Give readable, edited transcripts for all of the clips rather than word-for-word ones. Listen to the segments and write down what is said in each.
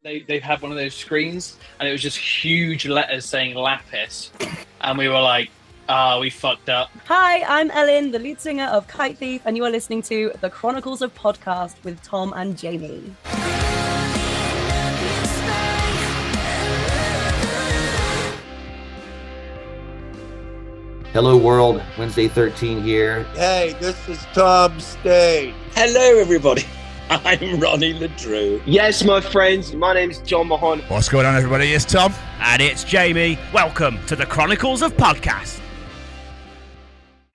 they had one of those screens, and it was just huge letters saying Lapis, and we were like, we fucked up. Hi, I'm Elin, the lead singer of Kite Thief, and you are listening to the Chronicles of Podcast with Tom and Jamie. Hello world, Wednesday 13 here. Hey, this is Tom Stain. Hello everybody, I'm Ronnie Ledrew. Yes, my friends, my name's John Mahon. What's going on, everybody? It's Tom. And it's Jamie. Welcome to the Chronicles of Podcast.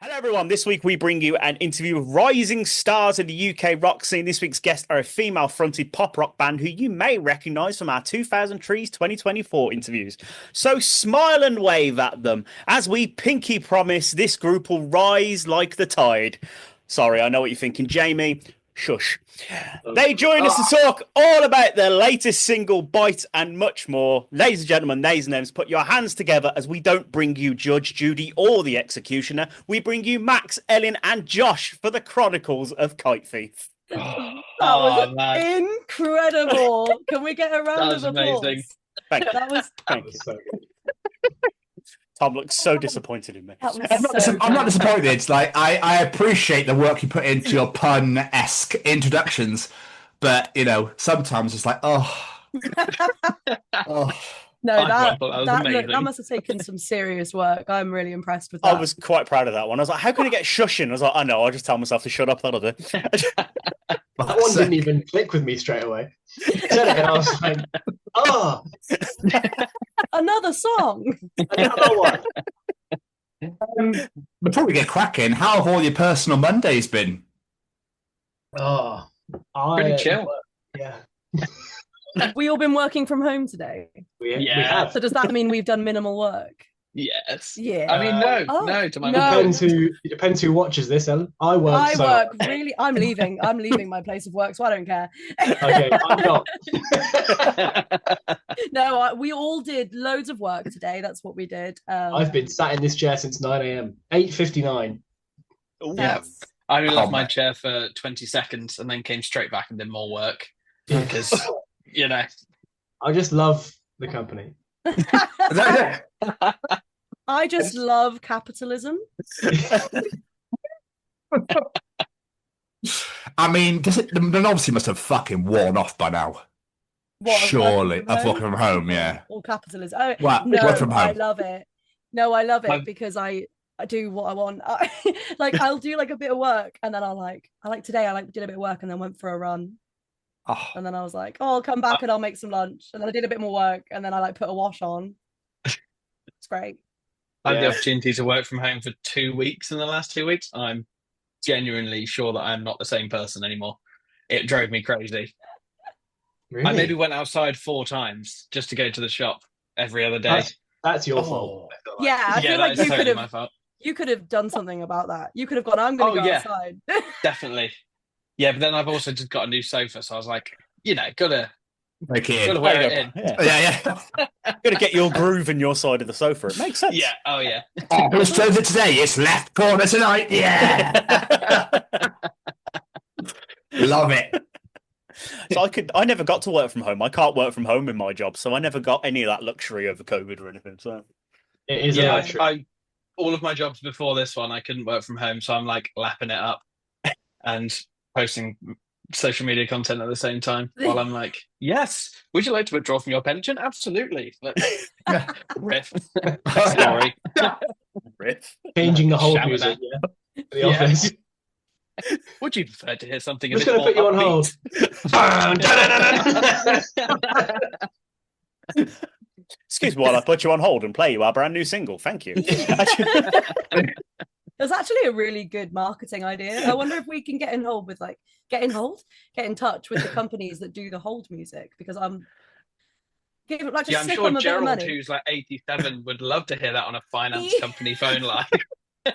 Hello everyone, this week we bring you an interview with rising stars in the UK rock scene. This week's guests are a female-fronted pop rock band who you may recognise from our 2000 Trees 2024 interviews. So smile and wave at them. As we pinky promise, this group will rise like the tide. Sorry, I know what you're thinking, Jamie. Shush. They join us to talk all about their latest single, Bite, and much more. Ladies and gentlemen, nays and names, put your hands together as we don't bring you Judge Judy or the Executioner. We bring you Max, Elin, and Josh for the Chronicles of Kite Thief. That was incredible. Can we get a round of applause? Amazing. Thank you. Thank you. So good. Tom looks so disappointed in me. I'm not disappointed. It's like I appreciate the work you put into your pun-esque introductions, but you know, sometimes it's like, No, that was amazing. that must have taken some serious work. I'm really impressed with that. I was quite proud of that one. I was like, how can I get shushing? I was like, I know, I'll just tell myself to shut up, that'll do. That one didn't even click with me straight away. I said it and I was like, Another song. another one. Before we get cracking, how have all your personal Mondays been? Pretty chill. Yeah. We all been working from home today. We Yeah. have. So does that mean we've done minimal work? Yes. Yeah. I mean, Oh, no, to my no. It depends who watches this, Ellen. I work. I'm leaving. I'm leaving my place of work, so I don't care. Okay, I'm not. No, we all did loads of work today. That's what we did. I've been sat in this chair since 9 a.m. 8:59. Yeah. I only left my chair for 20 seconds and then came straight back and did more work because, you know. I just love the company. I just love capitalism. I mean, then obviously must have fucking worn off by now. What, Surely, working from of working from home, yeah. Or capitalism. Oh, What? no, Work from home. I love it. No, I love it My- because I do what I want. Like I'll do like a bit of work and then today I did a bit of work and then went for a run. Oh, And then I was like, I'll come back and I'll make some lunch. And then I did a bit more work and then I put a wash on. It's great. I had the Yeah. opportunity to work from home for 2 weeks in the last 2 weeks. I'm genuinely sure that I'm not the same person anymore. It drove me crazy. Really? I maybe went outside 4 times just to go to the shop every other day. That's your fault. I feel like. Yeah, I feel that like is you totally could my have fault. done something about that. You could have gone, I'm gonna go yeah. outside. Definitely. Yeah, but then I've also just got a new sofa, so I was like, gotta okay. wear it in. Yeah. Yeah. Gotta get your groove in your side of the sofa. It makes sense. Yeah, oh yeah. Who's sofa today? It's left corner tonight. Yeah. Love it. So I never got to work from home. I can't work from home in my job, so I never got any of that luxury over COVID or anything. So It is a Yeah, luxury. all of my jobs before this one, I couldn't work from home, so I'm like lapping it up and posting social media content at the same time while I'm like, yes, would you like to withdraw from your pension? Absolutely. Riff. Story. riff. Changing the whole Shout music, that. yeah. For the office. Would you prefer to hear something I'm a just bit going to more put you on upbeat? hold. Excuse me while I put you on hold and play you our brand new single. Thank you. That's actually a really good marketing idea. I wonder if we can get in touch with the companies that do the hold music because I'm Yeah, I'm sure Gerald, who's like 87, would love to hear that on a finance company phone line.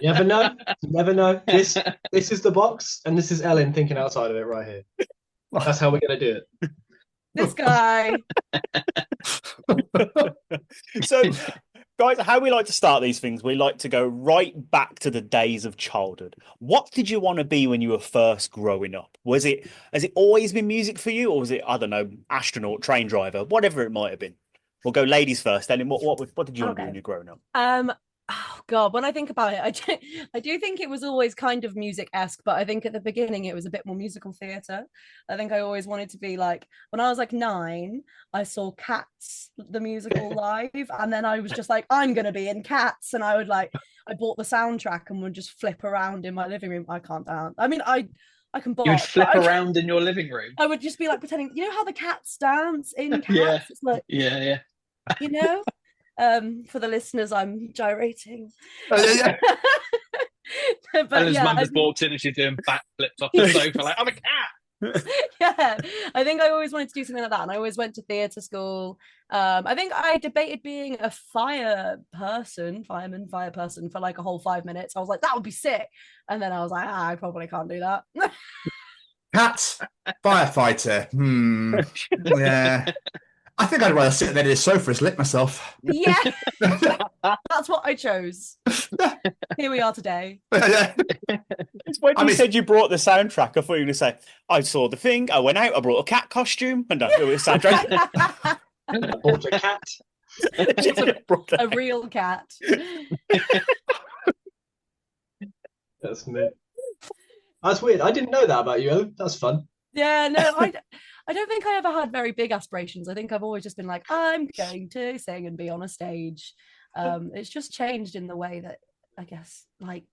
You never know. You never know. This is the box, and this is Ellen thinking outside of it right here. That's how we're going to do it. This guy. So Guys, how we like to start these things, we like to go right back to the days of childhood. What did you want to be when you were first growing up? Has it always been music for you, or was it, I don't know, astronaut, train driver, whatever it might have been? We'll go ladies first. Elin, what did you want to be when you were growing up? Oh God, when I think about it, I do think it was always kind of music-esque, but I think at the beginning it was a bit more musical theatre. I think I always wanted to be like, when I was like 9, I saw Cats, the musical live, and then I was just like, I'm gonna be in Cats, and I bought the soundtrack and would just flip around in my living room. I can't dance. I mean, I can bop. You would flip around in your living room. I would just be like pretending, you know how the cats dance in Cats? Yeah. It's like, Yeah. you know. For the listeners, I'm gyrating. Yeah. But And his yeah, mum just walked in and she's doing backflips off the sofa like, I'm a cat. Yeah, I think I always wanted to do something like that, and I always went to theatre school. I think I debated being a fire person for like a whole 5 minutes. I was like, that would be sick, and then I was like, I probably can't do that. Cats, firefighter. Yeah. I think I'd rather sit there on the sofa and lick myself. Yeah, that's what I chose. Here we are today. When you said you brought the soundtrack, I thought you were going to say, I saw the thing, I went out, I brought a cat costume, and I brought a soundtrack. I bought a cat. A real cat. That's me. That's weird. I didn't know that about you, Ellen. That's fun. Yeah, no, I don't think I ever had very big aspirations. I think I've always just been like, I'm going to sing and be on a stage. It's just changed in the way that, I guess, like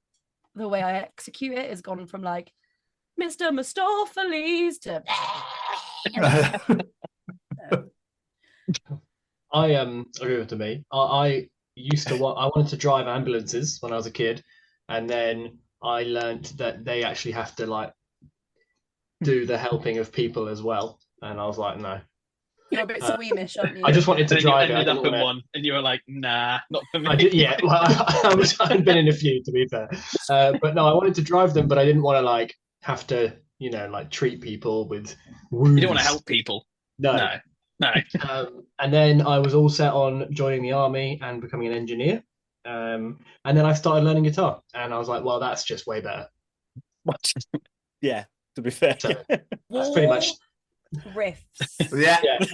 the way I execute it has gone from like Mr. Mistopheles to I agree with me. I used to I wanted to drive ambulances when I was a kid, and then I learned that they actually have to like do the helping of people as well, and I was like, no. You're a bit squeamish, aren't you? I just wanted to drive you it. ended up in one, and you were like, nah, not for me. I did, yeah. Well, I'd been in a few, to be fair, but no, I wanted to drive them, but I didn't want to like have to, you know, like treat people with wounds. You didn't want to help people. No. And then I was all set on joining the army and becoming an engineer. And then I started learning guitar, and I was like, well, that's just way better. Yeah, to be fair. So that's pretty much riffs. Yeah. That's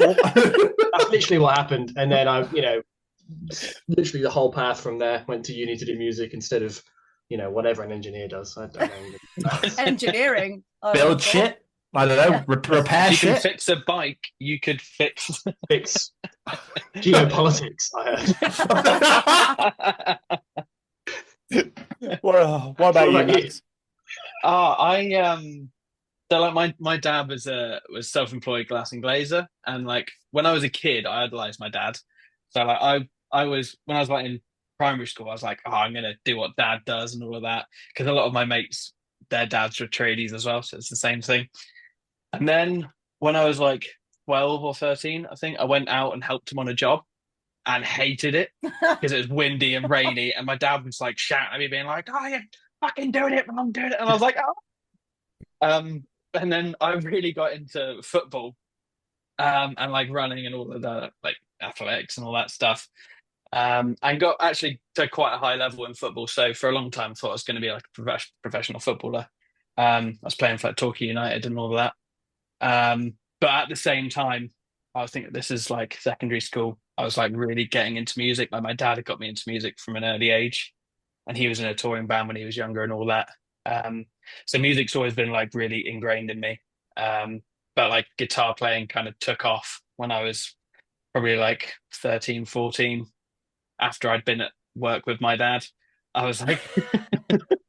literally what happened. And then I, you know, literally the whole path from there went to uni to do music instead of, you know, whatever an engineer does. I don't know. Engineering. Build shit. I don't know. Repair you shit. can fix a bike. You could fix geopolitics. I heard. What about you, Max? So like my dad was self-employed glass and glazer, and like when I was a kid, I idolized my dad. So like I was, when I was like in primary school, I was like, oh, I'm gonna do what dad does and all of that, because a lot of my mates, their dads were tradies as well, so it's the same thing. And then when I was like 12 or 13, I think I went out and helped him on a job and hated it because it was windy and rainy, and my dad was like shouting at me, being like, oh, you're fucking doing it, I'm doing it. And I was like, oh. And then I really got into football, and like running and all of the like athletics and all that stuff. And got actually to quite a high level in football. So for a long time, I thought I was going to be like a professional footballer. I was playing for Torquay United and all of that. But at the same time, I was thinking, this is like secondary school. I was like really getting into music. Like my dad had got me into music from an early age, and he was in a touring band when he was younger and all that. So music's always been like really ingrained in me. But like guitar playing kind of took off when I was probably like 13, 14, after I'd been at work with my dad. I was like,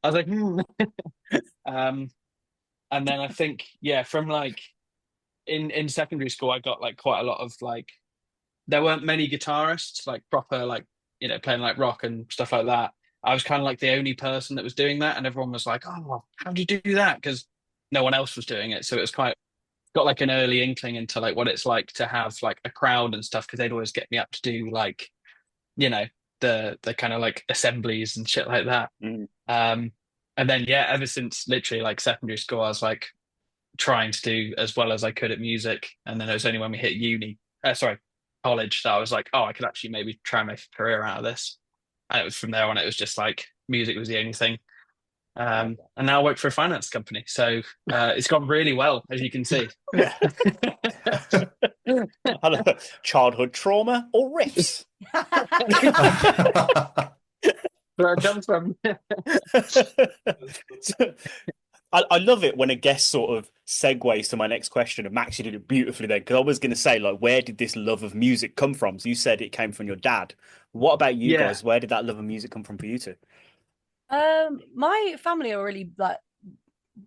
and then I think, yeah, from like in secondary school, I got like quite a lot of like, there weren't many guitarists, like proper, like, you know, playing like rock and stuff like that. I was kind of like the only person that was doing that, and everyone was like, oh, how do you do that? Because no one else was doing it. So it was got like an early inkling into like what it's like to have like a crowd and stuff, because they'd always get me up to do like, you know, the kind of like assemblies and shit like that. And then, yeah, ever since literally like secondary school, I was like trying to do as well as I could at music. And then it was only when we hit college that I was like, oh, I could actually maybe try and make a career out of this. And it was from there on, it was just like music was the only thing. And now I work for a finance company. So it's gone really well, as you can see. Yeah. Childhood trauma or riffs? Where I come from. I love it when a guest sort of segues to my next question, and Max, you did it beautifully there, because I was going to say, like, where did this love of music come from? So you said it came from your dad. What about you guys? Where did that love of music come from for you two? My family are really like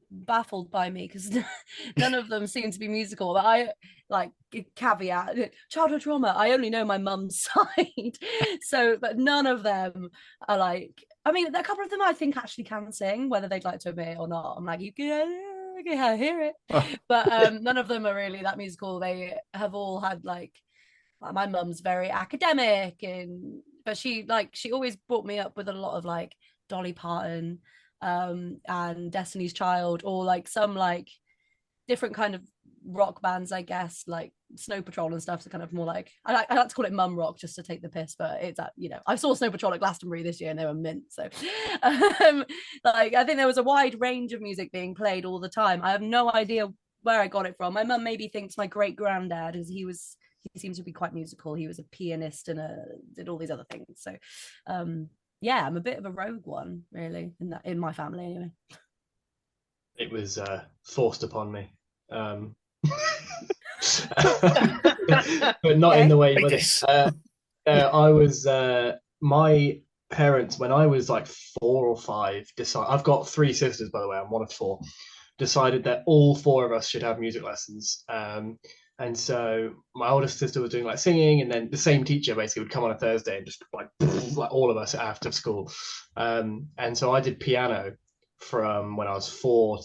baffled by me because none of them seem to be musical. But I like caveat childhood trauma. I only know my mum's side, so but none of them are like. I mean, a couple of them I think actually can sing, whether they'd like to admit it or not. I'm like, you can hear it, but none of them are really that musical. They have all had like my mum's very academic, but she always brought me up with a lot of like Dolly Parton and Destiny's Child, or like some like different kind of rock bands, I guess, like Snow Patrol and stuff. So kind of more like I like to call it mum rock just to take the piss, but it's I saw Snow Patrol at Glastonbury this year and they were mint. So like I think there was a wide range of music being played all the time. I have no idea where I got it from. My mum maybe thinks my great granddad he seems to be quite musical. He was a pianist and did all these other things. So yeah, I'm a bit of a rogue one, really, in my family anyway. It was forced upon me. But not in the way. I was my parents when I was like 4 or 5. I've got 3 sisters, by the way. I'm one of 4. Decided that all 4 of us should have music lessons. And so my oldest sister was doing like singing, and then the same teacher basically would come on a Thursday and just like all of us after school. And so I did piano from when I was 4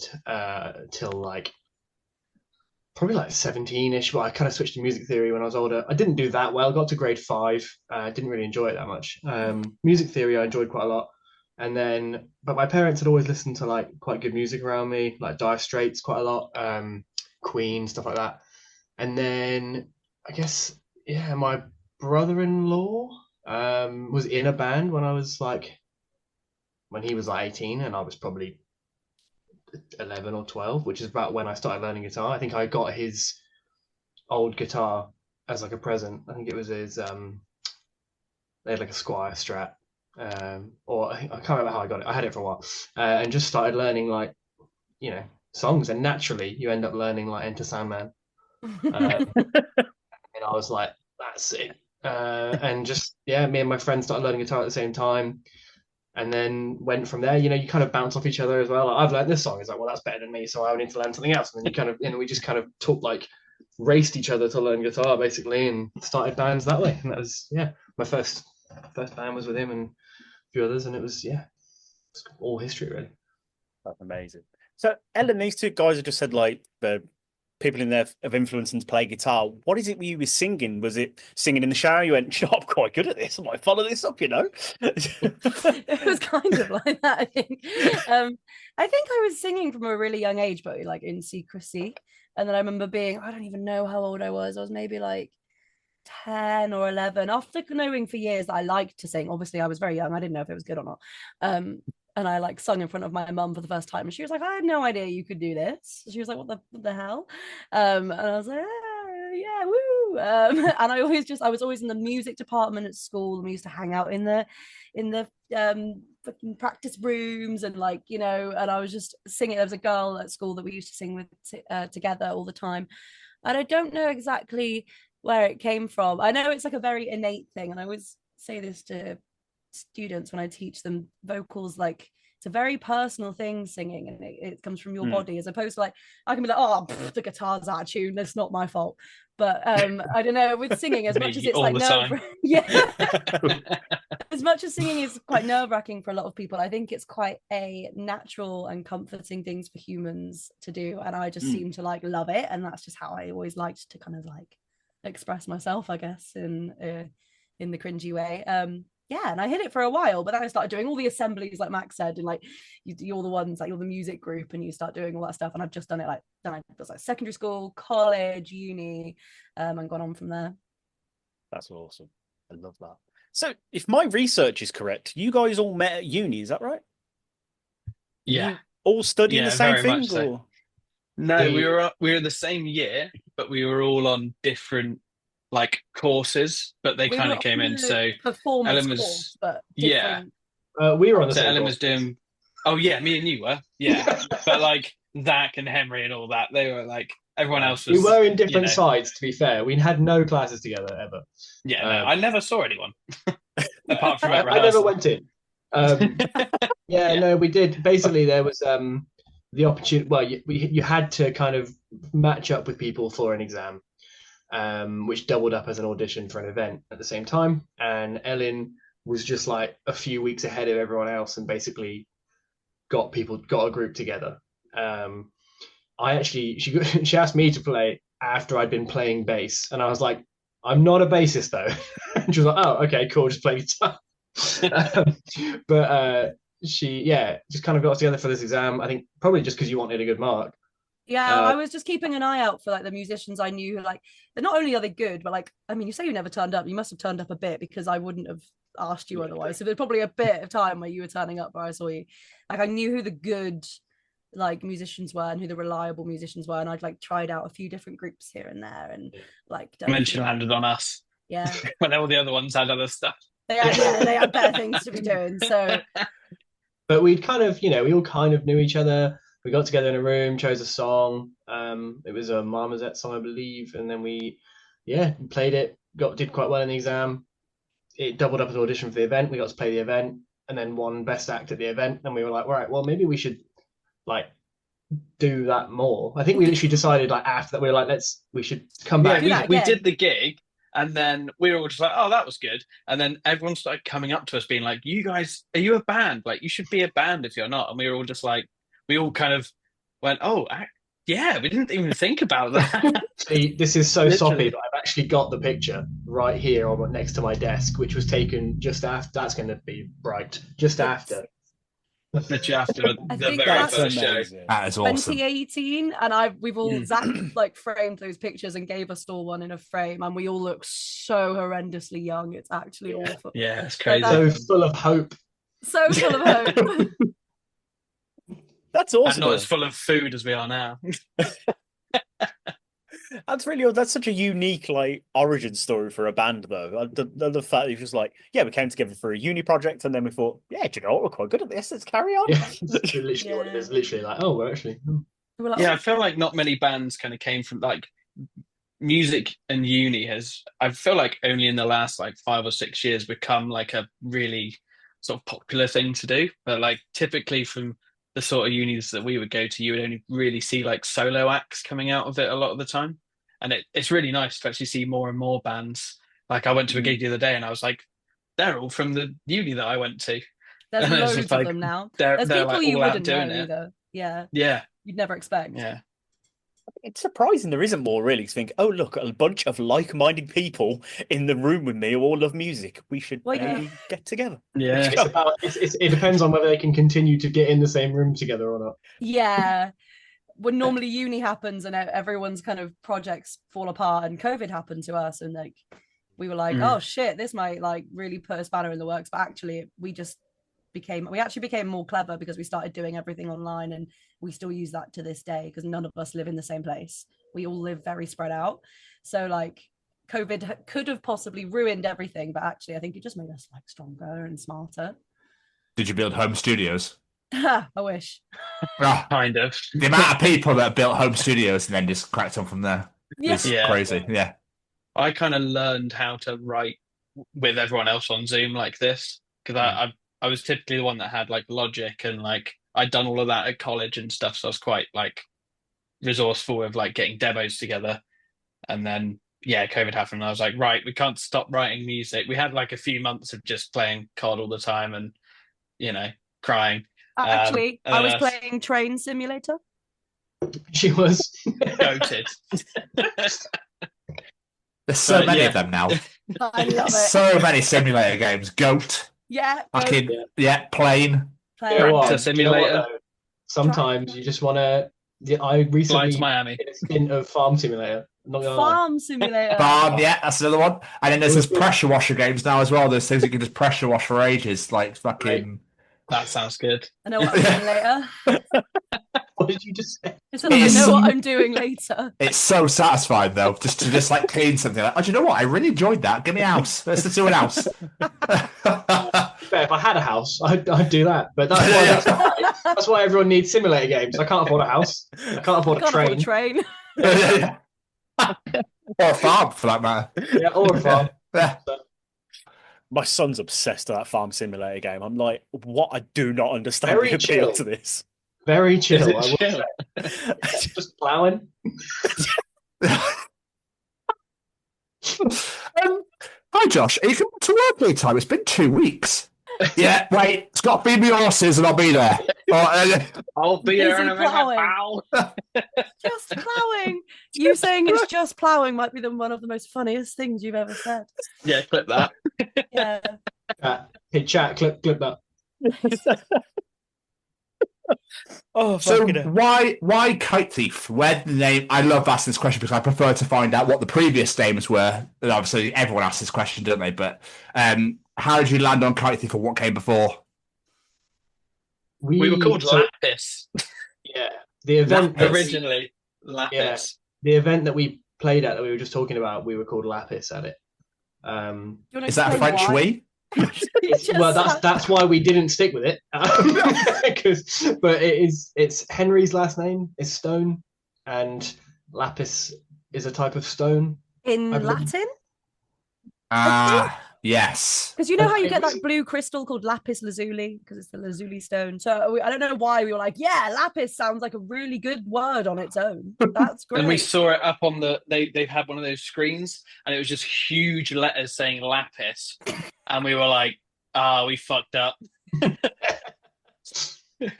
till like probably like 17-ish, but I kind of switched to music theory when I was older. I didn't do that well. Got to grade 5. Didn't really enjoy it that much. Music theory I enjoyed quite a lot. And then, but my parents had always listened to like quite good music around me, like Dire Straits quite a lot, Queen, stuff like that. And then I guess, yeah, my brother-in-law was in a band when he was like 18 and I was probably 11 or 12, which is about when I started learning guitar. I think I got his old guitar as like a present. I think it was his, they had like a Squire Strat, or I can't remember how I got it. I had it for a while, and just started learning like, songs. And naturally you end up learning like Enter Sandman. And I was like, that's it. And just, yeah, me and my friends started learning guitar at the same time. And then went from there, you kind of bounce off each other as well. Like, I've learned this song. It's like, well, that's better than me, so I need to learn something else. And then you kind of, we just kind of raced each other to learn guitar basically, and started bands that way. And that was, yeah, my first band was with him and a few others, and it was, yeah, it's all history really. That's amazing. So, Elin, these 2 guys have just said like the people in there of influence and to play guitar. What is it you were singing? Was it singing in the shower? You went, I'm quite good at this. I might follow this up, It was kind of like that, I think. I think I was singing from a really young age, but like in secrecy. And then I remember I don't even know how old I was. I was maybe like 10 or 11. After knowing for years that I liked to sing, obviously I was very young. I didn't know if it was good or not. And I like sung in front of my mum for the first time, and she was like, I had no idea you could do this. She was like, what the hell? And I was like, yeah, woo. And I was always in the music department at school, and we used to hang out in the fucking practice rooms, and like, and I was just singing. There was a girl at school that we used to sing with together all the time, and I don't know exactly where it came from. I know it's like a very innate thing, and I always say this to students when I teach them vocals, like it's a very personal thing, singing, and it comes from your body, as opposed to like I can be like, oh, the guitar's out of tune, that's not my fault. But I don't know, with singing, as much as it's like yeah, as much as singing is quite nerve-wracking for a lot of people, I think it's quite a natural and comforting things for humans to do, and I just seem to like love it, and that's just how I always liked to kind of like express myself, I guess, in the cringy way. Yeah, and I hid it for a while, but then I started doing all the assemblies, like Max said, and like you're the ones, like you're the music group, and you start doing all that stuff. And I've just done it then I was like secondary school, college, uni, and gone on from there. That's awesome. I love that. So, if my research is correct, you guys all met at uni, is that right? Yeah. You all studying the same very thing? much so. Or? No, we were the same year, but we were all on different like courses, but they We kind were of came on in. the So performance Ellen was course, but yeah. different. We were on the So same Ellen course. was doing. Oh yeah, me and you were. Yeah, but like Zach and Henry and all that, they were like everyone else was. We were in different you know, sides, to be fair. We had no classes together ever. Yeah, no, I never saw anyone apart from at I never rehearsal. went in. No, we did. Basically, there was the opportunity. Well, you had to kind of match up with people for an exam, which doubled up as an audition for an event at the same time. And Elin was just like a few weeks ahead of everyone else, and basically got a group together. She asked me to play after I'd been playing bass, and I was like, I'm not a bassist though. And she was like, oh, okay, cool, just play guitar. But she just kind of got us together for this exam. I think probably just because you wanted a good mark. Yeah, I was just keeping an eye out for like the musicians I knew who like they're not only are they good, but like I mean, you say you never turned up, you must have turned up a bit because I wouldn't have asked you otherwise. So there's probably a bit of time where you were turning up where I saw you. Like I knew who the good like musicians were and who the reliable musicians were, and I'd like tried out a few different groups here and there, and like Mention landed on us. Yeah, when all the other ones had other stuff. They had better things to be doing. So, but we'd kind of, we all kind of knew each other. We got together in a room, chose a song. It was a Marmoset song, I believe, and then we, played it. Did quite well in the exam. It doubled up as an audition for the event. We got to play the event, and then won best act at the event. And we were like, all right, well, maybe we should like do that more. I think we literally decided like after that we were like, we should come back. We did the gig. And then we were all just like, oh, that was good. And then everyone started coming up to us being like, you guys, are you a band? Like, you should be a band if you're not. And we were all just like, we all kind of went, oh, yeah, we didn't even think about that. This is so soppy, but I've actually got the picture right here next to my desk, which was taken just after. That's going to be bright. Just after. Literally after the very first show. That is awesome. 2018, and we've all Zach like framed those pictures and gave us all one in a frame, and we all look so horrendously young. It's actually awful. Yeah, it's crazy. So full of hope. So full of hope. That's awesome. And not as full of food as we are now. That's such a unique like origin story for a band though. The fact that you're just like, we came together for a uni project and then we thought, do you know what, we're quite good at this, let's carry on. Yeah, that's literally what it is. Literally like, oh, we're actually I feel like not many bands kind of came from like music, and uni I feel like only in the last like 5 or 6 years become like a really sort of popular thing to do. But like typically from the sort of unis that we would go to, you would only really see like solo acts coming out of it a lot of the time. And it's really nice to actually see more and more bands. Like I went to a gig the other day and I was like, they're all from the uni that I went to. There's loads of them now. There's people like, you wouldn't know it. either. Yeah. Yeah. You'd never expect. Yeah. It's surprising there isn't more, really. To think, oh, look, a bunch of like-minded people in the room with me who all love music. We should maybe get together. Yeah. It depends on whether they can continue to get in the same room together or not. Yeah. When normally uni happens and everyone's kind of projects fall apart, and COVID happened to us, and like we were like, oh shit, this might like really put a spanner in the works. But actually we actually became more clever because we started doing everything online, and we still use that to this day because none of us live in the same place. We all live very spread out. So like COVID could have possibly ruined everything, but actually I think it just made us like stronger and smarter. Did you build home studios? I wish. Kind of. The amount of people that built home studios and then just cracked on from there is crazy. Yeah. I kind of learned how to write with everyone else on Zoom like this because I was typically the one that had like Logic, and like I'd done all of that at college and stuff, so I was quite like resourceful with like getting demos together. And then COVID happened and I was like, right, we can't stop writing music. We had like a few months of just playing COD all the time and crying. Actually, I was playing Train Simulator. She was goated. There's so many of them now. I love it. So many simulator games. Goat. Yeah. Fucking plane. Tractor Simulator. Sometimes you just want to. I recently Fly to Miami. did a stint of Farm Simulator, Not gonna lie. Farm Simulator. Yeah, that's another one. And then there's this pressure washer games now as well. There's things you can just pressure wash for ages, like fucking. That sounds good. I know what I'm doing later. What did you just say? I said, I know what I'm doing later. It's so satisfying though, just to like clean something. Like, oh, do you know what? I really enjoyed that. Give me a house. Let's just do an house. If I had a house, I'd do that. But that's why everyone needs simulator games. I can't afford a house. I can't afford a train. Or a farm, for that matter. Yeah, or a farm. Yeah. My son's obsessed with that Farm Simulator game. I'm like, what? I do not understand Very the appeal chill. to this. Very chill. I will chill? say. Just ploughing. Hi, Josh. Are you coming to work anytime? It's been 2 weeks. Yeah, wait. It's got to feed me horses and I'll be there. I'll be there in a minute, ploughing. pal. Just ploughing. You saying it's just ploughing might be one of the most funniest things you've ever said. Yeah, clip that. Yeah. Hey, chat, clip that. Oh, So fucking hell. why Kite Thief? Where did the name? I love asking this question because I prefer to find out what the previous names were. And obviously, everyone asks this question, don't they? But how did you land on Kite Thief, or what came before? We were called Lapis. Yeah, the event Originally, Lapis. Yeah, the event that we played at that we were just talking about, we were called Lapis at it. Is that a French we? Well, that's why we didn't stick with it. But it's Henry's last name is Stone, and lapis is a type of stone In Latin? Yes. Because you know how you get that blue crystal called lapis lazuli because it's the lazuli stone. So I don't know why we were like, yeah, lapis sounds like a really good word on its own. That's great. And we saw it up on they've had one of those screens, and it was just huge letters saying Lapis, and we were like, we fucked up.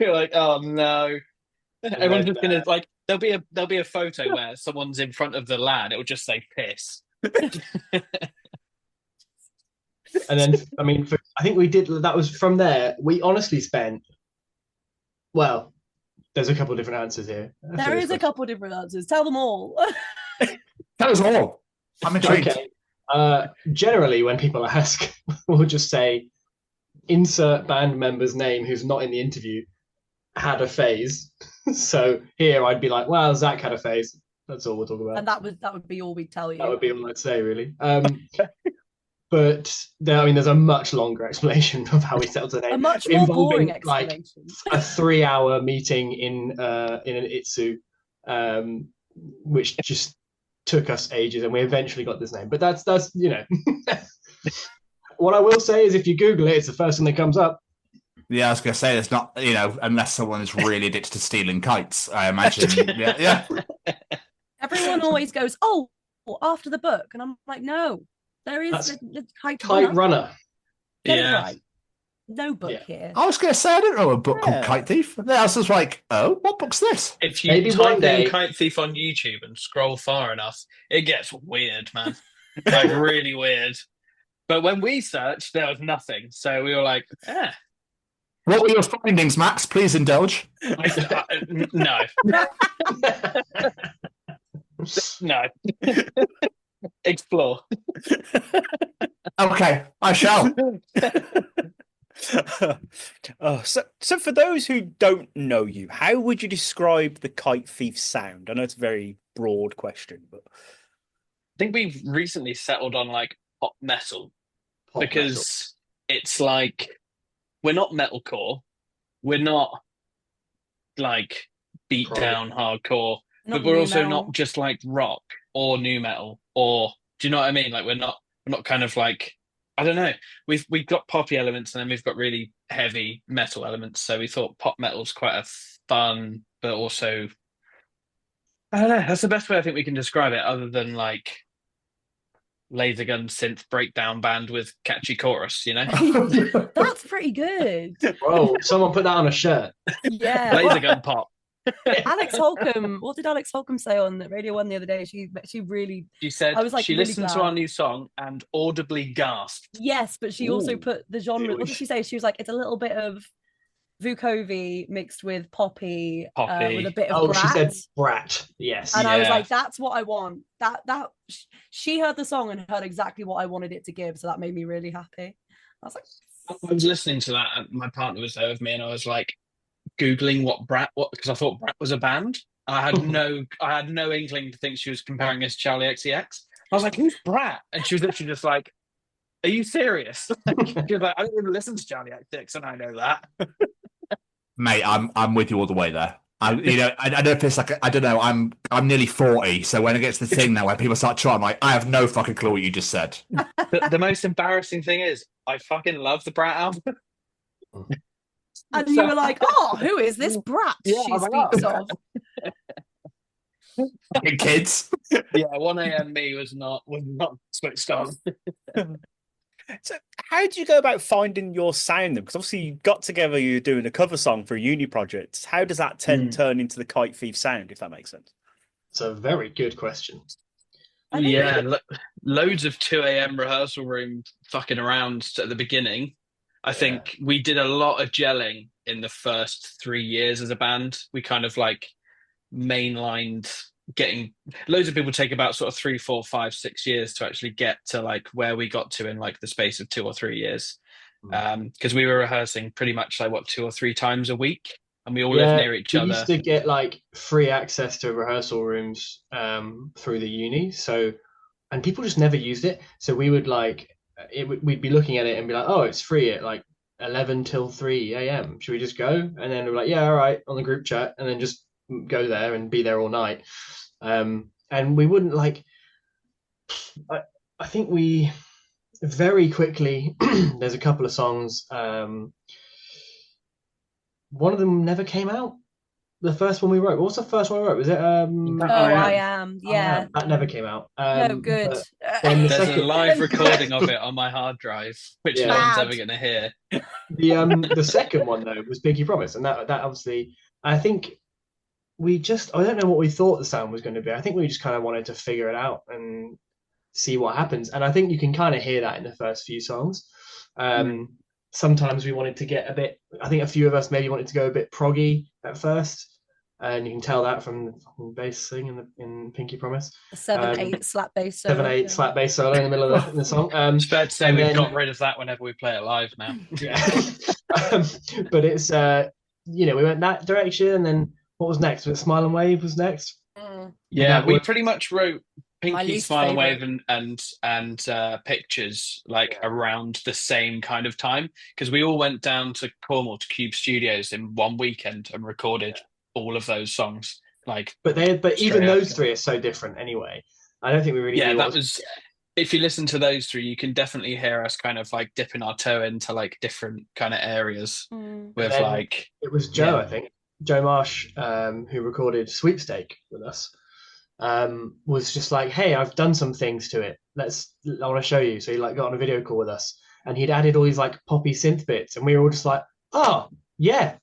We're like, oh no. Everyone's just gonna like there'll be a photo where someone's in front of the lad, it will just say piss. And then, I mean, I think we did. That was from there. We honestly spent. Well, there's a couple of different answers here. There is a couple of different answers. Tell them all. Tell us all. I'm intrigued. Okay. Generally, when people ask, we'll just say, insert band member's name who's not in the interview had a phase. So here I'd be like, well, Zach had a phase. That's all we'll talk about. And that would be all we'd tell you. That would be all I'd say, really. But there's a much longer explanation of how we settled the name. A much more boring explanation. Like a 3-hour meeting in an Itsu, which just took us ages, and we eventually got this name. But that's what I will say is, if you Google it, it's the first thing that comes up. Yeah, I was gonna say it's not, unless someone is really addicted to stealing kites. I imagine. Yeah. Everyone always goes, "Oh, after the book," and I'm like, "No, there is a Kite Runner." Get it right. No book here. I was gonna say I didn't know a book called Kite Thief. I was like, oh, what book's this? If you type in Kite Thief on YouTube and scroll far enough, it gets weird, man. Like really weird. But when we searched, there was nothing. So we were like, What were your findings, Max? Please indulge. No. No. Explore. Okay, I shall. So for those who don't know you, how would you describe the Kite Thief sound? I know it's a very broad question, but I think we've recently settled on like pop metal because it's like we're not metalcore, we're not like beat down hardcore, but we're also not just like rock or new metal, or do you know what I mean? Like we're not kind of like, I don't know. We've got poppy elements and then we've got really heavy metal elements. So we thought pop metal's quite a fun, but also I don't know. That's the best way I think we can describe it, other than like laser gun synth breakdown band with catchy chorus. That's pretty good. Whoa! Someone put that on a shirt. Yeah. Laser gun pop. Alex Holcomb. What did Alex Holcomb say on Radio 1 the other day? She said I was like, she really listened glad. to our new song and audibly gasped. Yes, but she also put the genre. What did she say? She was like, it's a little bit of Vukovi mixed with Poppy, Poppy. with a bit of Oh, Brat. she said Brat. Yes. And I was Yeah. like, that's what I want. That she heard the song and heard exactly what I wanted it to give. So that made me really happy. I was like, I was listening to that, and my partner was there with me, and I was like Googling what because I thought Brat was a band. I had no inkling to think she was comparing us to Charlie XCX. I was like, who's Brat? And she was literally just like, are you serious? She was like, I don't even listen to Charlie XCX, and I know that. Mate, I'm with you all the way there. I don't know if it's like I don't know. I'm nearly 40, so when it gets to the thing now where people start trying, I'm like, I have no fucking clue what you just said. The most embarrassing thing is, I fucking love the Brat album. and you were like, oh, who is this Brat Yeah, she I'm like, speaks oh. of? Fucking kids. Yeah, 1 a.m. me was not switched on. So how did you go about finding your sound then? Because obviously you got together, you're doing a cover song for a uni project. How does that turn into the Kite Thief sound, if that makes sense? It's a very good question. Yeah, loads of 2 a.m. rehearsal room fucking around at the beginning. I think we did a lot of gelling in the first 3 years as a band. We kind of like mainlined getting loads of people take about sort of 3, 4, 5, 6 years to actually get to like where we got to in like the space of 2 or 3 years. Because we were rehearsing pretty much like 2 or 3 times a week, and we all lived near each other. We used to get like free access to rehearsal rooms through the uni, and people just never used it. So we would we'd be looking at it and be like, oh, it's free at like 11 till 3 a.m. Should we just go? And then we're like, yeah, all right, on the group chat, and then just go there and be there all night. And we wouldn't like. I think we very quickly. There's a couple of songs. One of them never came out. The first one we wrote. What was the first one we wrote? Was it? I Am. Yeah. That never came out. No good. There's a live recording of it on my hard drive, which no one's ever going to hear. The second one though was Pinky Promise, and that obviously, I think I don't know what we thought the sound was going to be. I think we just kind of wanted to figure it out and see what happens. And I think you can kind of hear that in the first few songs. Sometimes we wanted to get a bit, I think a few of us maybe wanted to go a bit proggy at first. And you can tell that from the bass thing in Pinky Promise. 7/8 slap bass solo. 7/8 slap bass solo in the middle of the song. It's fair to say we've got rid of that whenever we play it live now. Yeah. But it's, we went that direction, and then what was next? Was it Smile and Wave was next? Yeah, we pretty much wrote Pinky, least Smile and favourite. Wave and Pictures like around the same kind of time, because we all went down to Cornwall to Cube Studios in one weekend and recorded all of those songs. But even those three are so different anyway. I don't think we really knew if you listen to those three, you can definitely hear us kind of like dipping our toe into like different kind of areas with like it was Joe, I think Joe Marsh, who recorded Sweepstake with us, was just like, hey, I've done some things to it, I want to show you. So he like got on a video call with us, and he'd added all these like poppy synth bits, and we were all just like, oh yeah.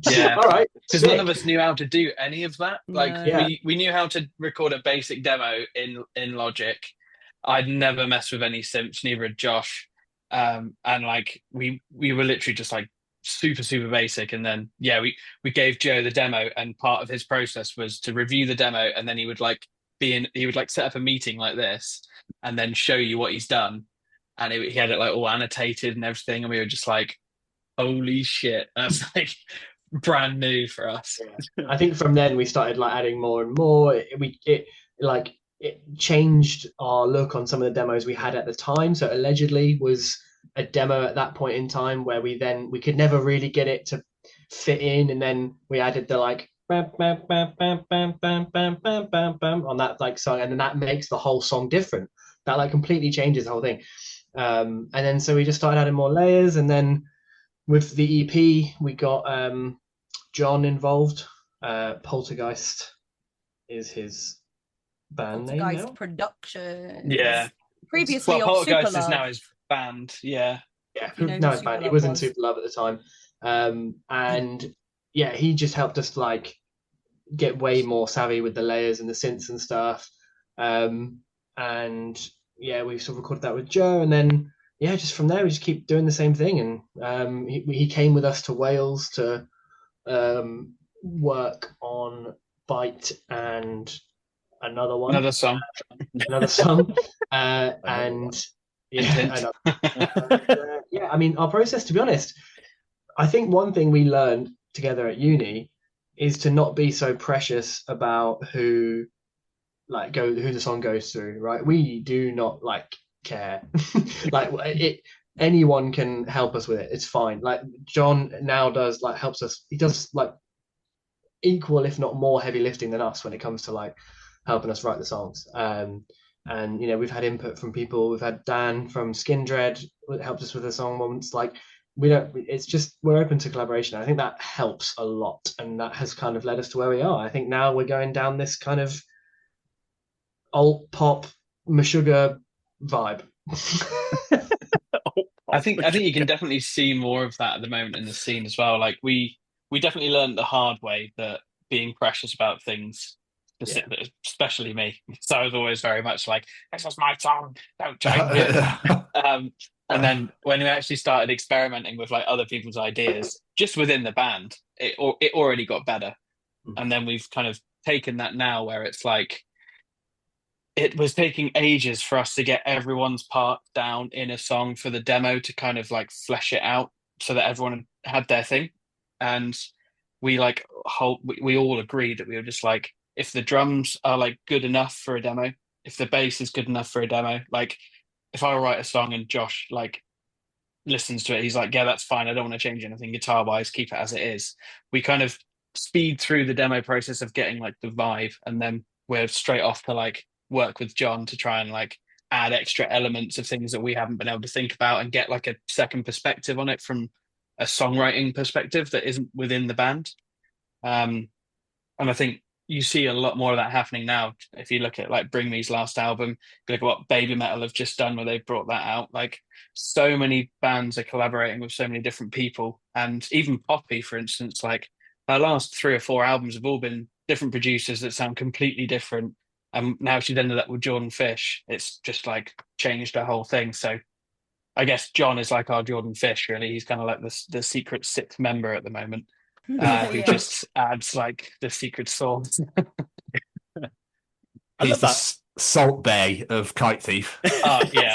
Yeah, all right, because none of us knew how to do any of that. We knew how to record a basic demo in Logic. I'd never messed with any synths, neither had Josh, and like we were literally just like super basic. And then we gave Joe the demo, and part of his process was to review the demo, and then he would set up a meeting like this and then show you what he's done, and he had it like all annotated and everything, and we were just like, holy shit, that's like brand new for us. I think from then we started like adding more and more. It changed our look on some of the demos we had at the time. So Allegedly was a demo at that point in time where we could never really get it to fit in, and then we added the like bam, bam, bam, bam, bam, bam, bam, bam, bam, bam on that like song, and then that makes the whole song different. That like completely changes the whole thing. And then so we just started adding more layers, and then with the EP we got John involved. Poltergeist is his band name now. Productions. Yeah. Previously, Poltergeist Super is Love. now his band. Yeah. No, his band. It was in Super Love at the time, and yeah, he just helped us like get way more savvy with the layers and the synths and stuff. And yeah, we sort of recorded that with Joe, and then yeah, just from there we just keep doing the same thing. And he came with us to Wales to work on Bite and another one, Another song. another song, and yeah, yeah. I mean, our process, to be honest, I think one thing we learned together at uni is to not be so precious about who who the song goes through, right? We do not care. Like it anyone can help us with it. It's fine. Like John now does helps us. He does equal, if not more, heavy lifting than us when it comes to helping us write the songs. And we've had input from people. We've had Dan from Skindred that helped us with the song once. We don't. It's just we're open to collaboration. I think that helps a lot, and that has kind of led us to where we are. I think now we're going down this kind of alt pop Meshuggah vibe. I think you can definitely see more of that at the moment in the scene as well. Like we definitely learned the hard way that being precious about things, especially me, so I was always very much like, "This is my song, don't change it." And then when we actually started experimenting with other people's ideas, just within the band, it already got better. And then we've kind of taken that now where it's like it was taking ages for us to get everyone's part down in a song for the demo to kind of flesh it out so that everyone had their thing. And we we all agreed that we were just if the drums are good enough for a demo, if the bass is good enough for a demo, if I write a song and Josh listens to it, he's like, yeah, that's fine. I don't want to change anything guitar wise, keep it as it is. We kind of speed through the demo process of getting the vibe, and then we're straight off to work with John to try and add extra elements of things that we haven't been able to think about and get a second perspective on it from a songwriting perspective that isn't within the band. And I think you see a lot more of that happening now. If you look at Bring Me's last album, look at what Baby Metal have just done where they've brought that out. So many bands are collaborating with so many different people. And even Poppy, for instance, her last 3 or 4 albums have all been different producers that sound completely different. And now she's ended up with Jordan Fish. It's just changed the whole thing. So I guess John is our Jordan Fish, really. He's kind of the secret 6th member at the moment. Who just adds the secret sauce. He's the Salt Bay of Kite Thief. Oh yeah,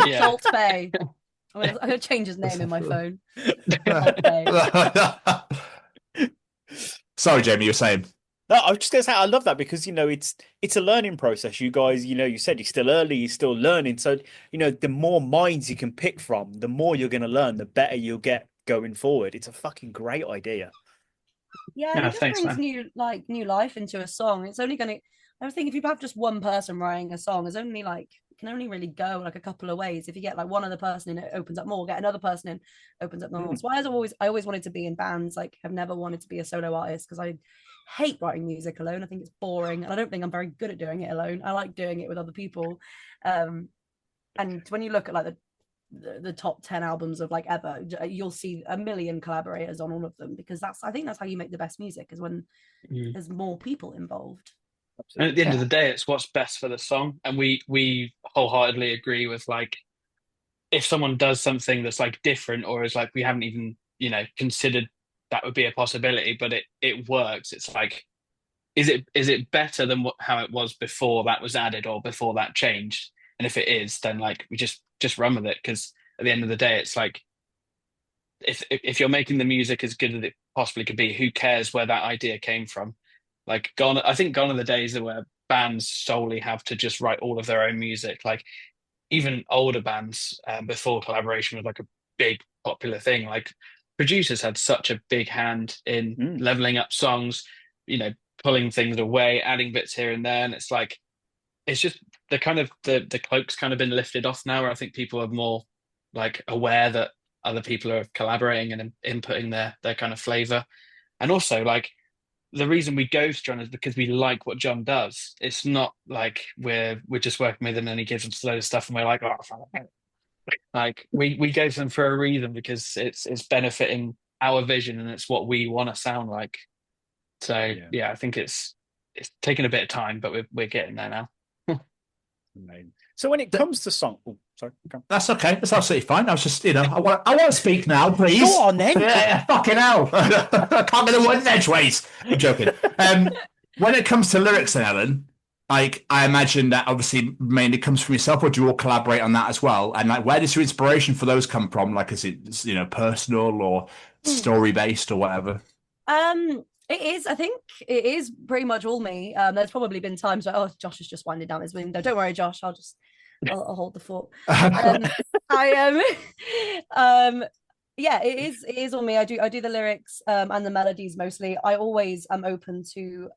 yeah. Salt Bay. I'm gonna change his name in my phone. Salt Bay. Sorry, Jamie, you're saying. No, I was just gonna say I love that because it's a learning process. You guys, you said you're still early, you're still learning. So the more minds you can pick from, the more you're gonna learn, the better you'll get going forward. It's a fucking great idea. Yeah, it just brings new life into a song. It's only gonna. I think if you have just one person writing a song, it's only it can only really go a couple of ways. If you get one other person in, it opens up more. Get another person in, opens up more. That's why I always wanted to be in bands. I've never wanted to be a solo artist because I hate writing music alone. I think it's boring, and I don't think I'm very good at doing it alone. I like doing it with other people. And when you look at the top 10 albums of ever, you'll see a million collaborators on all of them because I think that's how you make the best music, is when there's more people involved. And at the end of the day, it's what's best for the song. And we wholeheartedly agree with if someone does something that's different or is we haven't even considered that would be a possibility, but it works. It's is it better than how it was before that was added or before that changed? And if it is, then we just run with it, because at the end of the day, it's if you're making the music as good as it possibly could be, who cares where that idea came from? I think gone are the days where bands solely have to just write all of their own music. Even older bands before collaboration was a big popular thing. Producers had such a big hand in leveling up songs, pulling things away, adding bits here and there, and it's just the kind of the cloak's kind of been lifted off now, where I think people are more aware that other people are collaborating and inputting their kind of flavor. And also the reason we go to John is because we like what John does. It's not we're just working with him and he gives us a load of stuff and we're oh, we go to them for a reason, because it's benefiting our vision and it's what we want to sound like. So yeah, I think it's taken a bit of time, but we're getting there now. So when it comes to song, Sorry. Go on. That's okay. That's absolutely fine. I was just, I want to speak now, please. Go on then. Yeah, fucking hell. I can't get the word edgeways. I'm joking. When it comes to lyrics, then, Ellen, like, I imagine that obviously mainly comes from yourself, or do you all collaborate on that as well? And like, where does your inspiration for those come from? Like, is it, personal or story based or whatever? It is. I think it is pretty much all me. There's probably been times where, Josh is just winding down his window. Don't worry, Josh. I'll hold the fort. Yeah, it is all me. I do the lyrics and the melodies mostly. I always am open to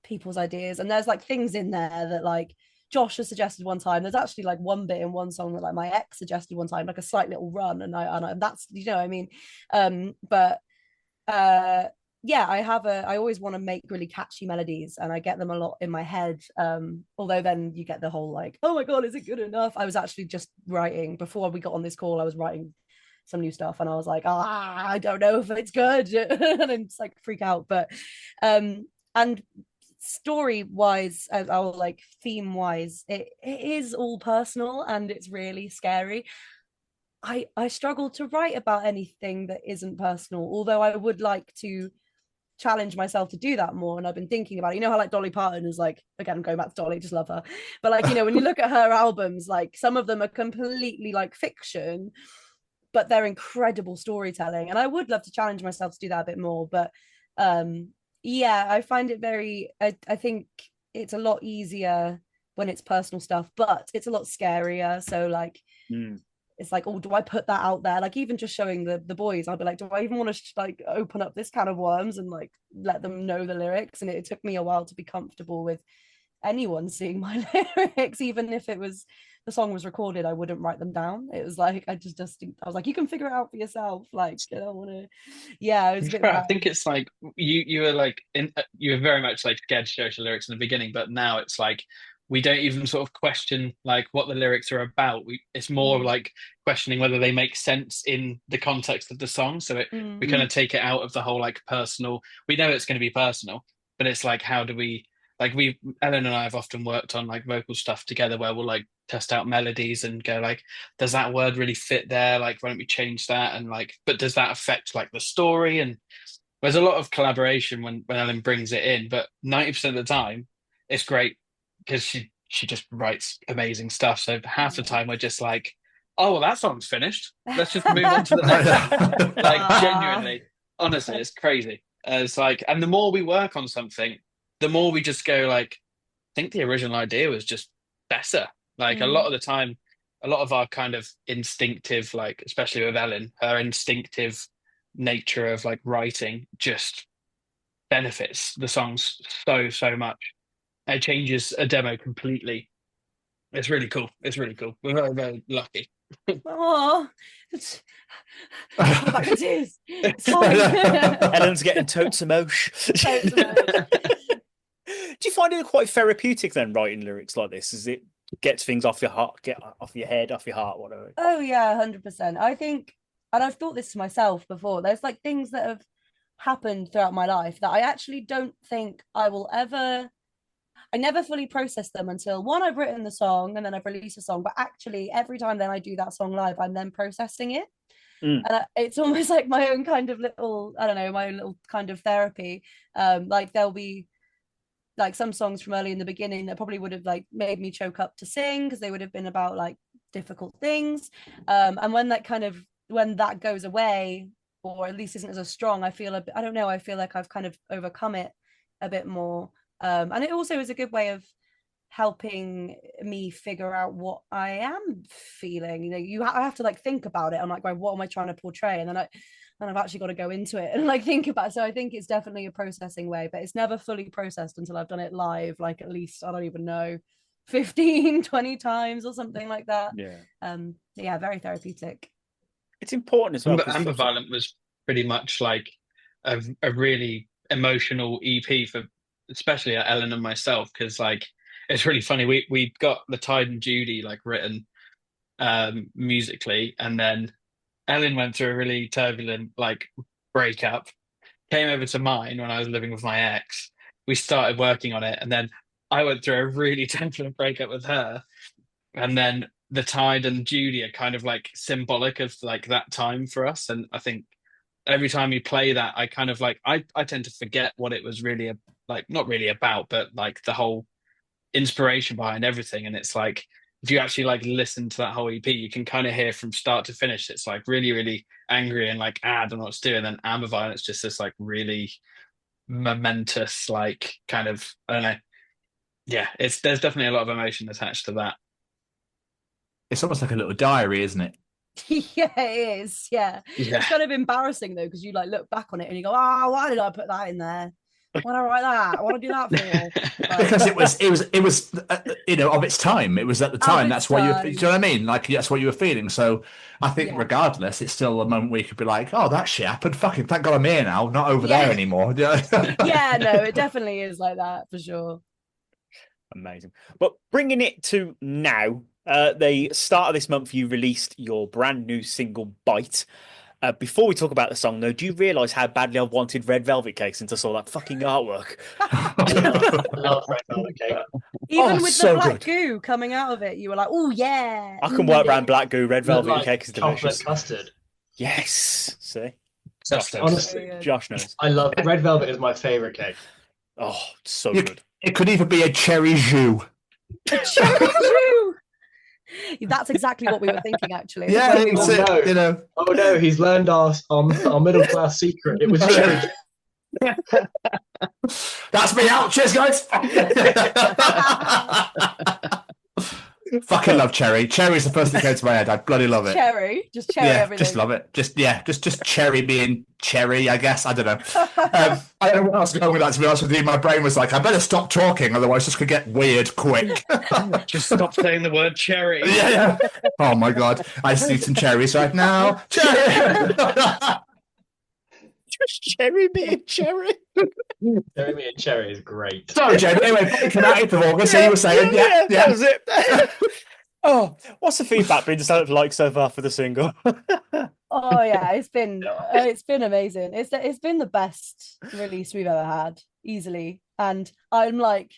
people's ideas, and there's like things in there that like Josh has suggested one time. There's actually like one bit in one song that like my ex suggested one time, like a slight little run, and that's what I mean. But yeah, I always want to make really catchy melodies, and I get them a lot in my head. Although then you get the whole like, oh my God, is it good enough? I was actually just writing before we got on this call. I was writing some new stuff, and I was like, I don't know if it's good, and it's like freak out. But and story wise, or like theme wise, it is all personal, and it's really scary. I struggle to write about anything that isn't personal, although I would like to challenge myself to do that more. And I've been thinking about it. How like Dolly Parton is like, again, I'm going back to Dolly, just love her, but like, when you look at her albums, like some of them are completely like fiction, but they're incredible storytelling, and I would love to challenge myself to do that a bit more. But yeah, I find it very I think it's a lot easier when it's personal stuff, but it's a lot scarier. So like it's like, oh, do I put that out there? Like even just showing the boys, I'll be like, do I even want to like open up this can of worms and like let them know the lyrics? And it took me a while to be comfortable with anyone seeing my lyrics. Even if the song was recorded, I wouldn't write them down. It was like I was like, you can figure it out for yourself. Like I don't want to. Yeah, it was a bit I think it's like you were like you were very much like scared to show your lyrics in the beginning, but now it's like we don't even sort of question like what the lyrics are about. It's more like questioning whether they make sense in the context of the song. So we kind of take it out of the whole like personal. We know it's going to be personal, but it's like, how do we like Ellen and I have often worked on like vocal stuff together where we'll like test out melodies and go like, does that word really fit there? Like, why don't we change that? And like, but does that affect like the story? And there's a lot of collaboration when Ellen brings it in, but 90% of the time it's great because she just writes amazing stuff. So half the time we're just like, oh, well, that song's finished. Let's just move on to the next. Like genuinely, honestly, it's crazy. It's like, and the more we work on something, the more we just go like, I think the original idea was just better. Like a lot of the time, a lot of our kind of instinctive, like especially with Ellen, her instinctive nature of like writing just benefits the songs so much. It changes a demo completely. It's really cool. It's really cool. We're very, very lucky. Oh, back to tears. It's fine. Ellen's getting totes emotion. Do you find it quite therapeutic then, writing lyrics like this? Is it gets things off your heart, get off your head, off your heart, whatever? Oh yeah, 100%. I think, and I've thought this to myself before, there's like things that have happened throughout my life that I actually don't think I never fully process them until one, I've written the song and then I've released a song. But actually, every time then I do that song live, I'm then processing it. And it's almost like my own kind of little, I don't know, my own little kind of therapy. Like there'll be like some songs from early in the beginning that probably would have like made me choke up to sing because they would have been about like difficult things. And when that goes away, or at least isn't as strong, I feel I feel like I've kind of overcome it a bit more. And it also is a good way of helping me figure out what I am feeling. I have to like think about it. I'm like, what am I trying to portray? And then I've actually got to go into it and like think about it. So I think it's definitely a processing way, but it's never fully processed until I've done it live, like at least, I don't even know, 15, 20 times or something like that. Yeah, very therapeutic. It's important as well. Ambivalent was pretty much like a really emotional EP for especially Ellen and myself, because like it's really funny. We got the Tide and Judy like written musically, and then Elin went through a really turbulent like breakup, came over to mine when I was living with my ex. We started working on it, and then I went through a really turbulent breakup with her, and then the Tide and Judy are kind of like symbolic of like that time for us. And I think every time you play that, I kind of like I tend to forget what it was really like, not really about, but like the whole inspiration behind everything. And it's like if you actually like listen to that whole EP, you can kind of hear from start to finish. It's like really, really angry and like I don't know what to do. And then Amber Violet's just this like really momentous, like kind of I don't know. Yeah, there's definitely a lot of emotion attached to that. It's almost like a little diary, isn't it? Yeah, it is. Yeah. Yeah. It's kind of embarrassing though, because you like look back on it and you go, oh, why did I put that in there? Why did I write that? What did I do that for? Like, Because it was of its time. It was at the time. its That's what time. do you know what I mean? Like that's what you were feeling. So I think Yeah. regardless, it's still a moment where you could be like, oh, that shit happened. Fucking thank God I'm here now, not over Yeah. there anymore. Yeah, no, it definitely is like that for sure. Amazing. But bringing it to now, the start of this month, you released your brand new single, Bite. Before we talk about the song, though, do you realise how badly I wanted Red Velvet Cake since I saw that fucking artwork? I love Red Velvet Cake. Even with so the black good. goo coming out of it, you were like, oh yeah. I can work around black goo. Red Velvet Like Cake is chocolate delicious. custard. Yes. See? Just Honestly, Josh knows. I love Red Velvet is my favorite cake. Oh, it's so You- good. It could even be a cherry jus. A cherry jus. That's exactly what we were thinking, actually. Yeah, When we it's were- no. you know. Oh no, he's learned our middle class secret. It was cherry. That's me out. Cheers, guys. Fucking love cherry. Cherry's the first thing that came to my head. I bloody love it. Cherry, just cherry Yeah, everything. just love it. Just cherry being cherry, I guess. I don't know. I don't know what I was going with that, to be honest with you. My brain was like, I better stop talking, otherwise this could get weird quick. Just stop saying the word cherry. Yeah. Oh my God. I just need some cherries right now. Cherry! Just cherry being cherry. Jeremy and cherry is great. Sorry, Jamie. Anyway, back to that of August. So you were saying, yeah. That was it. Oh, what's the feedback been like so far for the single? Oh yeah, it's been amazing. It's been the best release we've ever had, easily. And I'm like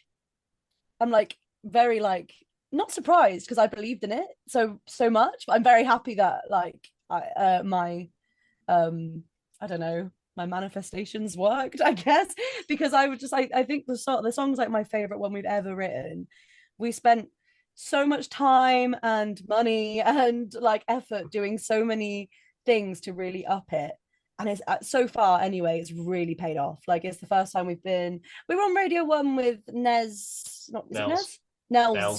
very like not surprised because I believed in it so much. But I'm very happy that like my I don't know, my manifestations worked, I guess, because I think the song's like my favorite one we've ever written. We spent so much time and money and like effort doing so many things to really up it, and it's so far anyway it's really paid off. Like it's the first time we were on Radio 1 with Nels with Nels,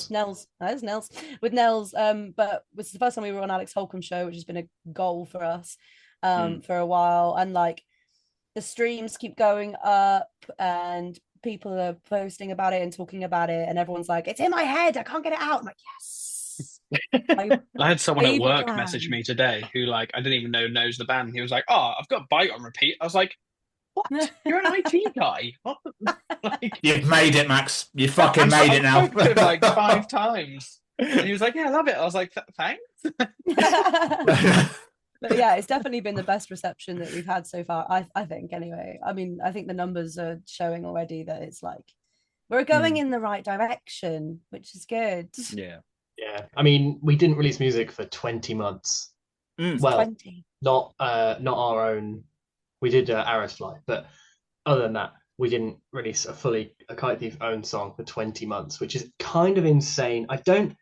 but it's the first time we were on Alex Holcomb's show, which has been a goal for us for a while. And like the streams keep going up and people are posting about it and talking about it, and everyone's like, it's in my head, I can't get it out. I'm like, yes. I had someone at baby work plan. message me today who like I didn't even knows the band. He was like, oh, I've got Bite on repeat. I was like, what? You're an IT guy? What? Like, You've made it, Max. You fucking made it now. I've spoken to him like 5 times. And he was like, yeah, I love it. I was like, thanks. But yeah, it's definitely been the best reception that we've had so far, I think, anyway. I mean, I think the numbers are showing already that it's like we're going in the right direction, which is good. Yeah. Yeah, I mean, we didn't release music for 20 months. Well, 20. not our own. We did Arrows Fly, but other than that, we didn't release a Kite Thief owned song for 20 months, which is kind of insane. I don't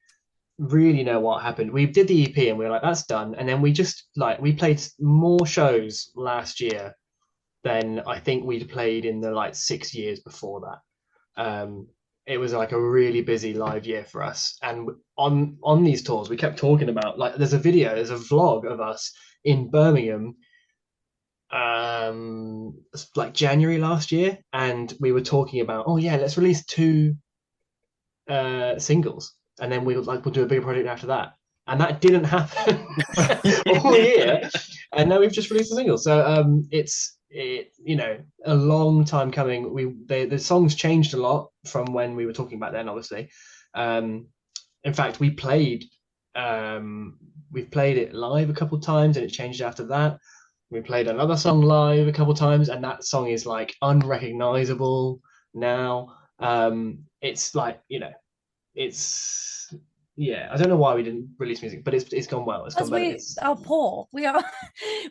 really know what happened. We did the EP and we were like, that's done. And then we just we played more shows last year than I think we'd played in the 6 years before that. It was like a really busy live year for us. And on these tours, we kept talking about there's a vlog of us in Birmingham, January last year, and we were talking about, oh yeah, let's release 2 singles, and then we'll do a bigger project after that. And that didn't happen all year, and now we've just released a single. So it's a long time coming. The songs changed a lot from when we were talking about then, obviously. In fact, we've played it live a couple of times, and it changed after that. We played another song live a couple of times, and that song is unrecognizable now. It's I don't know why we didn't release music, but it's gone well. It's gone better. We are poor. We are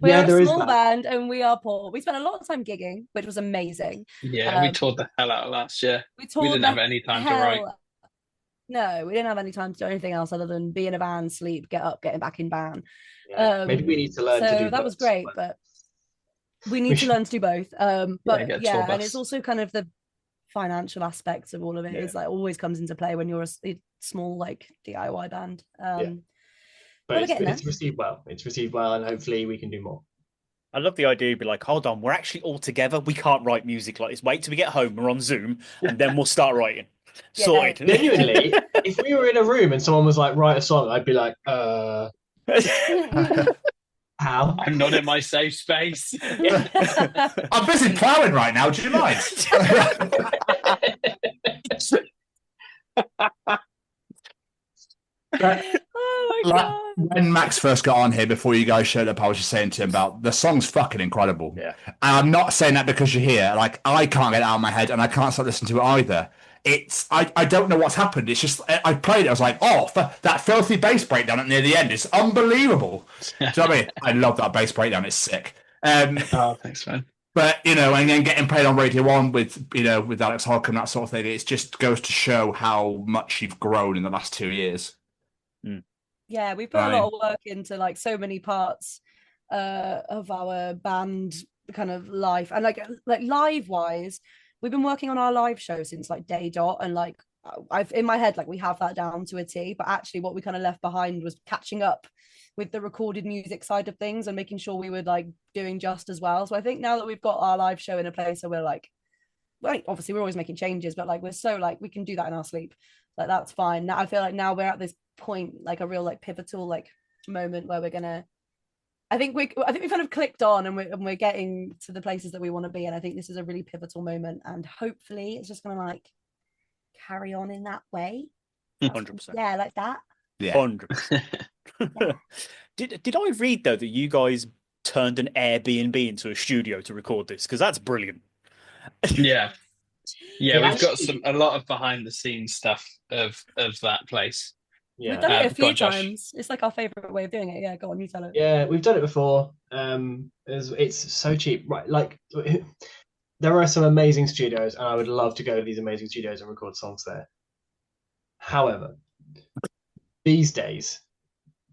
Yeah, a there is small that. band and we are poor. We spent a lot of time gigging, which was amazing. Yeah, we toured the hell out last year. We We toured didn't have any time to write. No, we didn't have any time to do anything else other than be in a van, sleep, get up, getting back in van. Yeah, maybe we need to learn to do that both, was great, but we need to learn to do both. But get a yeah, tour and bus. it's also kind of the financial aspects of all of it is like always comes into play when you're a small like DIY band. But it's received well. It's received well, and hopefully we can do more. I love the idea of be like, hold on, we're actually all together. We can't write music like this. Wait till we get home. We're on Zoom, and then we'll start writing. Sorted. Genuinely, if we were in a room and someone was like, write a song, I'd be like, how? I'm not in my safe space. I'm busy ploughing right now. Do you mind? Oh my God. When Max first got on here, before you guys showed up, I was just saying to him about the song's fucking incredible. Yeah. And I'm not saying that because you're here. Like, I can't get it out of my head and I can't stop listening to it either. I don't know what's happened. It's just, I played it. I was like, that filthy bass breakdown near the end is unbelievable. Do you know what I mean? I love that bass breakdown. It's sick. Thanks, man. But, and then getting played on Radio 1 with Alex Hawke and that sort of thing, it just goes to show how much you've grown in the last 2 years. Yeah, we put a lot of work into like so many parts of our band kind of life, and like live wise, we've been working on our live show since like day dot, and like I've in my head like we have that down to a T, but actually what we kind of left behind was catching up with the recorded music side of things and making sure we were like doing just as well. So I think now that we've got our live show in a place where we're like obviously we're always making changes, but like we're so like we can do that in our sleep, like that's fine. Now I feel like now we're at this point, like a real like pivotal like moment where we're gonna I think we kind of clicked on and we're getting to the places that we want to be, and I think this is a really pivotal moment, and hopefully it's just gonna like carry on in that way. 100%. Yeah, like that. Yeah. 100%. Did I read though that you guys turned an Airbnb into a studio to record this? Because that's brilliant. Yeah, we've got a lot of behind the scenes stuff of that place. Yeah. We've done it a few times. It's like our favorite way of doing it. Yeah, go on, you tell it. Yeah, we've done it before. It's so cheap, right? Like, there are some amazing studios, and I would love to go to these amazing studios and record songs there. However, these days,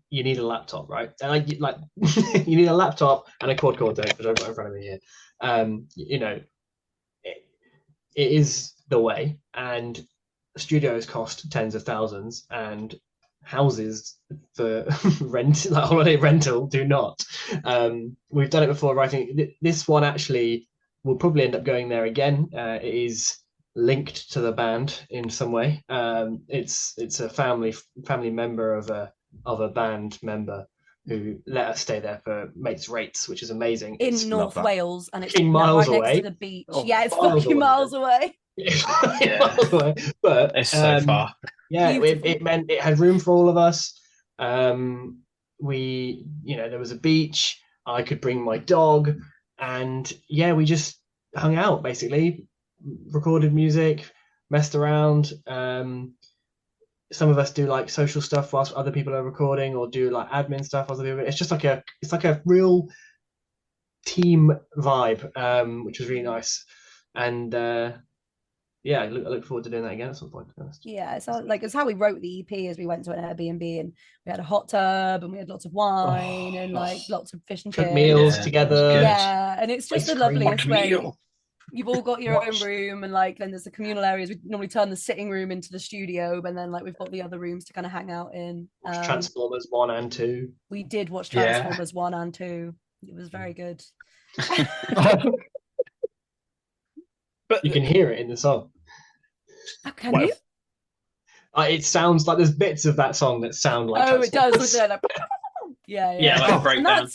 you need a laptop, right? And you need a laptop and a quad-core deck, which I've got in front of me here. It is the way, and studios cost tens of thousands, and houses for rent, like holiday rental, do not. We've done it before. I think this one actually will probably end up going there again. It is linked to the band in some way. It's a family member of a band member who let us stay there for mates rates, which is amazing. In North Wales, and it's miles right away next to the beach. Yeah, it's fucking miles away. Miles away. But it's so far. Yeah, it meant it had room for all of us. There was a beach. I could bring my dog, and we just hung out basically, recorded music, messed around. Some of us do like social stuff whilst other people are recording, or do like admin stuff whilst other people. It's just like a real team vibe, which was really nice. And I look forward to doing that again at some point, to be honest. Yeah, it's how we wrote the EP, as we went to an Airbnb and we had a hot tub and we had lots of wine and like lots of fish and chips. Meals together. Yeah, and it's just the loveliest way. You've all got your own room, and like then there's the communal areas. We normally turn the sitting room into the studio, and then like we've got the other rooms to kind of hang out in. Transformers 1 and 2. We did watch Transformers 1 and 2. It was very good. But you can hear it in the song. Oh, can you? It sounds like there's bits of that song that sound like. Oh, it does. Like, yeah. Like breakdown.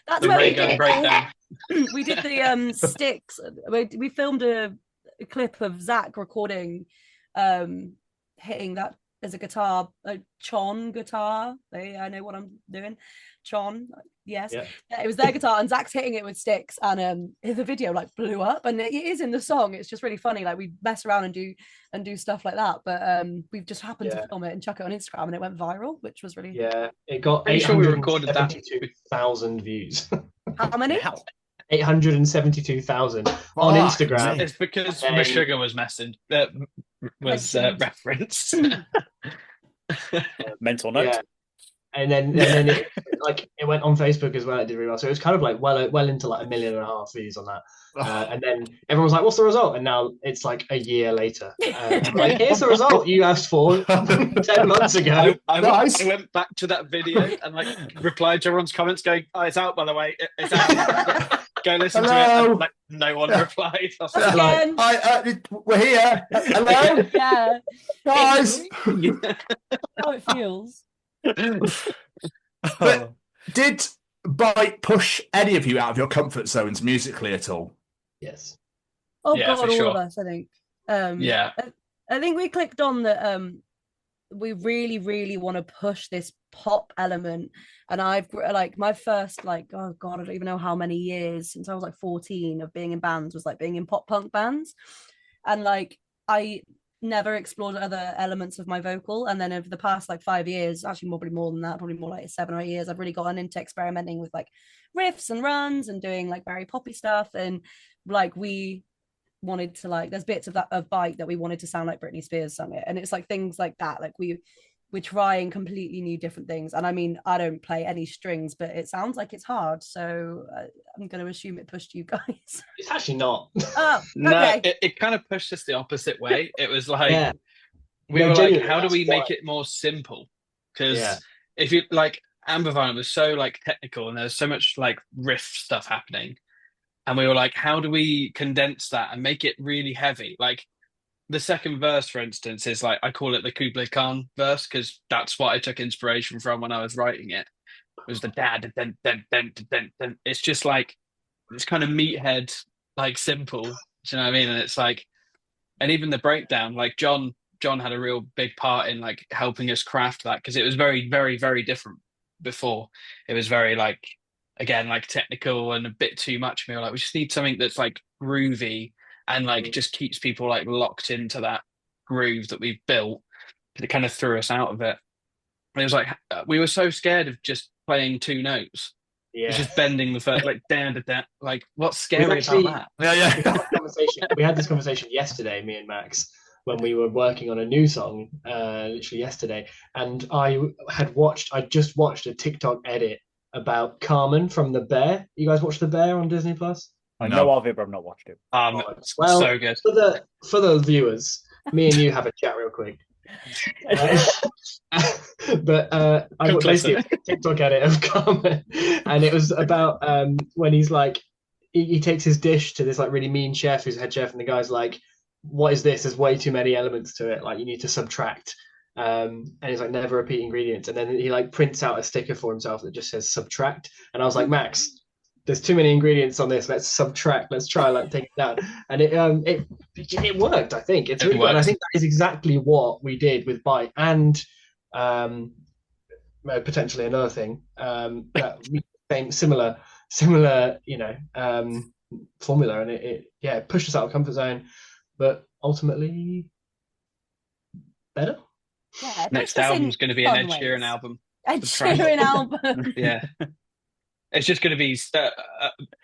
That's where we did breakdown. We did the sticks. We filmed a clip of Zach recording, hitting that there's a guitar, a Chon guitar. I know what I'm doing. Chon, yes. Yeah. It was their guitar, and Zach's hitting it with sticks, and the video like blew up, and it is in the song. It's just really funny. Like we mess around and do stuff like that, but we've just happened to film it and chuck it on Instagram, and it went viral, which was really It got Pretty sure we recorded that. 872,000 views. How many? 872,000 on Instagram. It's because Meshuggah was messing. Was referenced. Mental note. Yeah. And then it, it went on Facebook as well. It did really well. So it was kind of like well into like 1.5 million views on that. And then everyone was like, "What's the result?" And now it's like a year later. Like, here's the result you asked for 10 months ago. I went back to that video and like replied to everyone's comments, going, "Oh, it's out, by the way. It's out." Go listen to it. And, like, no one replied. I was like, we're here. Hello, Yeah. guys. How it feels. But did Bite push any of you out of your comfort zones musically at all? Yes. Oh Yeah, God, for all sure. of us, I think. yeah. I think we clicked on that we really, really want to push this pop element. And I've like my first oh God, I don't even know how many years since I was like 14 of being in bands was like being in pop punk bands. And like I never explored other elements of my vocal. And then over the past like 5 years, actually probably more than that, probably more like 7 or 8 years, I've really gotten into experimenting with like riffs and runs and doing like very poppy stuff. And like we wanted to there's bits of that of Bite that we wanted to sound like Britney Spears sung it, and it's like things like that, like we're trying completely new different things. And I mean, I don't play any strings, but it sounds like it's hard, so I'm going to assume it pushed you guys. It's actually not. Oh, No, okay. it kind of pushed us the opposite way. It was like we No, were like, genuinely, how do we that's make why. it more simple? Because if you like, Ambivalent was so like technical, and there's so much like riff stuff happening, and we were like, how do we condense that and make it really heavy? Like the second verse, for instance, is like, I call it the Kublai Khan verse, because that's what I took inspiration from when I was writing it. It was the dad, den, den, den, den, den. It's just like this kind of meathead, like simple. Do you know what I mean? And it's like, and even the breakdown, like John had a real big part in like helping us craft that, because it was very, very, very different before. It was very like, again, like technical and a bit too much. We were like, we just need something that's like groovy and like just keeps people like locked into that groove that we've built. It kind of threw us out of it. And it was like we were so scared of just playing two notes. It's just bending the first, like down to that. Like, what's scary about that? We had this conversation yesterday, me and Max, when we were working on a new song, literally yesterday. And I just watched a TikTok edit about Carmen from The Bear. You guys watch The Bear on Disney Plus? I know of it, but I've not watched it. Well, so good. For the viewers, me and you have a chat real quick. But I got basically a TikTok edit of Carmen, and it was about when he's like, he takes his dish to this like really mean chef who's head chef, and the guy's like, "What is this? There's way too many elements to it. Like, you need to subtract." And he's like, "Never repeat ingredients." And then he like prints out a sticker for himself that just says subtract. And I was like, Max, there's too many ingredients on this. Let's subtract. Let's try like take it down. And it worked. I think it's really good. And I think that is exactly what we did with Bite, and potentially another thing that we think similar, formula, and it pushed us out of comfort zone, but ultimately better. Yeah, next album's going to be an Ed Sheeran album. Ed Sheeran album. Yeah. It's just going to be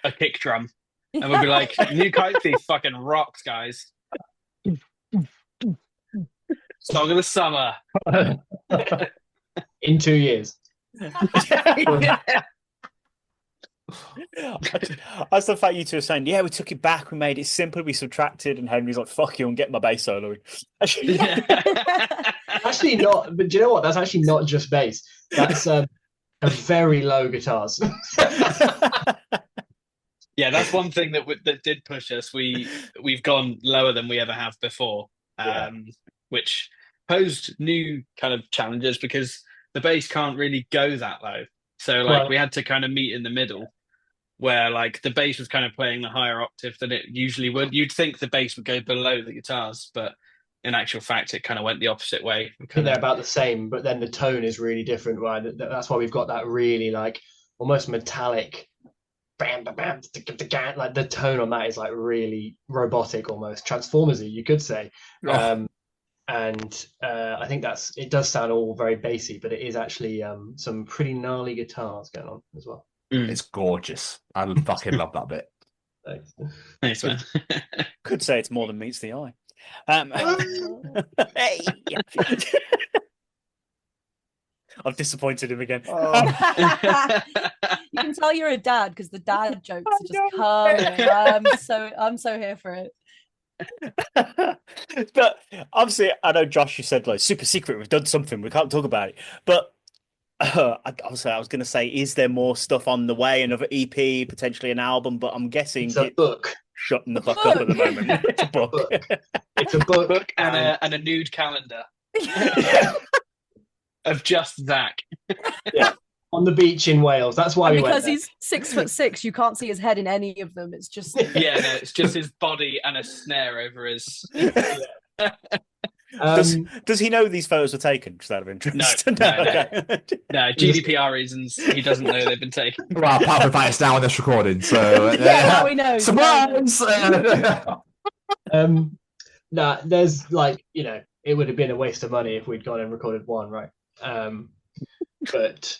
a kick drum. And we'll be like, new Kite Thief fucking rocks, guys. Song of the summer. In 2 years. That's the fact you two are saying, yeah, we took it back, we made it simple, we subtracted, and Henry's like, fuck you, and get my bass solo. Actually not, but do you know what? That's actually not just bass. That's a very low guitars. Yeah, that's one thing that did push us. We've gone lower than we ever have before, which posed new kind of challenges, because the bass can't really go that low. So we had to kind of meet in the middle, where like the bass was kind of playing the higher octave than it usually would. You'd think the bass would go below the guitars, but in actual fact, it kind of went the opposite way. I think they're about the same, but then the tone is really different, right? That's why we've got that really like almost metallic, bam, bam, bam, like the tone on that is like really robotic, almost Transformers-y, you could say. And I think it does sound all very bassy, but it is actually some pretty gnarly guitars going on as well. It's gorgeous. I fucking love that bit. Thanks, man. Could say it's more than meets the eye. Hey. I've disappointed him again. You can tell you're a dad because the dad jokes are just coming. I'm so here for it. But obviously, I know Josh, you said like super secret. We've done something. We can't talk about it. But I was going to say, is there more stuff on the way? Another EP, potentially an album? But I'm guessing it's a book. Shutting the fuck up at the moment. It's a book. It's a book and a nude calendar of just Zach. Yeah. On the beach in Wales. That's why we went because he's 6'6", you can't see his head in any of them. It's just it's just his body and a snare over his. Does he know these photos were taken? Just out of interest. No, GDPR reasons. He doesn't know they've been taken. Well, apart from the fact it's now on this recording, so yeah, we know. Surprise! There's like it would have been a waste of money if we'd gone and recorded one, right? But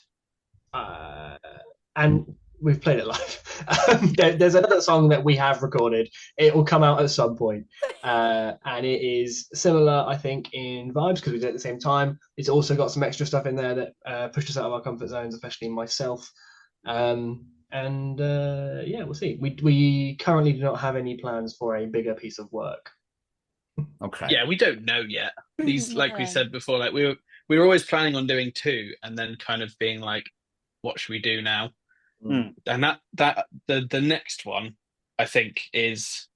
and we've played it live. There's another song that we have recorded. It will come out at some point, and it is similar, I think, in vibes because we did it at the same time. It's also got some extra stuff in there that pushed us out of our comfort zones, especially myself. We'll see. We currently do not have any plans for a bigger piece of work. Okay. Yeah, we don't know yet. These, like we said before, like we were always planning on doing 2, and then kind of being like, what should we do now? And that the next one, I think, is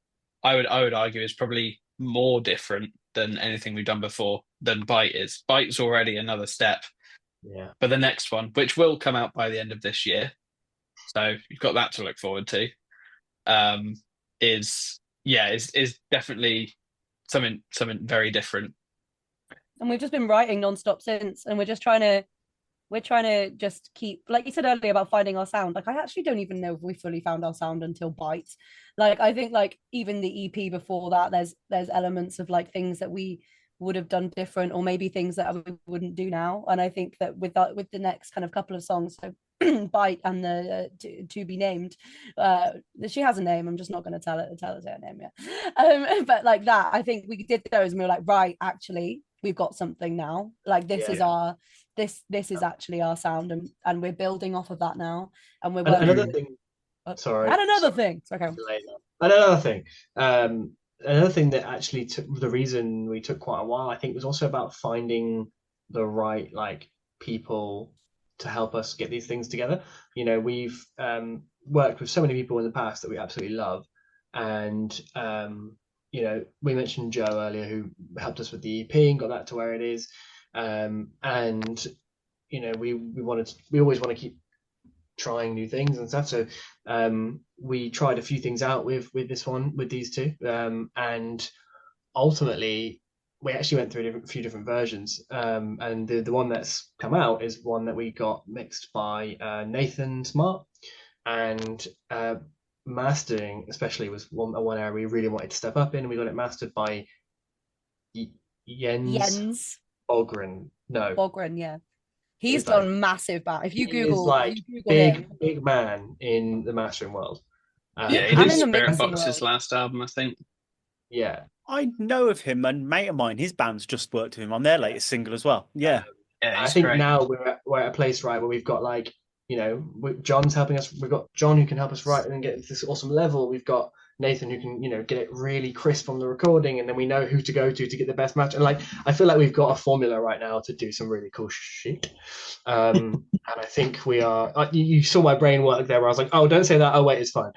I would argue is probably more different than anything we've done before than Bite is. Bite's already another step. Yeah. But the next one, which will come out by the end of this year, so you've got that to look forward to, is definitely something very different. And we've just been writing nonstop since, and we're trying to just keep, like you said earlier about finding our sound. Like I actually don't even know if we fully found our sound until Bite. Like I think like even the EP before that, there's elements of like things that we would have done different, or maybe things that we wouldn't do now. And I think that with the next kind of couple of songs, so Bite and the to be named, she has a name. I'm just not going to tell her her name yet. But like that, I think we did those, and we were like, right, actually, we've got something now. Like this is our this is actually our sound, and we're building off of that now. And we're another thing. Sorry. And another thing. Okay. Another thing that actually took the reason we took quite a while, I think, was also about finding the right like people to help us get these things together. We've worked with so many people in the past that we absolutely love, and we mentioned Joe earlier, who helped us with the EP and got that to where it is. We always want to keep trying new things and stuff. So we tried a few things out with this one, with these two, and ultimately we actually went through a few different versions. And the one that's come out is one that we got mixed by Nathan Smart, and mastering especially was one area we really wanted to step up in, and we got it mastered by Jens Bogren. No, Bogren, yeah. He's done massive back. If you Google, big man in the mastering world. He did Spirit Box's last album, I think. Yeah, I know of him, and mate of mine, his band's just worked with him on their latest single as well. Yeah, I think great. Now we're at a place, right, where we've got like John's helping us. We've got John who can help us write and get to this awesome level. We've got Nathan who can get it really crisp on the recording, and then we know who to go to get the best match. And like I feel like we've got a formula right now to do some really cool shit. And I think we are. You saw my brain work there, where I was like, "Oh, don't say that. Oh, wait, it's fine."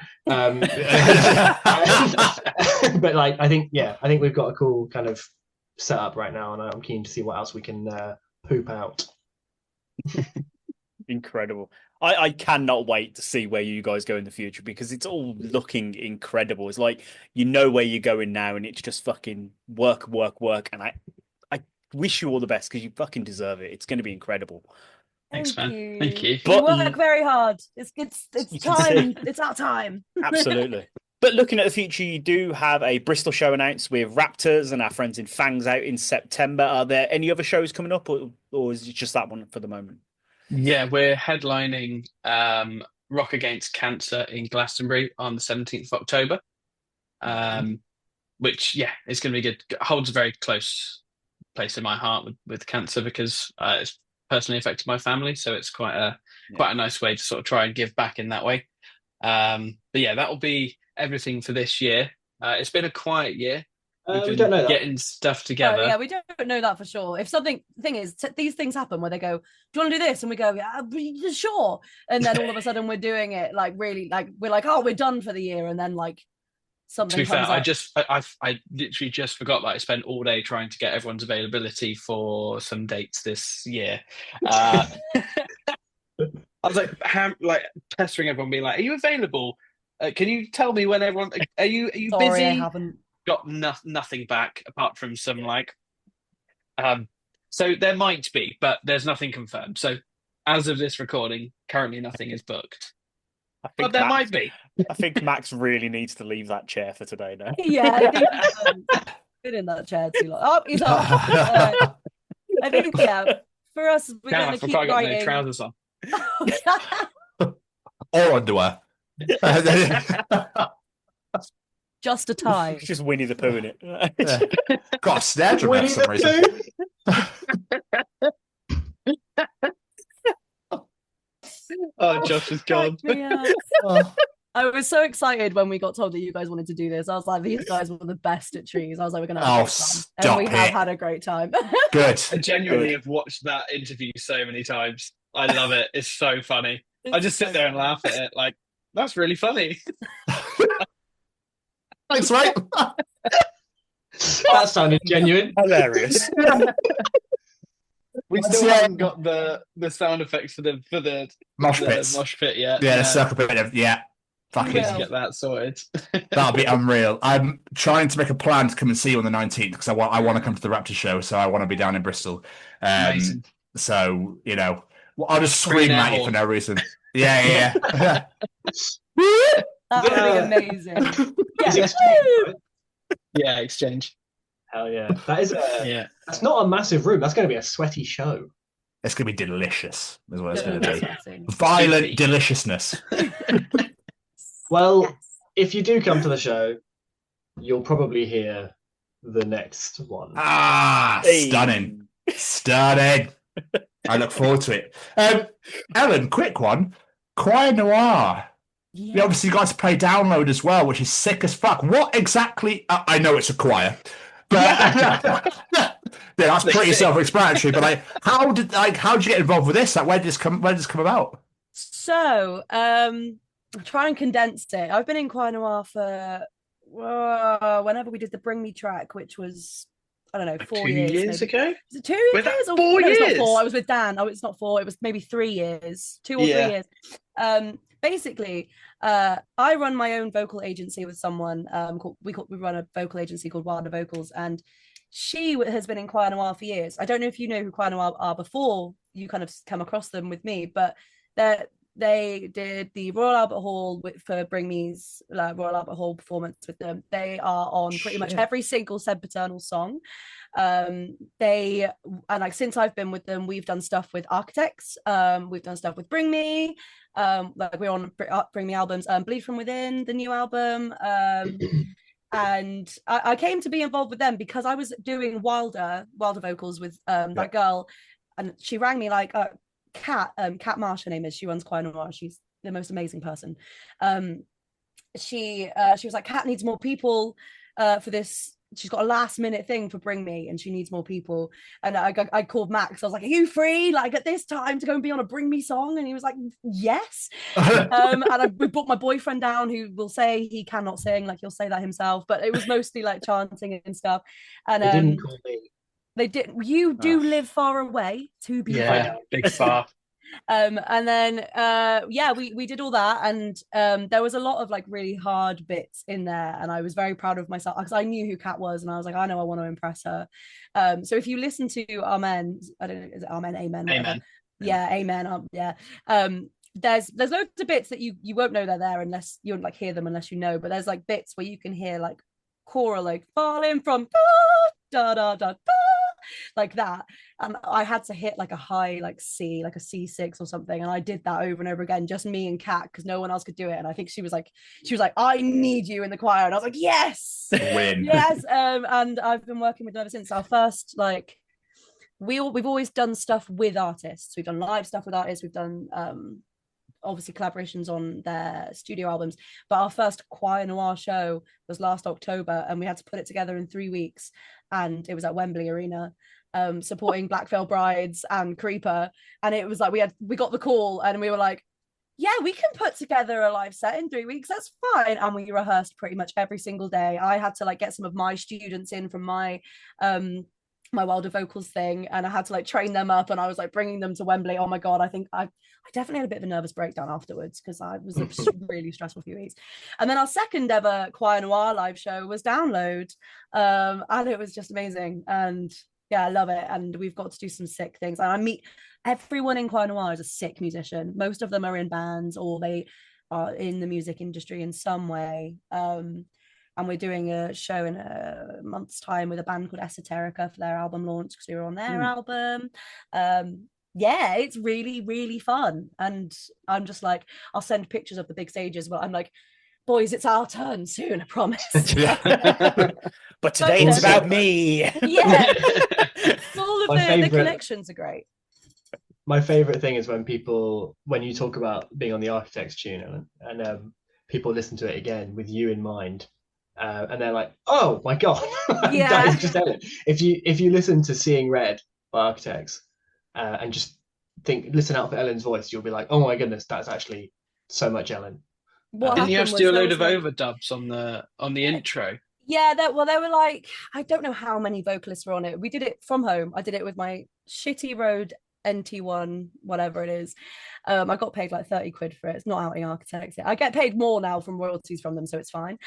But like I think we've got a cool kind of setup right now, and I'm keen to see what else we can poop out. Incredible. I cannot wait to see where you guys go in the future because it's all looking incredible. It's like you know where you're going now, and it's just fucking work, work, work. And I wish you all the best because you fucking deserve it. It's going to be incredible. Thanks, Thank man. you. Thank you. We work very hard. It's You can time. see. It's our time. Absolutely. But looking at the future, you do have a Bristol show announced with Raptors and our friends in Fangs out in September. Are there any other shows coming up, or is it just that one for the moment? Yeah, we're headlining Rock Against Cancer in Glastonbury on the 17th of October. Which, yeah, it's going to be good. Holds a very close place in my heart with cancer because it's personally affected my family. So it's quite a nice way to sort of try and give back in that way. But yeah, that will be everything for this year. It's been a quiet year. We don't know that. Getting stuff together. Yeah, we don't know that for sure. If thing is, these things happen where they go, "Do you want to do this?" and we go, "Yeah, sure." And then all of a sudden we're doing it like really, like we're like, "Oh, we're done for the year," and then like something. To be fair, comes up. I literally just forgot that I spent all day trying to get everyone's availability for some dates this year. I was like pestering everyone, being like, "Are you available? Can you tell me when everyone? Are you Sorry, busy?" I haven't. Got nothing back apart from some so there might be, but there's nothing confirmed. So as of this recording, currently nothing is booked. But there might be. I think Max really needs to leave that chair for today now. Yeah, I think he's been in that chair too long. Oh, he's off. I think for us, we're Damn, going to I keep forgot I got writing. no trousers on. Or underwear. Just a tie. It's just Winnie the Pooh in it. Got a snare drum for some reason. Oh, Josh is gone. I was so excited when we got told that you guys wanted to do this. I was like, these guys were the best at trees. I was like, we're going to have a great time. And we have had a great time. Good. I genuinely have watched that interview so many times. I love it. It's so funny. I just sit there and laugh at it. Like, that's really funny. Thanks, right? That sounded genuine. Hilarious. We still haven't got the sound effects for the mosh pits. Mosh pit yet. Yeah, the circle bit of fucking get that sorted. That'll be unreal. I'm trying to make a plan to come and see you on the 19th because I want to come to the Raptor show, so I want to be down in Bristol. Amazing. So I'll just scream at you for no reason. Yeah. That would be amazing. Yeah, exchange. Hell yeah. That is that's not a massive room. That's going to be a sweaty show. It's going to be delicious, is what it's going to be. Violent deliciousness. Well, if you do come to the show, you'll probably hear the next one. Stunning. I look forward to it. Elin, quick one. Choir Noir. Yeah. You obviously got to play download as well, which is sick as fuck. What exactly? I know it's a choir, but that's pretty self-explanatory. But how did you get involved with this? Like, where did this come about? So, I'll try and condense it. I've been in Choir Noir for whenever we did the Bring Me track, which was, I don't know, 4 years. 2 years ago? Was it 2 years? Or 4 years? It's not 4. I was with Dan. Oh, it's not 4. It was maybe 3 years. 2 or 3 years. Basically, I run my own vocal agency with someone we run a vocal agency called Wilder Vocals, and she has been in Choir Noir for years. I don't know if you know who Choir Noir are before you kind of come across them with me, but they did the Royal Albert Hall for Bring Me's Royal Albert Hall performance with them. They are on pretty much every single Sempiternal song. Since I've been with them, we've done stuff with Architects, we've done stuff with Bring Me, like we're on Bring Me albums, Bleed From Within, the new album, and I came to be involved with them because I was doing Wilder vocals with that girl, and she rang me like Kat Marsh, her name is. She runs Choir Noir. She's the most amazing person. She was like, Kat needs more people for this. She's got a last minute thing for Bring Me and she needs more people. And I called Max. I was like, are you free like at this time to go and be on a Bring Me song? And he was like, yes. We brought my boyfriend down who will say he cannot sing, like he'll say that himself, but it was mostly like chanting and stuff. And they didn't call me. They did. You do live far away, to be fair. Big far. And then yeah, we did all that, and there was a lot of like really hard bits in there, and I was very proud of myself because I knew who Kat was, and I was like, I know I want to impress her. So if you listen to Amen, I don't know, is it Amen, Amen, whatever. Amen. Yeah, Amen. Yeah. There's loads of bits that you won't know they're there unless you won't like hear them unless you know, but there's like bits where you can hear like choral like falling from da da da da like that, and I had to hit like a high like C, like a C6 or something, and I did that over and over again, just me and Kat, because no one else could do it. And I think she was like I need you in the choir, and I was like yes. Win. Yes. And I've been working with them ever since. Our first like we've always done stuff with artists. We've done live stuff with artists, we've done obviously collaborations on their studio albums, but our first choir noir show was last October, and we had to put it together in 3 weeks, and it was at Wembley Arena, supporting Black Veil Brides and Creeper. And it was like we got the call, and we were like, yeah, we can put together a live set in 3 weeks, that's fine. And we rehearsed pretty much every single day. I had to like get some of my students in from my my Wilder Vocals thing, and I had to like train them up, and I was like bringing them to Wembley. Oh my god, I think I definitely had a bit of a nervous breakdown afterwards because I was a really stressful few weeks. And then our second ever Choir Noir live show was Download, and it was just amazing. And yeah, I love it. And we've got to do some sick things, and I meet everyone in Choir Noir is a sick musician. Most of them are in bands, or they are in the music industry in some way. And we're doing a show in a month's time with a band called Esoterica for their album launch, because we were on their album. Yeah, it's really, really fun. And I'm just like, I'll send pictures of the big stages, but I'm like, boys, it's our turn soon, I promise. But today it's about me. Yeah. All of the connections are great. My favorite thing is when you talk about being on the Architects tune, Ellen, and people listen to it again with you in mind. And they're like, "Oh my god, yeah. That is just Ellen." If you listen to "Seeing Red" by Architects and just listen out for Ellen's voice, you'll be like, "Oh my goodness, that's actually so much Ellen." Didn't you have to do a load of overdubs on the intro? Yeah, there were like, I don't know how many vocalists were on it. We did it from home. I did it with my shitty Rode NT1, whatever it is. I got paid like 30 quid for it. It's not outing Architects yet. I get paid more now from royalties from them, so it's fine.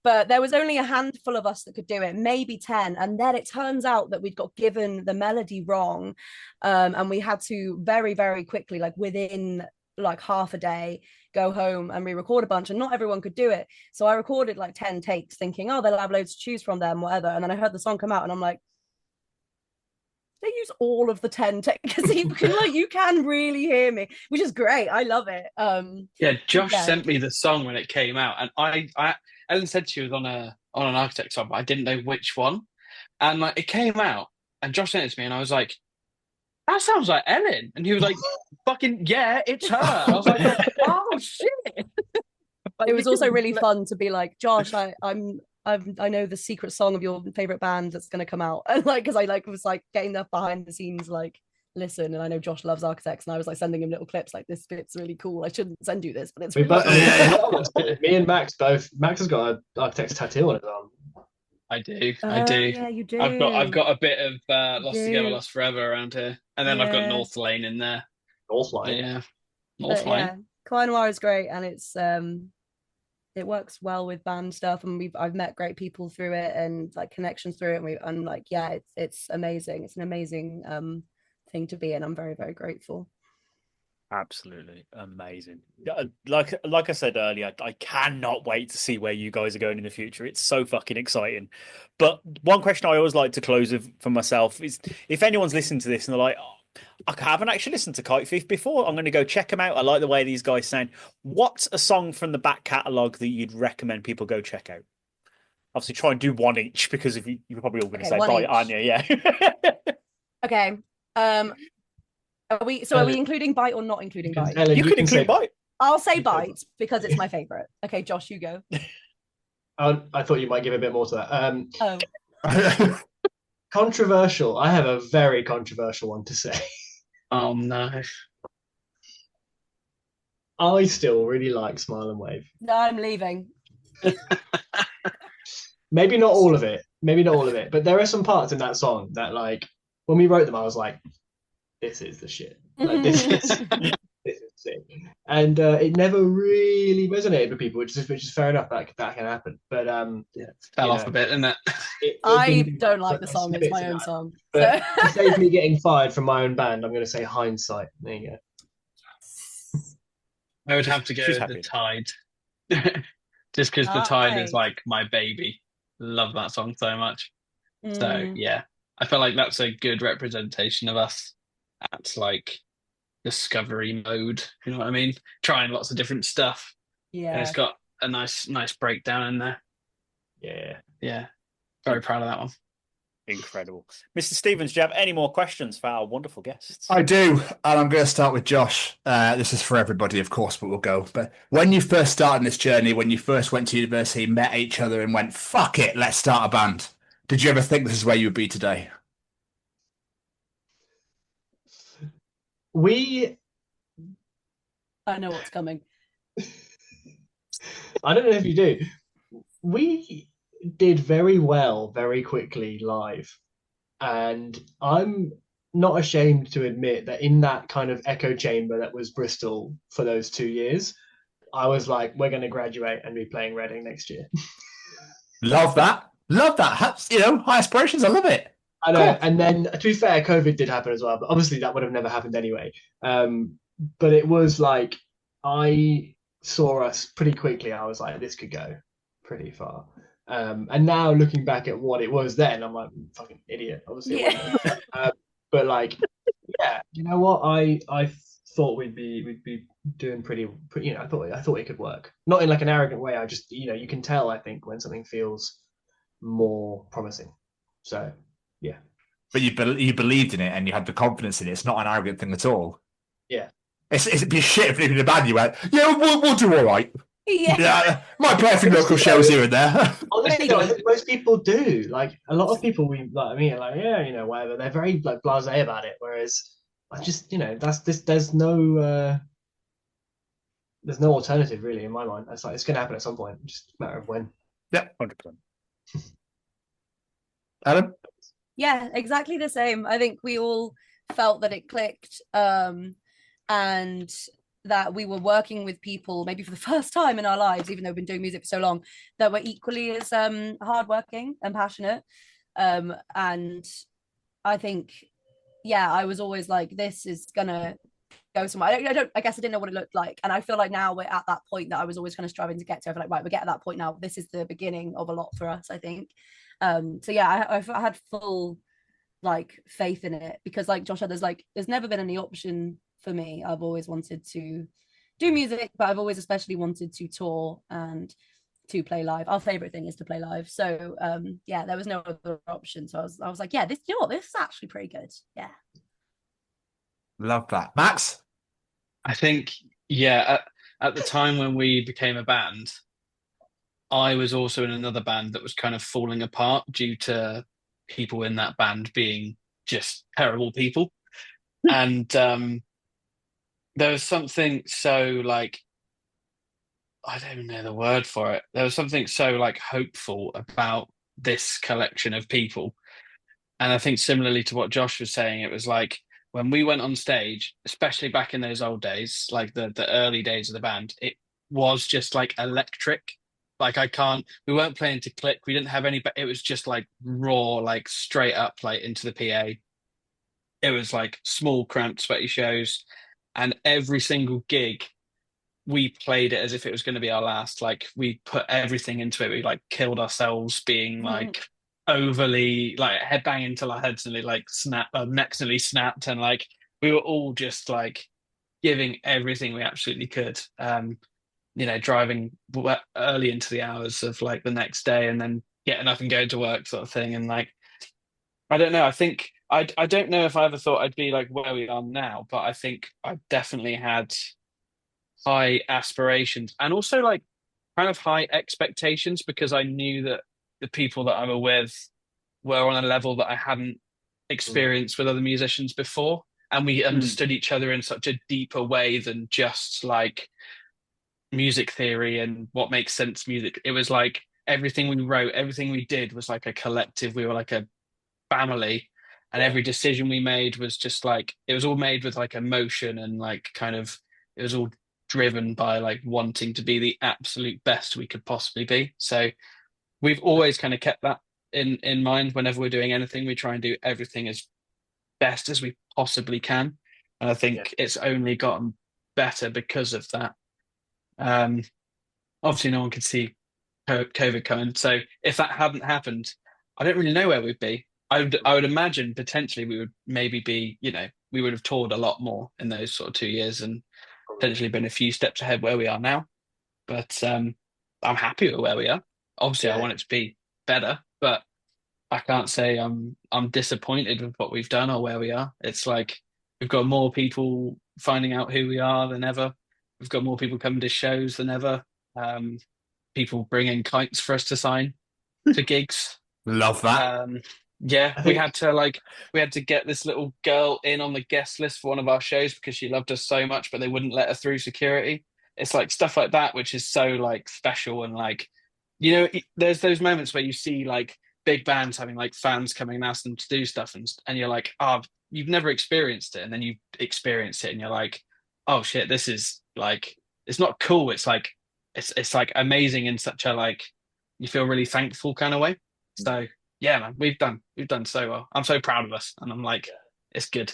But there was only a handful of us that could do it, maybe 10. And then it turns out that we'd got given the melody wrong. And we had to very, very quickly, like within like half a day, go home and re-record a bunch, and not everyone could do it. So I recorded like 10 takes thinking, oh, they'll have loads to choose from them, whatever. And then I heard the song come out, and I'm like, they use all of the 10 because you can really hear me, which is great. I love it. Yeah, Josh sent me the song when it came out, and I Ellen said she was on an Architect song, but I didn't know which one. And like it came out, and Josh sent it to me, and I was like, that sounds like Elin. And he was like, fucking yeah, it's her. And I was like, oh shit. It was also really fun to be like, Josh, I know the secret song of your favorite band that's going to come out, and like, because I like was like getting the behind the scenes like listen, and I know Josh loves Architects, and I was like sending him little clips like, this bit's really cool, I shouldn't send you this, but it's really cool. Me and Max has got an Architects tattoo on his arm. I do. Yeah, you do. I've got a bit of Lost Together, Lost Forever around here, and then I've got North Lane in there. North Lane, yeah, North Lane. Yeah, Choir Noir is great, and it's it works well with band stuff, and I've met great people through it, and like connections through it, and like yeah, it's amazing. It's an amazing thing to be in. I'm very, very grateful. Absolutely amazing. Like I said earlier, I cannot wait to see where you guys are going in the future. It's so fucking exciting. But one question I always like to close with for myself is, if anyone's listening to this and they're like, oh, I haven't actually listened to Kite Thief before, I'm going to go check them out. I like the way these guys sound. What's a song from the back catalogue that you'd recommend people go check out? Obviously, try and do one each, because if you're probably all going to say Bite, aren't you? Yeah. Okay. Are we including Bite or not including Bite? Ellen, you could include Bite. I'll say Bite because it's my favorite. Okay, Josh, you go. I thought you might give a bit more to that. Controversial. I have a very controversial one to say. Oh no. I still really like Smile and Wave. No, I'm leaving. Maybe not all of it, but there are some parts in that song that, like, when we wrote them, I was like, this is the shit. Like this is sick. And it never really resonated with people, which is fair enough. That can happen. But fell off a bit, didn't it? I don't like the song. It's my own song. But to save me getting fired from my own band, I'm going to say hindsight. There you go. I would have to go with The Tide. Just because The Tide is like my baby. Love that song so much. So yeah, I feel like that's a good representation of us at like discovery mode. You know what I mean? Trying lots of different stuff. Yeah. And it's got a nice breakdown in there. Yeah. Yeah. Very proud of that one. Incredible. Mr. Stevens, do you have any more questions for our wonderful guests? I do, and I'm going to start with Josh. This is for everybody, of course, but we'll go. But when you first started this journey, when you first went to university, met each other and went, fuck it, let's start a band, did you ever think this is where you would be today? I know what's coming. I don't know if you do. We did very well very quickly live, and I'm not ashamed to admit that in that kind of echo chamber that was Bristol for those 2 years, I was like, we're going to graduate and be playing Reading next year. Love that. High aspirations. I love it. I know. Cool. And then, to be fair, COVID did happen as well, but obviously that would have never happened anyway. But it was like, I saw us pretty quickly. I was like, this could go pretty far. And now looking back at what it was then, I'm like, fucking idiot. Obviously, but like, yeah, you know what? I thought we'd be doing pretty. I thought it could work. Not in like an arrogant way. I just, you can tell. I think when something feels more promising. So, yeah. But you believed in it and you had the confidence in it. It's not an arrogant thing at all. Yeah. It'd be shit if in a band you went, yeah, we'll do all right. Yeah. Might play a few local shows here and there. Honestly, I think most people do. Like a lot of people, are like, yeah, whatever. They're very like blasé about it. Whereas I just, that's this. There's no alternative really in my mind. It's like it's going to happen at some point. Just a matter of when. Yeah, 100%. Adam? Yeah, exactly the same. I think we all felt that it clicked, and that we were working with people maybe for the first time in our lives, even though we've been doing music for so long, that were equally as hardworking and passionate. And I think, yeah, I was always like, this is gonna go somewhere. I guess I didn't know what it looked like. And I feel like now we're at that point that I was always kind of striving to get to. I feel like, right, we're getting to that point now. This is the beginning of a lot for us, I think. So yeah, I had full like faith in it, because like Josh said, there's never been any option for me. I've always wanted to do music, but I've always especially wanted to tour and to play live. Our favorite thing is to play live. So yeah, there was no other option. So I was like, yeah, this is actually pretty good. Yeah. Love that. Max? I think, yeah, at the time when we became a band, I was also in another band that was kind of falling apart due to people in that band being just terrible people. And there was something so like, I don't even know the word for it. There was something so like hopeful about this collection of people. And I think similarly to what Josh was saying, it was like when we went on stage, especially back in those old days, like the early days of the band, it was just like electric. Like we weren't playing to click. We didn't have any, but it was just like raw, like straight up, like into the PA. It was like small, cramped, sweaty shows. And every single gig, we played it as if it was going to be our last. Like we put everything into it. We like killed ourselves being like overly like headbanging till our heads nearly like necks nearly snapped. And like, we were all just like giving everything we absolutely could. Driving early into the hours of like the next day and then getting up and going to work sort of thing. And like, I don't know, I think, I don't know if I ever thought I'd be like where we are now, but I think I definitely had high aspirations and also like kind of high expectations, because I knew that the people that I were with were on a level that I hadn't experienced with other musicians before. And we understood each other in such a deeper way than just like music theory and what makes sense music. It was like everything we wrote, everything we did was like a collective. We were like a family. and every decision we made was just like it was all made with like emotion and like kind of it was all driven by like wanting to be the absolute best we could possibly be. So we've always kind of kept that in mind whenever we're doing anything. We try and do everything as best as we possibly can, and I think it's only gotten better because of that. Obviously, no one could see COVID coming, so if that hadn't happened, I don't really know where we'd be. I would imagine potentially we would maybe be, we would have toured a lot more in those sort of 2 years and potentially been a few steps ahead where we are now. But I'm happy with where we are. Obviously, I want it to be better, but I can't say I'm disappointed with what we've done or where we are. It's like we've got more people finding out who we are than ever. We've got more people coming to shows than ever. People bringing kites for us to sign to gigs. Love that. We had to get this little girl in on the guest list for one of our shows because she loved us so much, but they wouldn't let her through security. It's like stuff like that, which is so like special and like, there's those moments where you see like big bands having like fans coming and ask them to do stuff, and you're like, oh, you've never experienced it, and then you experience it, and you're like, oh shit, this is like, it's not cool. It's like it's like amazing in such a like, you feel really thankful kind of way. So yeah, man, we've done so well. I'm so proud of us, and I'm like, it's good.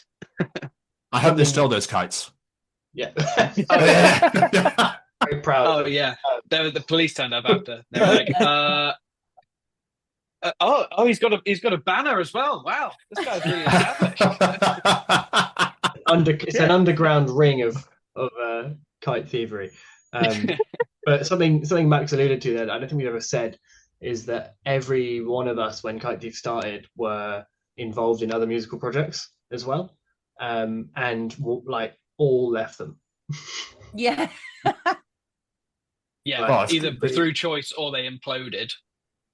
I hope they stole those kites. Yeah. Very proud. Oh yeah, the police turned up after. They were like, he's got a banner as well. Wow, this guy's really established. It's an underground ring of kite thievery. But something Max alluded to that I don't think we've ever said is that every one of us, when Kite Thief started, were involved in other musical projects as well, and like all left them. Yeah. Yeah, either through choice or they imploded.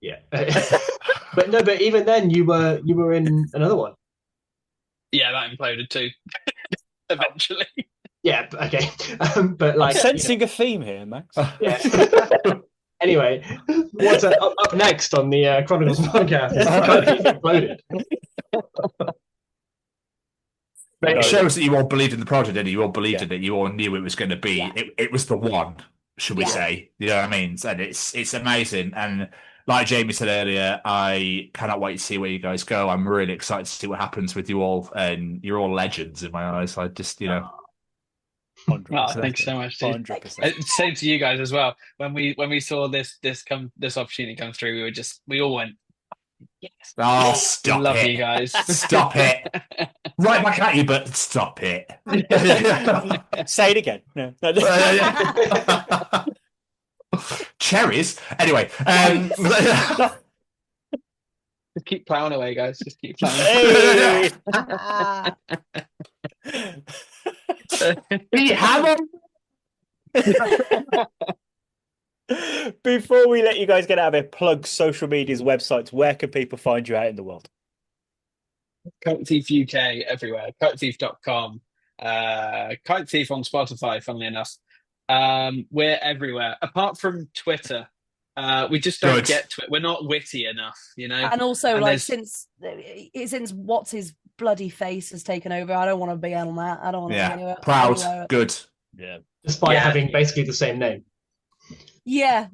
Yeah. but even then you were in another one. Yeah, that imploded too. Eventually. Yeah, okay. But like I'm sensing a theme here, Max. Yeah. Anyway, what's up next on the Chronicles podcast? Imploded. But it shows that you all believed in the project, didn't you? You all believed in it. You all knew it was going to be. Yeah. It was the one, should we say? You know what I mean? And it's amazing. And like Jamie said earlier, I cannot wait to see where you guys go. I'm really excited to see what happens with you all. And you're all legends in my eyes. I just, 100%. Thanks so much, dude. 100%. Same to you guys as well. When we saw this opportunity come through, we all went, yes. Oh, stop love it. You guys. Stop it. Right back at you, but stop it. Say it again. No. Cherries. Anyway. Just keep plowing away, guys. Just keep plowing. Before we let you guys get out of it, plug social media's websites. Where can people find you out in the world? Kite Thief UK everywhere. KiteThief.com. Kite Thief on Spotify, funnily enough. We're everywhere. Apart from Twitter. We just don't get to it. We're not witty enough, And also, since what's his bloody face has taken over, I don't want to be on that. I don't want to be anywhere. Proud. Anywhere. Good. Yeah. Despite having basically the same name. Yeah.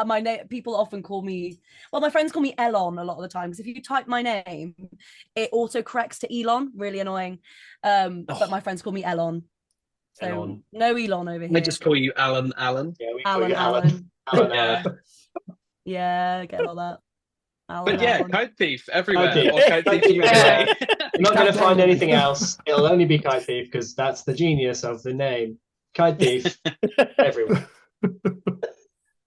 My name. People often call me. Well, my friends call me Elon a lot of the time because if you type my name, it auto corrects to Elon. Really annoying. But my friends call me Elon. So Elon. No Elon over here. They just call you Alan. Yeah, we call you Alan. Yeah, get all that. But yeah, Kite Thief everywhere. Kite Thief. Or Kite Thief UK. You're not going to find anything else. It'll only be Kite Thief because that's the genius of the name. Kite Thief everywhere.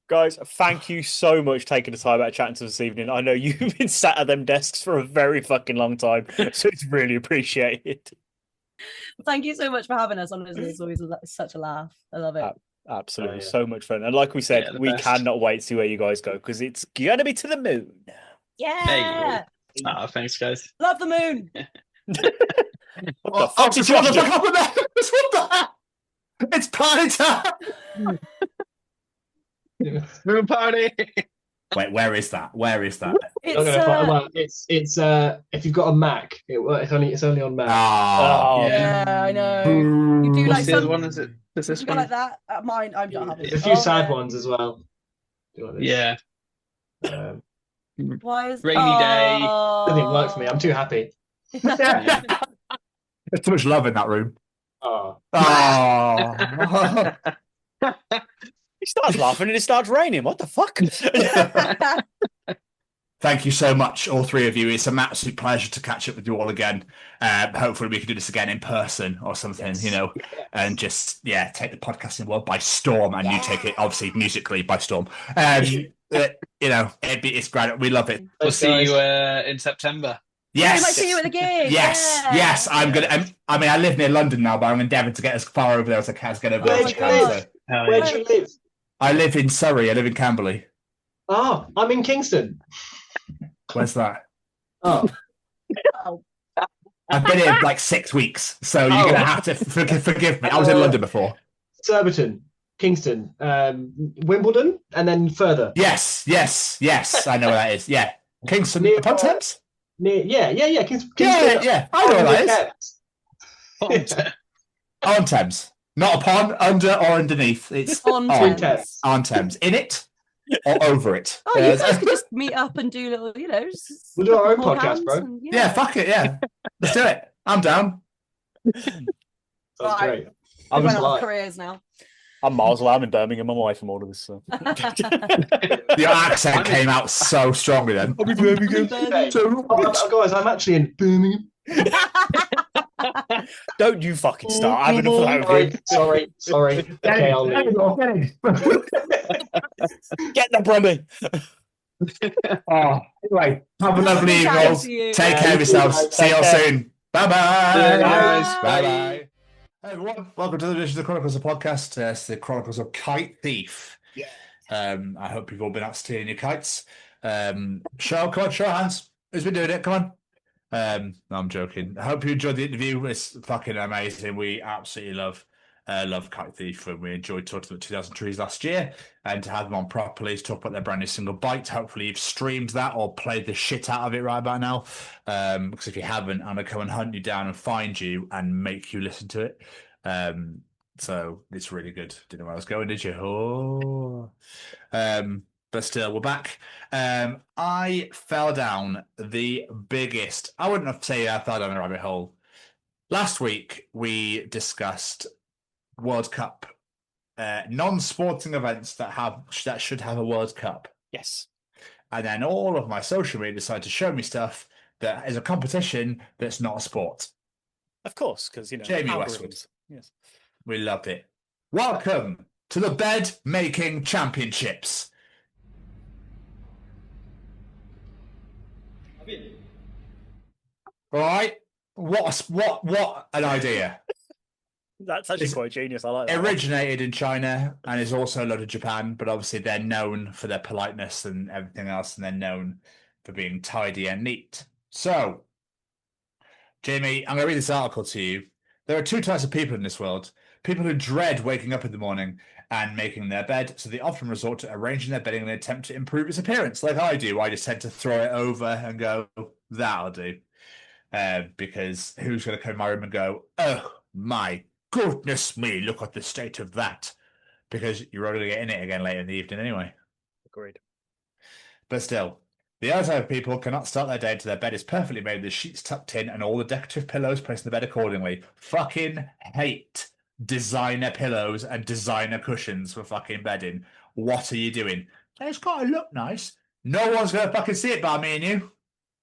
Guys, thank you so much for taking the time out chatting to us this evening. I know you've been sat at them desks for a very fucking long time, so it's really appreciated. Thank you so much for having us. Honestly, it's always such a laugh. I love it. Absolutely, so much fun. And like we said, we cannot wait to see where you guys go because it's going to be to the moon. Yeah. Oh, thanks, guys. Love the moon. What the fuck did you want to look up with that? It's party time. Moon party. Wait, where is that? Where is that? It's Not gonna find, well, it's if you've got a Mac, it's only on Mac. Oh, yeah, I know. You do What's like the other some. one? Is it? Does this You go one? like that. Mine, I'm not having. There's a few sad ones as well. Do like this. Yeah. Um, Why is Rainy day. Doesn't work for me. I'm too happy. yeah. There's too much love in that room. Oh. Oh. He starts laughing and it starts raining. What the fuck? Thank you so much, all three of you. It's an absolute pleasure to catch up with you all again. Hopefully we can do this again in person or something, and just, take the podcasting world by storm, and you take it, obviously, musically by storm. It's great. We love it. We'll see you in September. Yes. We might see you at the gig. Yes. I'm gonna. I live near London now, but I'm endeavouring to get as far over there as I can to get over there. Where do you live? I live in Surrey. I live in Camberley. Oh, I'm in Kingston. Where's that? Oh. I've been here like 6 weeks, so you're gonna have to forgive me. I was in London before. Surbiton, Kingston, Wimbledon, and then further. Yes. I know where that is. Yeah, Kingston upon Thames. Yeah. Kingston. Yeah. I know where that is. On Thames, not upon, under, or underneath. It's on Thames. On Thames. In it or over it. Oh, you guys could just meet up and do little, We'll do our own podcast, bro. And, yeah, fuck it. Yeah, let's do it. I'm down. That's great. I'm running out of careers now. I'm miles away. I'm in Birmingham. I'm away from all of this. So. Your accent came out so strongly then. I'm in Birmingham. Guys, I'm actually in Birmingham. Don't you fucking start having a flow. Sorry. Okay, I'll leave. Get the Brummy. Anyway, have a lovely evening. Take care of yourselves. See you all soon. Bye-bye. Bye-bye. Hey everyone, welcome to the edition of the Chronicles of Podcast. It's the Chronicles of Kite Thief. Yeah. I hope you've all been out stealing your kites. Come on, show hands. Who's been doing it? Come on. No, I'm joking. I hope you enjoyed the interview. It's fucking amazing. We absolutely love Kite Thief, and we enjoyed talking about 2000 Trees last year, and to have them on properly to talk about their brand new single Bite. Hopefully you've streamed that or played the shit out of it right about now, because if you haven't, I'm gonna come and hunt you down and find you and make you listen to it. So it's really good. Didn't know where I was going, did you? But still, we're back. I fell down the biggest, I wouldn't say I fell down the rabbit hole. Last week, we discussed World Cup, non-sporting events that should have a World Cup. Yes. And then all of my social media decided to show me stuff that is a competition that's not a sport. Of course, because, Jamie Westwood. Yes. We loved it. Welcome to the Bed Making Championships. All right. What an idea. That's actually quite genius. I like that. Originated in China and is also a lot of Japan, but obviously they're known for their politeness and everything else, and they're known for being tidy and neat. So, Jamie, I'm going to read this article to you. There are two types of people in this world. People who dread waking up in the morning and making their bed, so they often resort to arranging their bedding in an attempt to improve its appearance. Like I do, I just tend to throw it over and go, that'll do. Because who's going to come in my room and go, oh my goodness me, look at the state of that. Because you're only going to get in it again later in the evening anyway. Agreed. But still, the other type of people cannot start their day until their bed is perfectly made, the sheets tucked in and all the decorative pillows placed in the bed accordingly. Fucking hate designer pillows and designer cushions for fucking bedding. What are you doing? It's got to look nice. No one's going to fucking see it by me and you.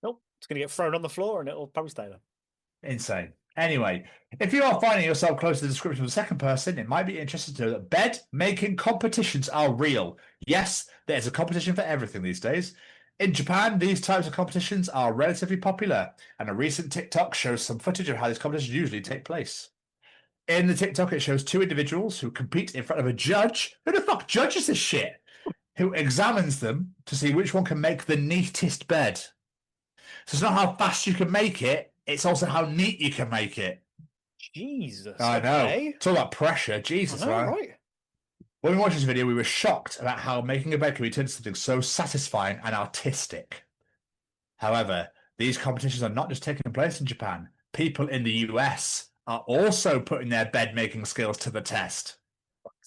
Nope. It's going to get thrown on the floor and it'll probably stay there. Insane. Anyway, if you are finding yourself close to the description of the second person, it might be interesting to know that bed making competitions are real. Yes, there's a competition for everything these days. In Japan, these types of competitions are relatively popular, and a recent TikTok shows some footage of how these competitions usually take place. In the TikTok, it shows two individuals who compete in front of a judge. Who the fuck judges this shit? Who examines them to see which one can make the neatest bed. So it's not how fast you can make it, it's also how neat you can make it. Jesus. I know. Okay. It's all about pressure. Jesus, I know, man. right? When we watched this video, we were shocked about how making a bed can be turned into something so satisfying and artistic. However, these competitions are not just taking place in Japan. People in the US are also putting their bed-making skills to the test.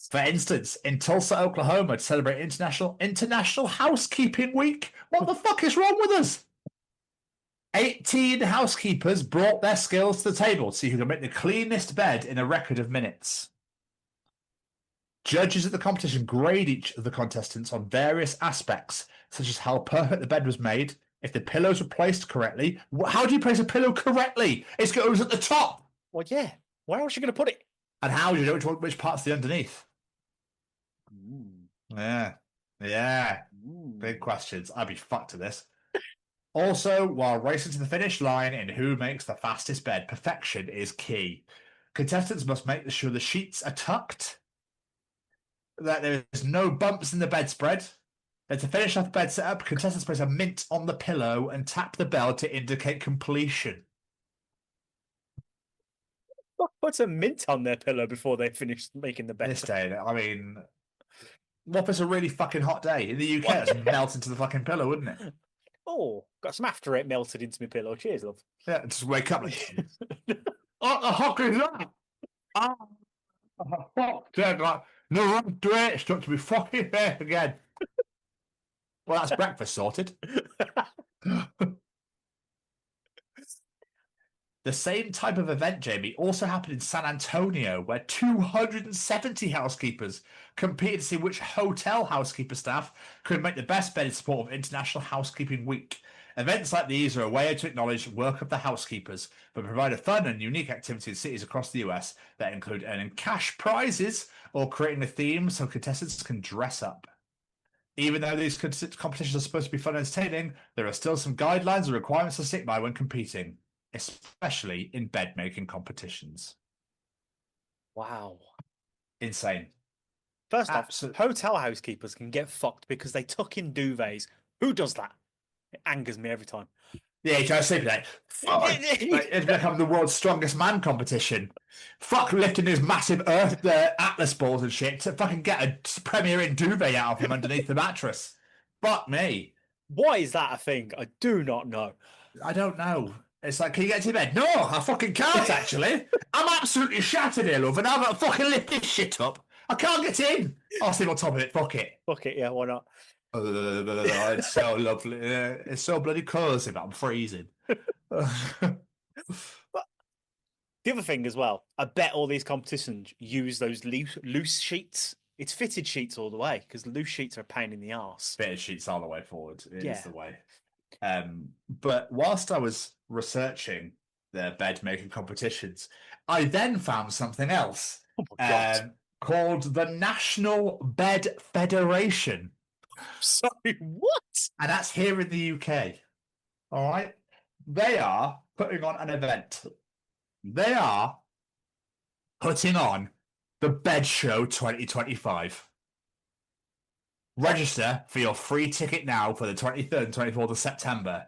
For instance, in Tulsa, Oklahoma, to celebrate International Housekeeping Week. What the fuck is wrong with us? 18 housekeepers brought their skills to the table to see who can make the cleanest bed in a record of minutes. Judges at the competition grade each of the contestants on various aspects, such as how perfect the bed was made, if the pillows were placed correctly. How do you place a pillow correctly? It goes at the top. Well, yeah. Where else are you going to put it? And how do you know which part's the underneath? Yeah. Big questions. I'd be fucked to this. Also, while racing to the finish line in who makes the fastest bed, perfection is key. Contestants must make sure the sheets are tucked, that there's no bumps in the bedspread. And to finish off the bed setup, contestants place a mint on the pillow and tap the bell to indicate completion. What puts a mint on their pillow before they finish making the bed? This day, I mean, what if it's a really fucking hot day? In the UK, it's melt into the fucking pillow, wouldn't it? Oh, got some after it melted into my pillow. Cheers, love. Yeah, just wake up like, what the fuck is that? Oh, fuck, dead, like, no, I'm straight stuck to be fucking there again. Well, that's breakfast sorted. The same type of event, Jamie, also happened in San Antonio, where 270 housekeepers competed to see which hotel housekeeper staff could make the best bed in support of International Housekeeping Week. Events like these are a way to acknowledge the work of the housekeepers, but provide a fun and unique activity in cities across the US that include earning cash prizes or creating a theme so contestants can dress up. Even though these competitions are supposed to be fun and entertaining, there are still some guidelines and requirements to stick by when competing, especially in bed-making competitions. Wow. Insane. First off, hotel housekeepers can get fucked because they tuck in duvets. Who does that? It angers me every time. Yeah, you try to sleep at night. It's become the world's strongest man competition. Fuck lifting his massive Atlas balls and shit to fucking get a Premier Inn duvet out of him underneath the mattress. Fuck me. Why is that a thing? I do not know. I don't know. It's like, can you get to bed? No, I fucking can't, actually. I'm absolutely shattered here, love, and I've got to fucking lift this shit up. I can't get in. I'll sleep on top of it. Fuck it. Fuck it, yeah, why not? It's so lovely. It's so bloody cozy, but I'm freezing. But the other thing as well, I bet all these competitions use those loose sheets. It's fitted sheets all the way because loose sheets are a pain in the arse. Fitted sheets are the way forward. It is the way. But whilst I was researching the bed making competitions, I then found something else called the National Bed Federation. Sorry, what? And that's here in the UK. All right. They are putting on an event. They are putting on the Bed Show 2025. Register for your free ticket now for the 23rd and 24th of September.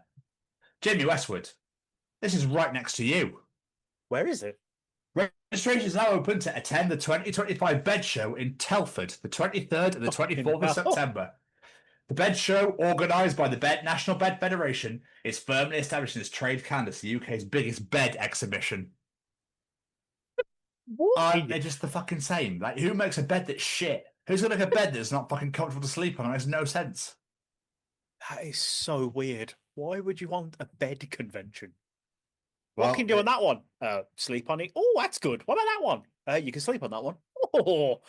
Jamie Westwood, this is right next to you. Where is it? Registration is now open to attend the 2025 Bed Show in Telford, the 23rd and the 24th of September. The Bed Show, organised by the National Bed Federation, is firmly established in its trade calendar as the UK's biggest bed exhibition. Aren't they just the fucking same? Like, who makes a bed that's shit? Who's going to make a bed that's not fucking comfortable to sleep on? It makes no sense. That is so weird. Why would you want a bed convention? Well, what can you do on that one? Sleep on it. Oh, that's good. What about that one? You can sleep on that one. Oh,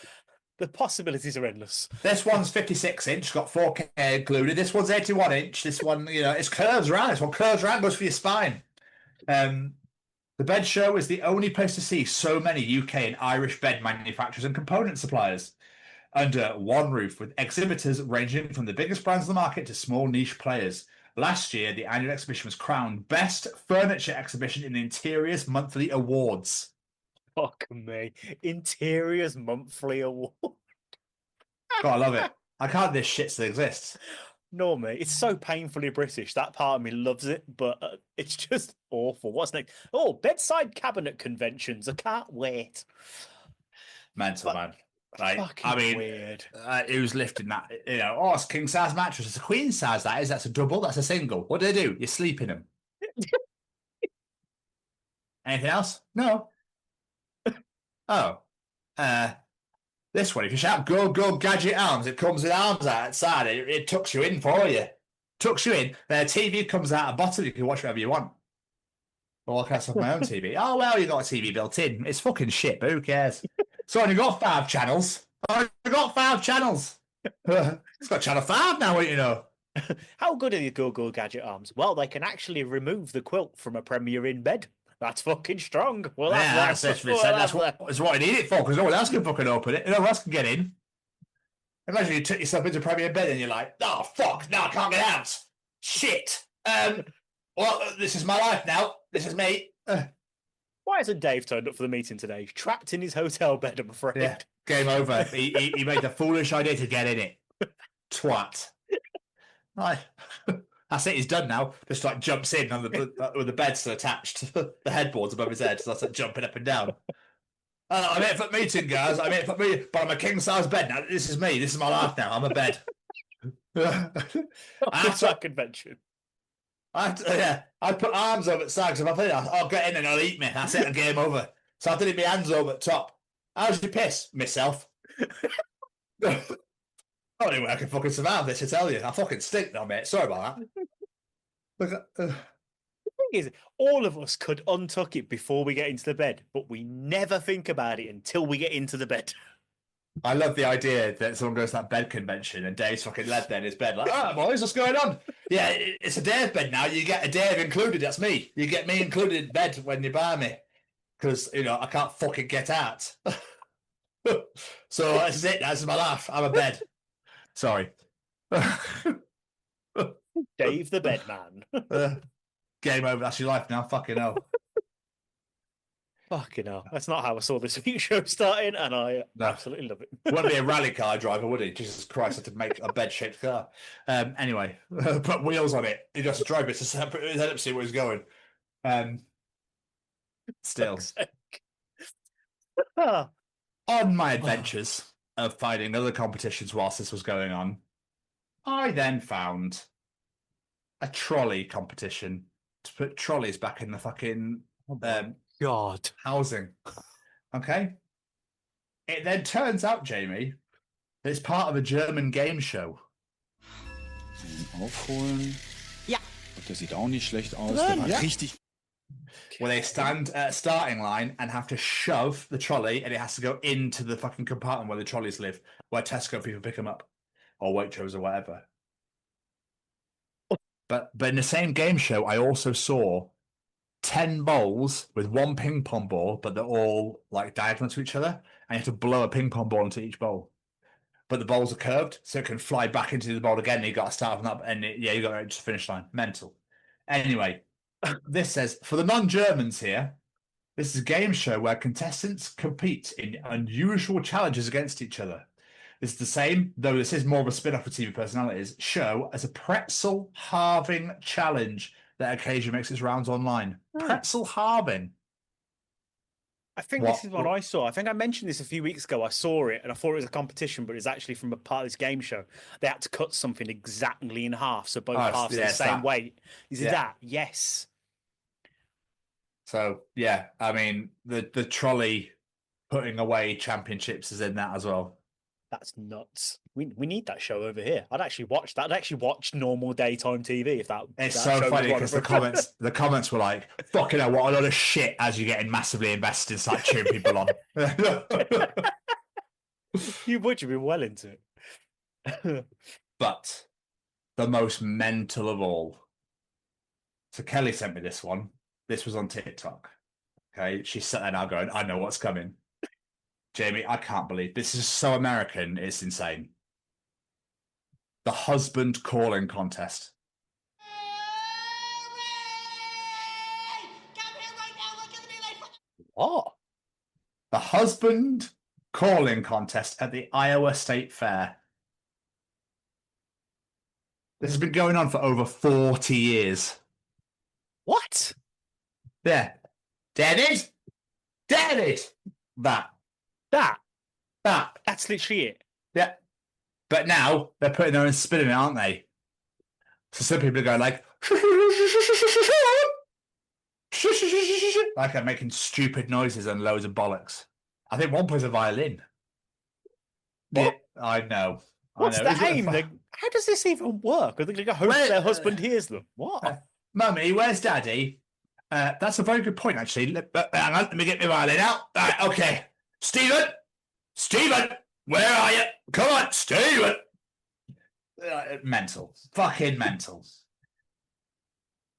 the possibilities are endless. This one's 56-inch, got 4K included. This one's 81-inch. This one, it's curves around. This one curves around, goes for your spine. The Bed Show is the only place to see so many UK and Irish bed manufacturers and component suppliers under one roof, with exhibitors ranging from the biggest brands in the market to small niche players. Last year, the annual exhibition was crowned Best Furniture Exhibition in the Interiors Monthly Awards. Fuck me. Interiors Monthly Award. God, I love it. I can't this shit still exists. No, mate. It's so painfully British. That part of me loves it, but it's just awful. What's next? Oh, bedside cabinet conventions. I can't wait. Mental, man. Like, Fucking I mean, weird. Who's lifting that? You know, oh, it's king size mattress. It's a queen size. That is. That's a double. That's a single. What do they do? You sleep in them. Anything else? No. Oh, this one. If you shout "Go Go Gadget Arms," it comes with arms outside. It tucks you in for you. Tucks you in. The TV comes out a bottom. You can watch whatever you want. Or I can have my own TV. Oh well, you got a TV built in. It's fucking shit, but who cares? So only got 5 channels. I got 5 channels. It's got channel 5 now, you know. How good are the Go Gadget arms? Well, they can actually remove the quilt from a Premier in bed. That's fucking strong. Well, that's what I need it for, because no one else can fucking open it. No one else can get in. Imagine you took yourself into Premier bed and you're like, oh, fuck, no, I can't get out. Shit. Well, this is my life now. This is me. Why hasn't Dave turned up for the meeting today? He's trapped in his hotel bed, I'm afraid. Yeah, game over. He made the foolish idea to get in it. Twat. Right. That's it, he's done now. Just like jumps in on with the bed still attached. The headboard's above his head, so that's like jumping up and down. I'm here for meeting, guys. I'm here for me, but I'm a king size bed now. This is me. This is my life now. I'm a bed. That's a convention. I put arms over the sides. If I think I'll get in and I'll eat me. That's it. Game over. So I did my hands over the top. How's your piss? Myself. Only way I can fucking survive this, I tell you. I fucking stink now, mate. Sorry about that. The thing is, all of us could untuck it before we get into the bed, but we never think about it until we get into the bed. I love the idea that someone goes to that bed convention and Dave's fucking led there in his bed, like, oh, boys, what's going on? Yeah, it's a Dave bed now. You get a Dave included. That's me. You get me included in bed when you buy me. Because, you know, I can't fucking get out. So this is it. That's my life. I'm a bed. Sorry. Dave the bed man. Game over. That's your life now. Fucking hell. Fucking hell. That's not how I saw this week's show starting, and I absolutely love it. Wouldn't be a rally car driver, would he? Jesus Christ, I had to make a bed-shaped car. Anyway, put wheels on it. He just drove it to put his head up to see where he's going. Still. On my adventures of finding other competitions whilst this was going on, I then found a trolley competition to put trolleys back in the fucking God housing. Okay. It then turns out, Jamie, that it's part of a German game show. Aufholen. Ja. Der sieht auch nicht schlecht aus. Der war richtig. Where they stand at a starting line and have to shove the trolley, and it has to go into the fucking compartment where the trolleys live, where Tesco people pick them up, or Waitrose or whatever. But in the same game show, I also saw 10 bowls with one ping pong ball, but they're all like diagonal to each other, and you have to blow a ping pong ball into each bowl. But the bowls are curved, so it can fly back into the bowl again. And you got to start from that, and you got to the finish line. Mental. Anyway, this says for the non-Germans here, this is a game show where contestants compete in unusual challenges against each other. This is the same, though this is more of a spin-off of TV personalities, show as a pretzel halving challenge that occasionally makes its rounds online. Pretzel halving. I think this is what I saw. I think I mentioned this a few weeks ago. I saw it and I thought it was a competition, but it's actually from a part of this game show. They had to cut something exactly in half, so both halves are the same weight. Is it that? Yes. So, yeah, I mean, the trolley putting away championships is in that as well. That's nuts. We need that show over here. I'd actually watch that. I'd actually watch normal daytime TV if that. It's so funny because the comments were like, "Fucking hell, what a lot of shit!" As you're getting massively invested, it's like cheering people on. You'd be well into it. But the most mental of all. So Kelly sent me this one. This was on TikTok. Okay, she's sat there now going, "I know what's coming." Jamie, I can't believe this is so American. It's insane. The husband calling contest. What? The husband calling contest at the Iowa State Fair. This has been going on for over 40 years. What? Yeah. David? That. That's literally it. Yeah. But now they're putting their own spin in it, aren't they? So some people are going like, like I'm making stupid noises and loads of bollocks. I think one plays a violin. What? Yeah, I know. What's the aim? How does this even work? I think they hope their husband hears them. What? Mummy, where's Daddy? That's a very good point, actually. Hang on, let me get my violin out. Right, okay. Stephen, where are you? Come on, Stephen. Mental. Fucking mental.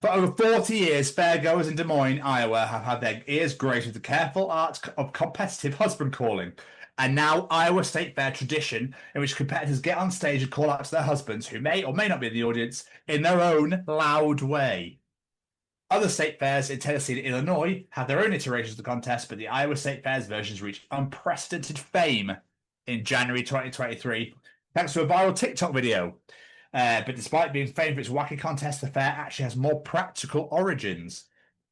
For over 40 years, fairgoers in Des Moines, Iowa have had their ears graced with the careful art of competitive husband calling. And now Iowa State Fair tradition in which competitors get on stage and call out to their husbands, who may or may not be in the audience, in their own loud way. Other state fairs in Tennessee and Illinois have their own iterations of the contest, but the Iowa State Fair's versions reached unprecedented fame in January 2023, thanks to a viral TikTok video. But despite being famed for its wacky contest, the fair actually has more practical origins.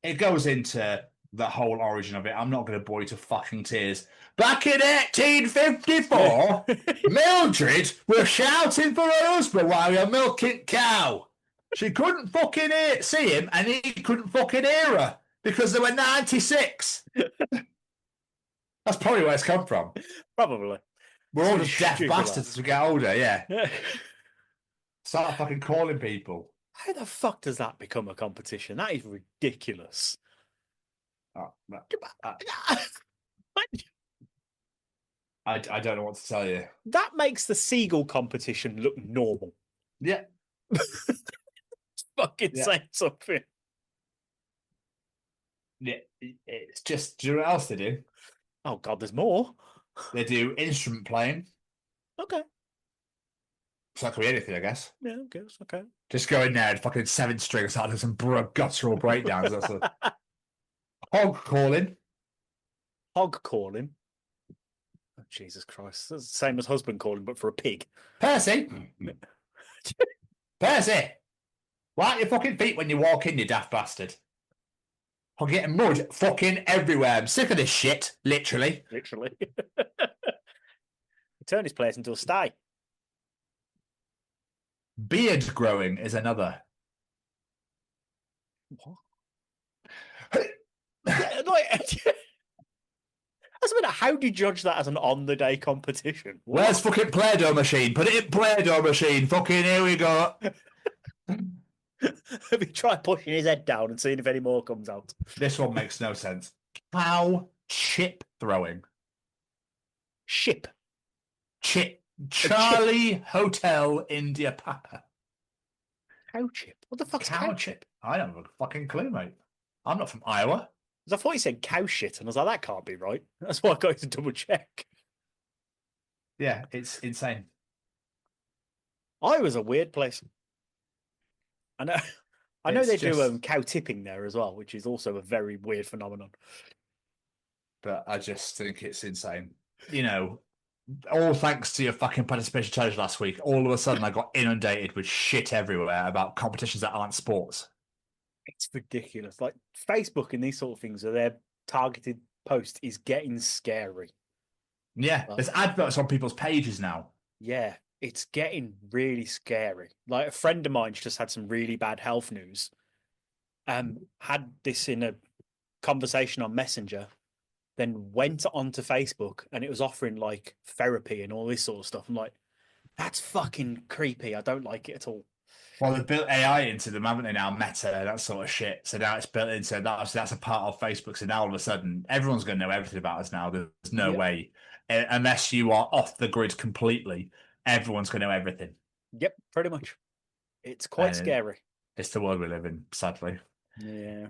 It goes into the whole origin of it. I'm not going to bore you to fucking tears. Back in 1854, Mildred was shouting for her husband while he was milking cow. She couldn't fucking see him, and he couldn't fucking hear her because they were 96. That's probably where it's come from. Probably. We're all just deaf bastards as we get older, yeah. Start fucking calling people. How the fuck does that become a competition? That is ridiculous. I don't know what to tell you. That makes the seagull competition look normal. Yeah. Fucking say something. Yeah, it's just, do you know what else they do? Oh, God, there's more. They do instrument playing. Okay. So that could be anything, I guess. Yeah, I guess. Okay. Just go in there and fucking 7 strings out of some guttural breakdowns. That's a hog calling. Hog calling. Oh, Jesus Christ. That's the same as husband calling, but for a pig. Percy! Percy! Wipe your fucking feet when you walk in, you daft bastard. I'm getting mud fucking everywhere. I'm sick of this shit. Literally. Literally. He turned his place into a sty. Beard growing is another. What? That's a minute. How do you judge that as an on-the-day competition? What? Where's fucking Play-Doh machine? Put it in Play-Doh machine. Fucking here we go. Have you tried pushing his head down and seeing if any more comes out? This one makes no sense. Cow chip throwing. Ship. Chip. Charlie Hotel India Papa. Cow chip? What the fuck's cow chip? I don't have a fucking clue, mate. I'm not from Iowa. I thought you said cow shit, and I was like, that can't be right. That's why I got to double check. Yeah, it's insane. Iowa's a weird place. I know It's they just- do cow tipping there as well, which is also a very weird phenomenon. But I just think it's insane. You know, all thanks to your fucking participation challenge last week, all of a sudden I got inundated with shit everywhere about competitions that aren't sports. It's ridiculous. Like Facebook and these sort of things, where their targeted post is getting scary. Yeah, there's adverts on people's pages now. Yeah, it's getting really scary. Like a friend of mine's just had some really bad health news. Had this in a conversation on Messenger, then went onto Facebook and it was offering like therapy and all this sort of stuff. I'm like, that's fucking creepy. I don't like it at all. Well, they've built AI into them, haven't they now? Meta, that sort of shit. So now it's built into that. So that's a part of Facebook. So now all of a sudden, everyone's going to know everything about us now. There's no way, unless you are off the grid completely, everyone's going to know everything. Yep, pretty much. It's quite scary. It's the world we live in, sadly. Yeah.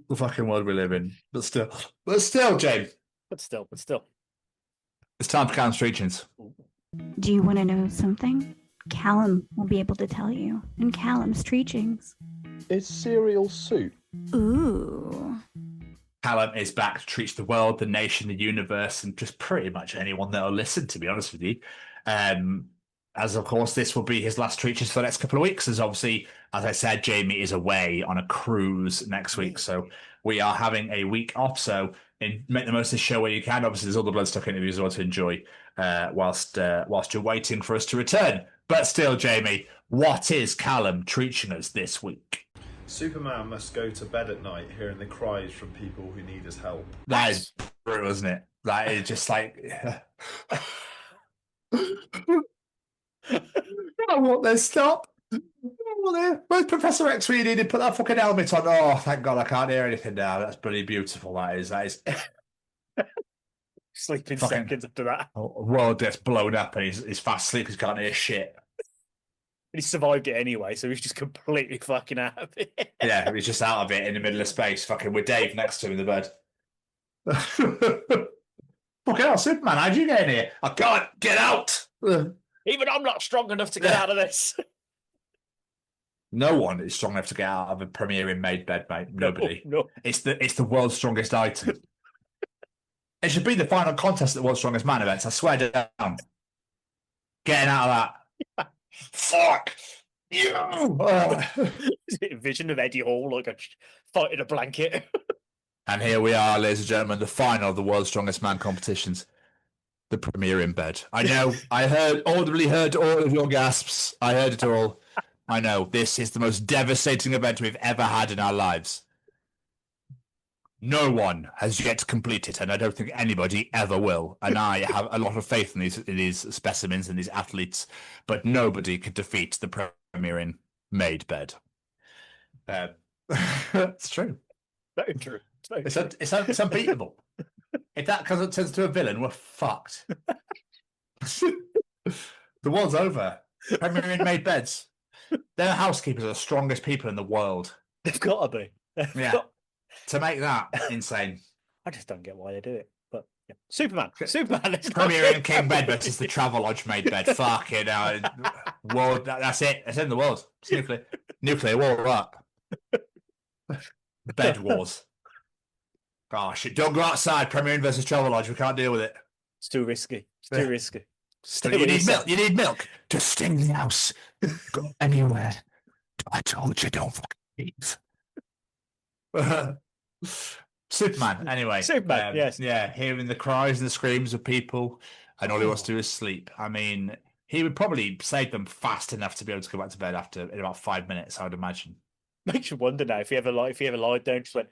The fucking world we live in. But still, James. But still. It's time for Callum's Streetchings. Do you want to know something? Callum will be able to tell you in Callum's Streetchings. Is cereal soup? Ooh. Callum is back to treat the world, the nation, the universe, and just pretty much anyone that'll listen, to be honest with you. As of course, this will be his last Streetchings for the next couple of weeks. As obviously, as I said, Jamie is away on a cruise next week. So we are having a week off. So and make the most of the show where you can. Obviously, there's all the Bloodstock interviews as well to enjoy whilst you're waiting for us to return. But still, Jamie, what is Callum teaching us this week? Superman must go to bed at night hearing the cries from people who need his help. That is brutal, isn't it? That is just like... I want this stop. Where's Professor X when you need to put that fucking helmet on? Oh, thank God I can't hear anything now. That's bloody beautiful, that is. Sleeping fucking, seconds after that. World gets blown up and he's fast asleep because he can't hear shit. He survived it anyway, so he's just completely fucking out of it. Yeah, he's just out of it in the middle of space, fucking with Dave next to him in the bed. Fucking hell, Superman, how'd you get in here? I can't get out! Even I'm not strong enough to get out of this. No one is strong enough to get out of a premiering made bed, mate. Nobody. No. It's the world's strongest item. It should be the final contest at the World's Strongest Man events. I swear down. Getting out of that. Fuck you! Vision of Eddie Hall like a fight in a blanket. And here we are, ladies and gentlemen, the final of the World's Strongest Man competitions. The premiere in bed. I know. I audibly heard all of your gasps. I heard it all. I know. This is the most devastating event we've ever had in our lives. No one has yet completed, and I don't think anybody ever will. And I have a lot of faith in these specimens and these athletes, but nobody could defeat the premiering made bed. It's true. Very true. It's unbeatable. If that turns into a villain, we're fucked. The world's over. Premiering made beds. Their housekeepers are the strongest people in the world. They've got to be. Yeah. To make that insane. I just don't get why they do it. But yeah. Superman. Premiering King Bed versus the Travelodge made bed. Fuck it. World. That's it. It's in the world. It's nuclear war. Up. Bed wars. Gosh, don't go outside. Premiering versus Travelodge. We can't deal with it. It's too risky. It's too risky. You need milk. You need milk to stay in the house. Go anywhere. I told you, don't fucking leave. Superman. Anyway, Superman. Yes. Yeah, hearing the cries and the screams of people, and all he wants to do is sleep. I mean, he would probably save them fast enough to be able to go back to bed in about 5 minutes. I would imagine. Makes you wonder now if he ever lied down, just went.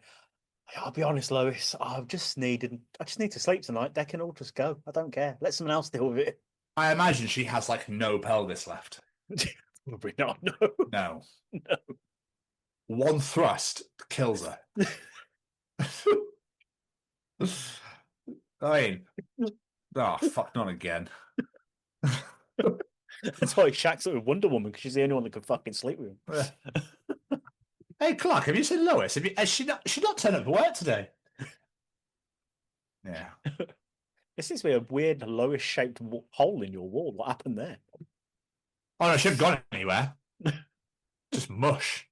I'll be honest, Lois. I just need to sleep tonight. They can all just go. I don't care. Let someone else deal with it. I imagine she has like no pelvis left. Probably not. No. One thrust kills her. I mean, oh fuck, not again. That's why he shacks up with Wonder Woman, because she's the only one that can fucking sleep with him. Hey Clark, have you seen Lois? Has she not turned up for work today? Yeah. There seems to be a weird Lois-shaped hole in your wall. What happened there? Oh no, she hasn't gone anywhere. Just mush.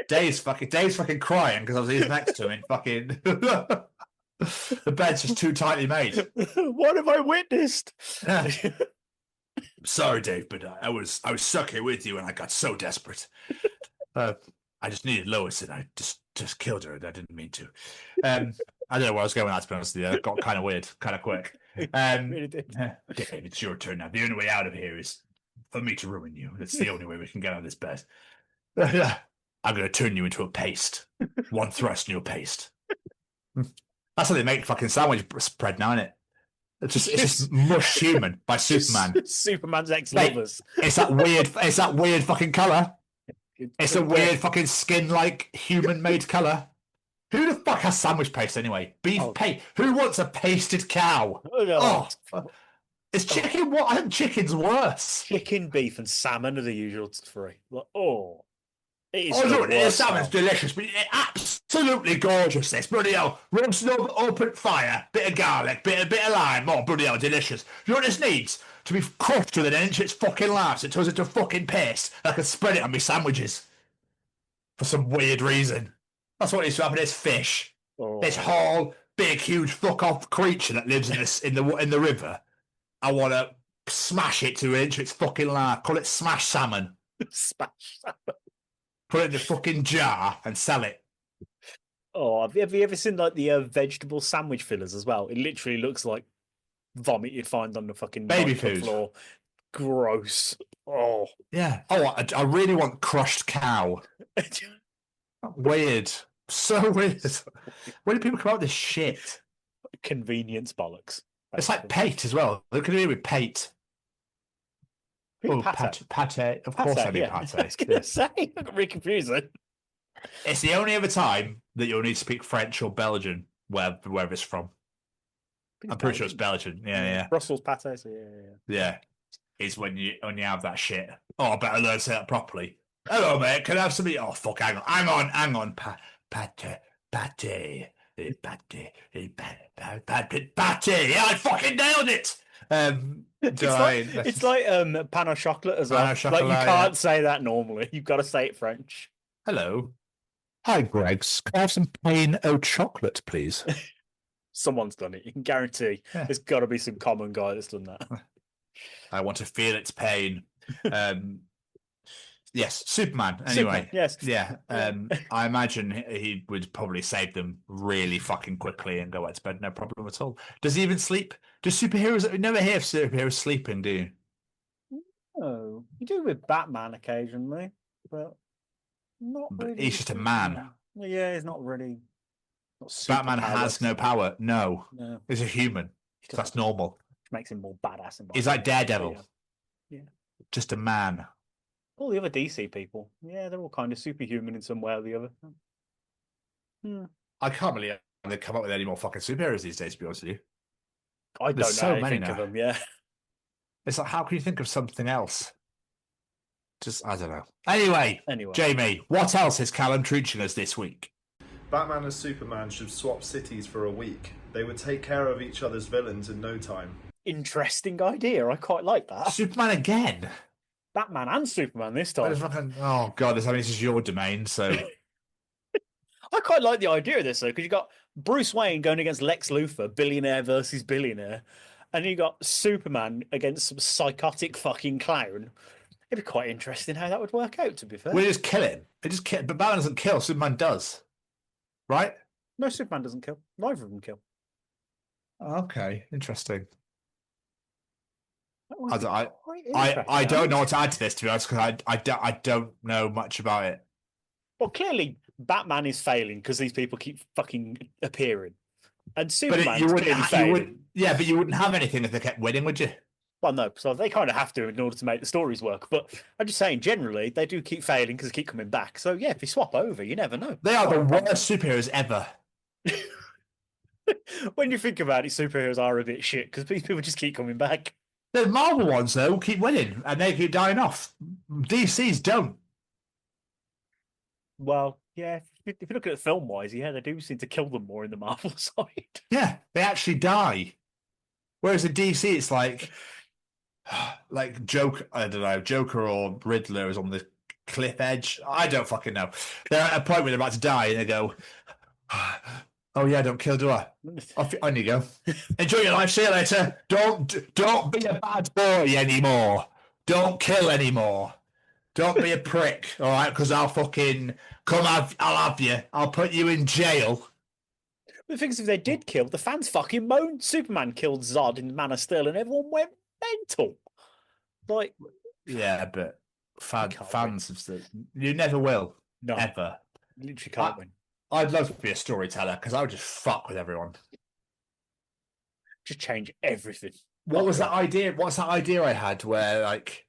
Dave's fucking crying because I was he's next to him. Fucking the bed's just too tightly made. What have I witnessed? Sorry, Dave, but I was stuck here with you, and I got so desperate. I just needed Lois, and I just killed her. And I didn't mean to. I don't know where I was going with that, to be honest with you. It got kind of weird, kind of quick. Really did. Dave, it's your turn now. The only way out of here is for me to ruin you. That's the only way we can get out of this bed. I'm going to turn you into a paste. One thrust and you're paste. That's how they make fucking sandwich bread now, isn't it? It's just mush human by Superman. Superman's ex-lovers. It's that weird fucking colour. It's a weird fucking skin-like human-made colour. Who the fuck has sandwich paste anyway? Beef paste. Who wants a pasted cow? Is chicken what? I think chicken's worse. Chicken, beef, and salmon are the usual three. It is the salmon's delicious, but it's absolutely gorgeous. This bloody hell, roasted over open fire, bit of garlic, bit of lime. Oh, bloody hell, delicious. You know what this needs? To be crushed with an inch its fucking life, so it turns into fucking paste. I can spread it on my sandwiches for some weird reason. That's what needs to happen. This fish, this whole big, huge fuck off creature that lives in the river. I want to smash it to an inch its fucking life. Call it smash salmon. Smash salmon. Put it in a fucking jar and sell it. Oh, have you ever seen like the vegetable sandwich fillers as well? It literally looks like vomit you'd find on the fucking Baby nightclub food. floor. Gross. Oh. Yeah. Oh, I really want crushed cow. Weird. So weird. Where do people come out with this shit? Convenience bollocks. It's like pate as well. Look at it with pate. Oh, Pate. pate. Of course I mean pate. I was going to say, I got really confusing. It's the only other time that you'll need to speak French or Belgian, wherever it's from. I'm pretty sure it's Belgian. Yeah. Brussels pate. So yeah. Is when you have that shit. Oh, I better learn to say that properly. Hello, mate. Can I have something? Oh, fuck. Hang on. Pate. Yeah, I fucking nailed it. It's like pan au chocolate as well. Pan au chocolate, Like you can't say that normally. You've got to say it French. Hello. Hi, Gregs. Can I have some plain oat chocolate, please? Someone's done it. You can guarantee there's got to be some common guy that's done that. I want to feel its pain. Yes, Superman. Anyway, Superman, yes, yeah. I imagine he would probably save them really fucking quickly and go back to bed, no problem at all. Does he even sleep? Do superheroes? You never hear of superheroes sleeping, do you? Oh, you do with Batman occasionally, but not really. He's just a man. Yeah, he's not really. Batman has no power. No, he's a human. He That's normal. Which makes him more badass. He's like Daredevil. Yeah. Just a man. All the other DC people, yeah, they're all kind of superhuman in some way or the other. I can't believe they come up with any more fucking superheroes these days, to be honest with you. I don't know so how to many think of now. them, yeah. It's like, how can you think of something else? Just, I don't know. Anyway, Jamie, what else is Callum teaching us this week? Batman and Superman should swap cities for a week. They would take care of each other's villains in no time. Interesting idea. I quite like that. Superman again? Batman and Superman this time. Oh, God, this is your domain, so... I quite like the idea of this, though, because you got Bruce Wayne going against Lex Luthor, billionaire versus billionaire, and you got Superman against some psychotic fucking clown. It'd be quite interesting how that would work out, to be fair. We just kill him. But Batman doesn't kill, Superman does. Right? No, Superman doesn't kill. Neither of them kill. Okay, interesting. I I don't know what to add to this, to be honest, because I don't know much about it. Well, clearly, Batman is failing because these people keep fucking appearing. And Superman is clearly failing. But you wouldn't have anything if they kept winning, would you? Well, no, so they kind of have to in order to make the stories work. But I'm just saying, generally, they do keep failing because they keep coming back. So, yeah, if you swap over, you never know. They are the worst superheroes ever. When you think about it, superheroes are a bit shit because these people just keep coming back. The Marvel ones, though, keep winning and they keep dying off. DC's don't. Well, yeah, if you look at it film-wise, yeah, they do seem to kill them more in the Marvel side. Yeah, they actually die. Whereas in DC, it's like Joker, I don't know, Joker or Riddler is on the cliff edge. I don't fucking know. They're at a point where they're about to die and they go, oh yeah, don't kill, do I? On you go. Enjoy your life, see you later. Don't be a bad boy anymore. Don't kill anymore. Don't be a prick, all right? Because I'll fucking I'll have you. I'll put you in jail. The thing is, if they did kill, the fans fucking moaned. Superman killed Zod in Man of Steel and everyone went mental. Like, yeah, but fans have said, you never will. No. Ever. You literally can't win. I'd love to be a storyteller because I would just fuck with everyone. Just change everything. What was that idea? What's that idea I had where, like,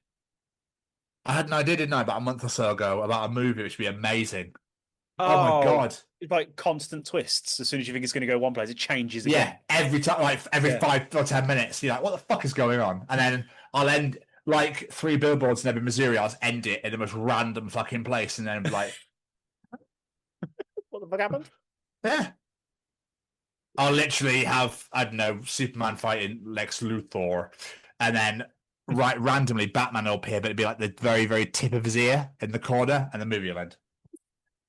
I had an idea, didn't I, about a month or so ago about a movie which would be amazing. Oh my God. It's like constant twists. As soon as you think it's going to go one place, it changes again. Yeah, every time, like every 5 or 10 minutes, you're like, what the fuck is going on? And then I'll end like 3 billboards in every Missouri. I'll just end it in the most random fucking place and then be like, what the fuck happened? Yeah. I'll literally have, I don't know, Superman fighting Lex Luthor and then randomly Batman will appear, but it'd be like the very, very tip of his ear in the corner and the movie will end.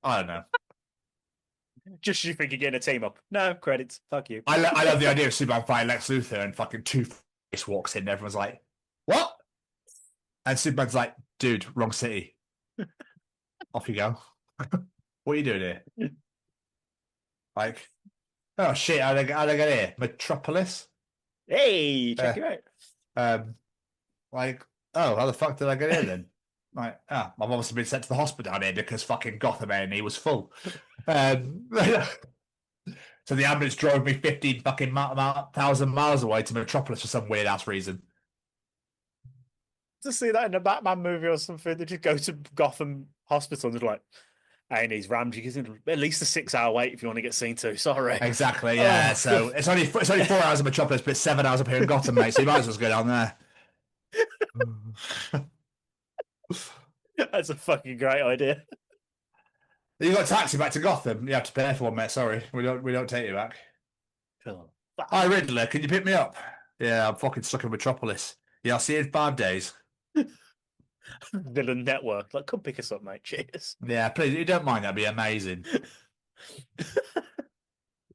I don't know. Just you think you're getting a team up. No, credits. Fuck you. I love the idea of Superman fighting Lex Luthor and fucking Two-Face walks in and everyone's like, what? And Superman's like, dude, wrong city. Off you go. What are you doing here? Like, oh shit, how'd I get here? Metropolis? Hey, check you out. Like, oh, how the fuck did I get here then? Like, I've obviously been sent to the hospital down here because fucking Gotham A&E was full. So the ambulance drove me 15 fucking thousand miles away to Metropolis for some weird ass reason. To see that in a Batman movie or something, they just go to Gotham Hospital and they're like, A&E's rammed you. At least a 6-hour wait if you want to get seen to. Sorry. Exactly, yeah. So it's only 4 hours in Metropolis, but 7 hours up here in Gotham, mate. So you might as well go down there. That's a fucking great idea. You got a taxi back to Gotham. You have to pay for one, mate. Sorry, we don't take you back. Cool. Hi, Riddler. Can you pick me up? Yeah, I'm fucking stuck in Metropolis. Yeah, I'll see you in 5 days. Villain Network. Like, come pick us up, mate. Cheers. Yeah, please. You don't mind? That'd be amazing.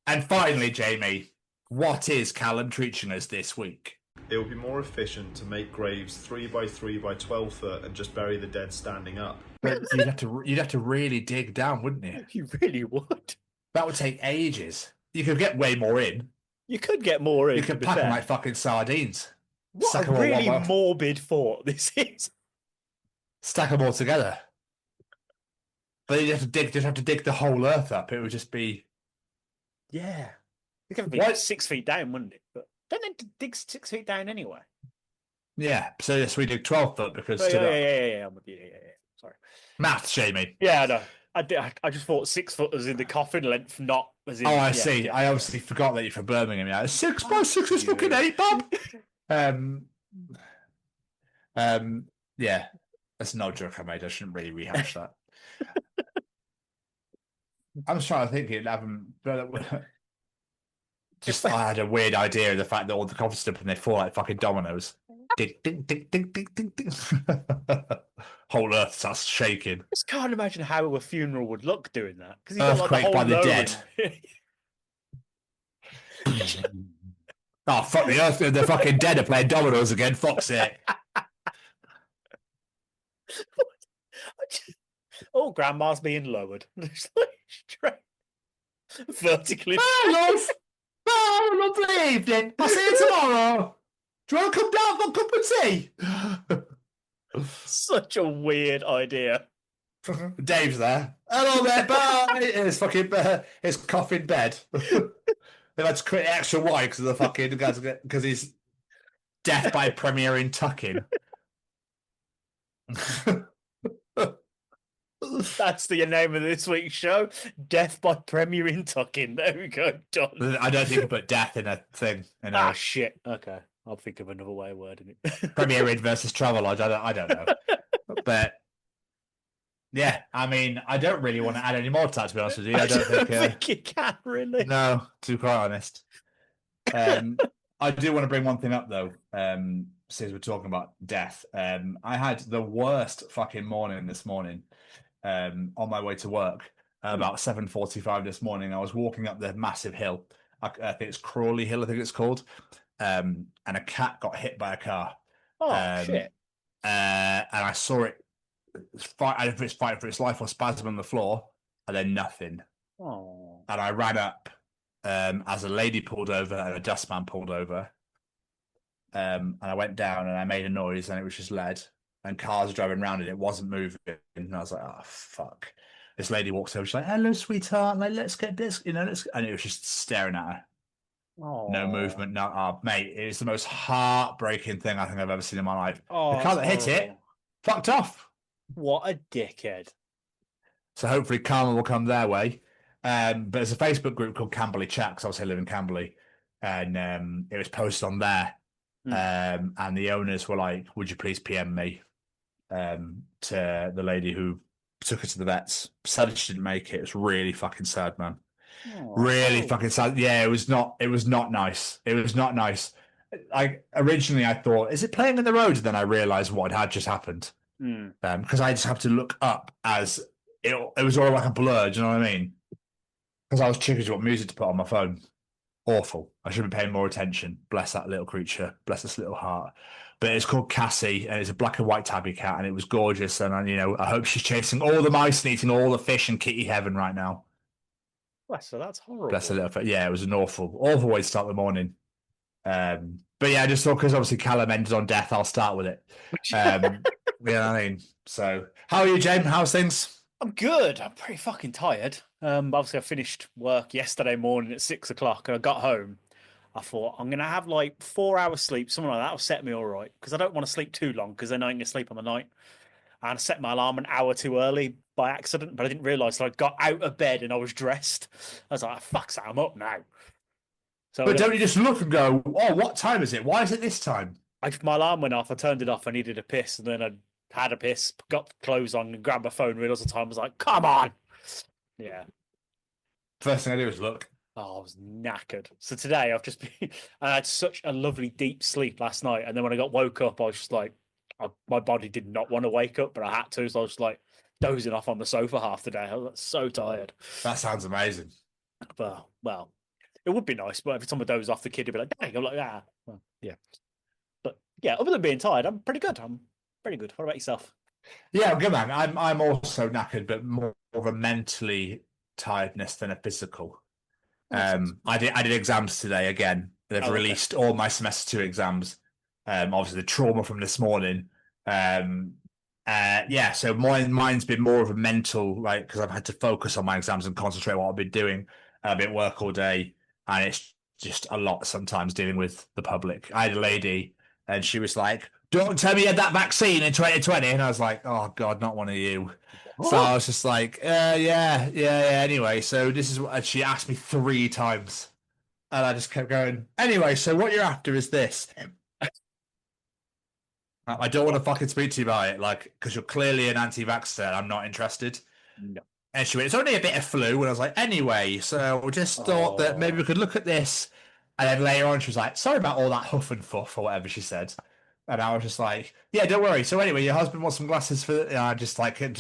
And finally, Jamie, what is Callum teaching us this week? It would be more efficient to make graves 3 by 3 by 12 foot and just bury the dead standing up. But you'd have to really dig down, wouldn't you? You really would. That would take ages. You could get way more in. You could get more in. You could pack them like fucking sardines. What Stack a them all really one- morbid thought this is. Stack them all together. But you'd have to dig the whole earth up. It would just be... Yeah. It could be What? 6 feet down, wouldn't it? But don't they dig 6 feet down anyway? Yeah, so yes, we dig 12 foot because... Oh, yeah. I'm with you. Yeah. Sorry. Maths, Jamie. Yeah, I know. I just thought 6 foot as in the coffin length, not as in... Oh, I see. Yeah. I obviously forgot that you're from Birmingham. Yeah, 6 by 6 is fucking 8, Bob. Yeah, that's no joke I made. I shouldn't really rehash that. I'm just trying to think. Just I had a weird idea of the fact that all the coffins up and they fall like fucking dominoes. Ding, ding, ding, ding, ding, ding, ding. Whole earth starts shaking. I just can't imagine how a funeral would look doing that. Because Earthquake by the dead. Oh, fuck the earth. The fucking dead are playing dominoes again. Fuck's sake. Oh, grandma's being lowered. Straight vertically. Bye, love. Bye, lovely evening. I'll see you tomorrow. Do you want to come down for a cup of tea? Such a weird idea. Dave's there. Hello there, bye. It's fucking his coffin bed. They've had to create extra wide because of the fucking because he's death by premiering tucking. That's the name of this week's show. Death by premiering tucking. There we go. Done. I don't think you put death in a thing. Shit. Okay. I'll think of another way of wording it. Premiering versus Travelodge. I don't know. But yeah, I mean, I don't really want to add any more to that, to be honest with you. I don't think you can, really. No, to be quite honest. I do want to bring one thing up, though, since we're talking about death. I had the worst fucking morning this morning on my way to work. About 7:45 this morning, I was walking up the massive hill. I think it's Crawley Hill, I think it's called. And a cat got hit by a car. Oh, shit. And I saw it. I don't know if it's fighting for its life or spasm on the floor, and then nothing. Oh. And I ran up as a lady pulled over and a dustman pulled over. And I went down and I made a noise and it was just lead. And cars were driving around and it wasn't moving. And I was like, oh, fuck. This lady walks over, she's like, hello, sweetheart. I'm like, let's get this, and it was just staring at her. Oh. No movement, no, mate. It's the most heartbreaking thing I think I've ever seen in my life. Oh, the car that hit it fucked off. What a dickhead. So hopefully karma will come their way. But there's a Facebook group called Camberley Chat, because obviously I live in Camberley, and it was posted on there. And the owners were like, would you please PM me to the lady who took her to the vets. Sadly she didn't make it. It was really fucking sad, man. Really fucking sad. Yeah, it was not nice. It was not nice. Originally I thought, is it playing in the road? And then I realized what had just happened. Because I just had to look up as it was all like a blur, do you know what I mean? Because I was choosing what music to put on my phone. Awful. I should be paying more attention. Bless that little creature. Bless this little heart. But it's called Cassie, and it's a black and white tabby cat, and it was gorgeous. And I hope she's chasing all the mice and eating all the fish in kitty heaven right now. So that's horrible. Bless a little. Yeah, it was an awful way to start the morning. But yeah, I just thought because obviously Callum ended on death, I'll start with it. You know what I mean? So, how are you, James? How's things? I'm good. I'm pretty fucking tired. Obviously, I finished work yesterday morning at 6 o'clock, and I got home. I thought I'm gonna have like 4 hours sleep, something like that. Will set me all right because I don't want to sleep too long because then I ain't gonna sleep on the night. And I set my alarm an hour too early by accident, but I didn't realise that I got out of bed and I was dressed. I was like, "Fuck's that, I'm up now." So, but don't you just look and go, "Oh, what time is it? Why is it this time?" My alarm went off. I turned it off. I needed a piss, and then I had a piss, got clothes on, and grabbed my phone. Realised the time. I was like, "Come on!" Yeah. First thing I do is look. Oh, I was knackered. So today I've just been. I had such a lovely deep sleep last night, and then when I got woke up, I was just like, my body did not want to wake up, but I had to. So I was just like dozing off on the sofa half the day. I was so tired. That sounds amazing. But well, it would be nice. But every time I doze off, the kid would be like, "Dang!" I'm like, "Ah, well, yeah." But yeah, other than being tired, I'm pretty good. I'm pretty good. What about yourself? Yeah, I'm good, man. I'm also knackered, but more of a mentally tiredness than a physical. I did exams today again. They've released all my semester 2 exams. Obviously the trauma from this morning. Yeah, so mine's been more of a mental, like, because I've had to focus on my exams and concentrate on what I've been doing. I've been at work all day, and it's just a lot sometimes dealing with the public. I had a lady, and she was like, "Don't tell me you had that vaccine in 2020," and I was like, "Oh God, not one of you." So I was just like, yeah. Anyway, so this is what she asked me 3 times, and I just kept going. Anyway, so what you're after is this. I don't want to fucking speak to you about it, like, because you're clearly an anti-vaxxer. I'm not interested. No. And she went, "It's only a bit of flu." And I was like, "Anyway, so we just thought that maybe we could look at this." And then later on, she was like, "Sorry about all that huff and fuff," or whatever she said. And I was just like, "Yeah, don't worry." So anyway, your husband wants some glasses for. And I just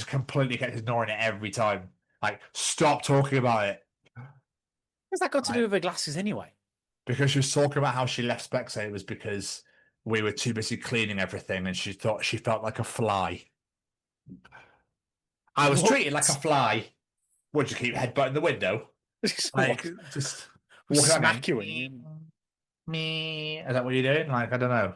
completely kept ignoring it every time. Like, stop talking about it. What's that got to do with her glasses anyway? Because she was talking about how she left Specsavers because we were too busy cleaning everything, and she thought she felt like a fly. I was treated like a fly. Would you keep headbutting the window? Like, just smack you. Me. Is that what you're doing? Like, I don't know.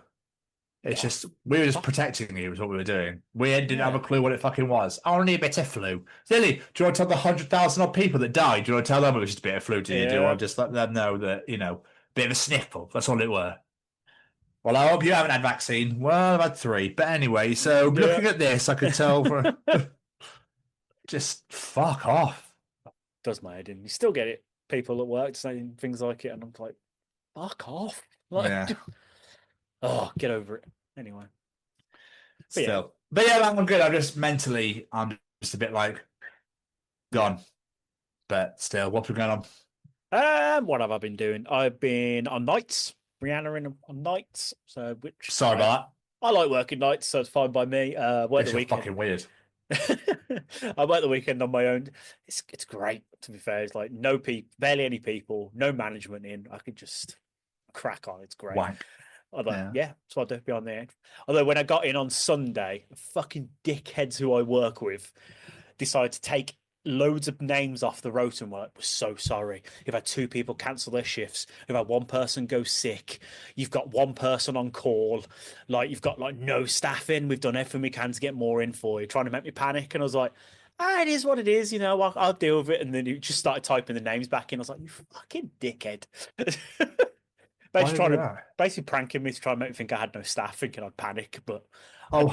It's just, we were just protecting you, is what we were doing. We didn't have a clue what it fucking was. Only a bit of flu. Silly, do you want to tell the 100,000 odd people that died? Do you want to tell them it was just a bit of flu? Do you want to just let them know that, bit of a sniffle? That's all it were. Well, I hope you haven't had vaccine. Well, I've had 3. But anyway, so looking at this, I could tell just fuck off. Does my head in. You still get it. People at work saying things like it, and I'm like, fuck off. Like, yeah. Oh, get over it. Anyway. But yeah, I'm good. I'm just mentally, I'm just a bit like gone. But still, what's been going on? What have I been doing? I've been on nights. Rihanna on nights. So sorry about that. I like working nights, so it's fine by me. Work the weekend. Fucking weird. I work the weekend on my own. It's great, to be fair. It's like no people, barely any people, no management in. I could just crack on. It's great. Wank. Although, yeah, so I do be on there. Although when I got in on Sunday, fucking dickheads who I work with decided to take loads of names off the rotor, and we're so sorry. You've had 2 people cancel their shifts. You've had 1 person go sick. You've got 1 person on call. Like, you've got like no staff in. We've done everything we can to get more in for you, trying to make me panic. And I was like, it is what it is, I'll deal with it. And then you just started typing the names back in. I was like, you fucking dickhead. Basically pranking me to try and make me think I had no staff, thinking I'd panic. But how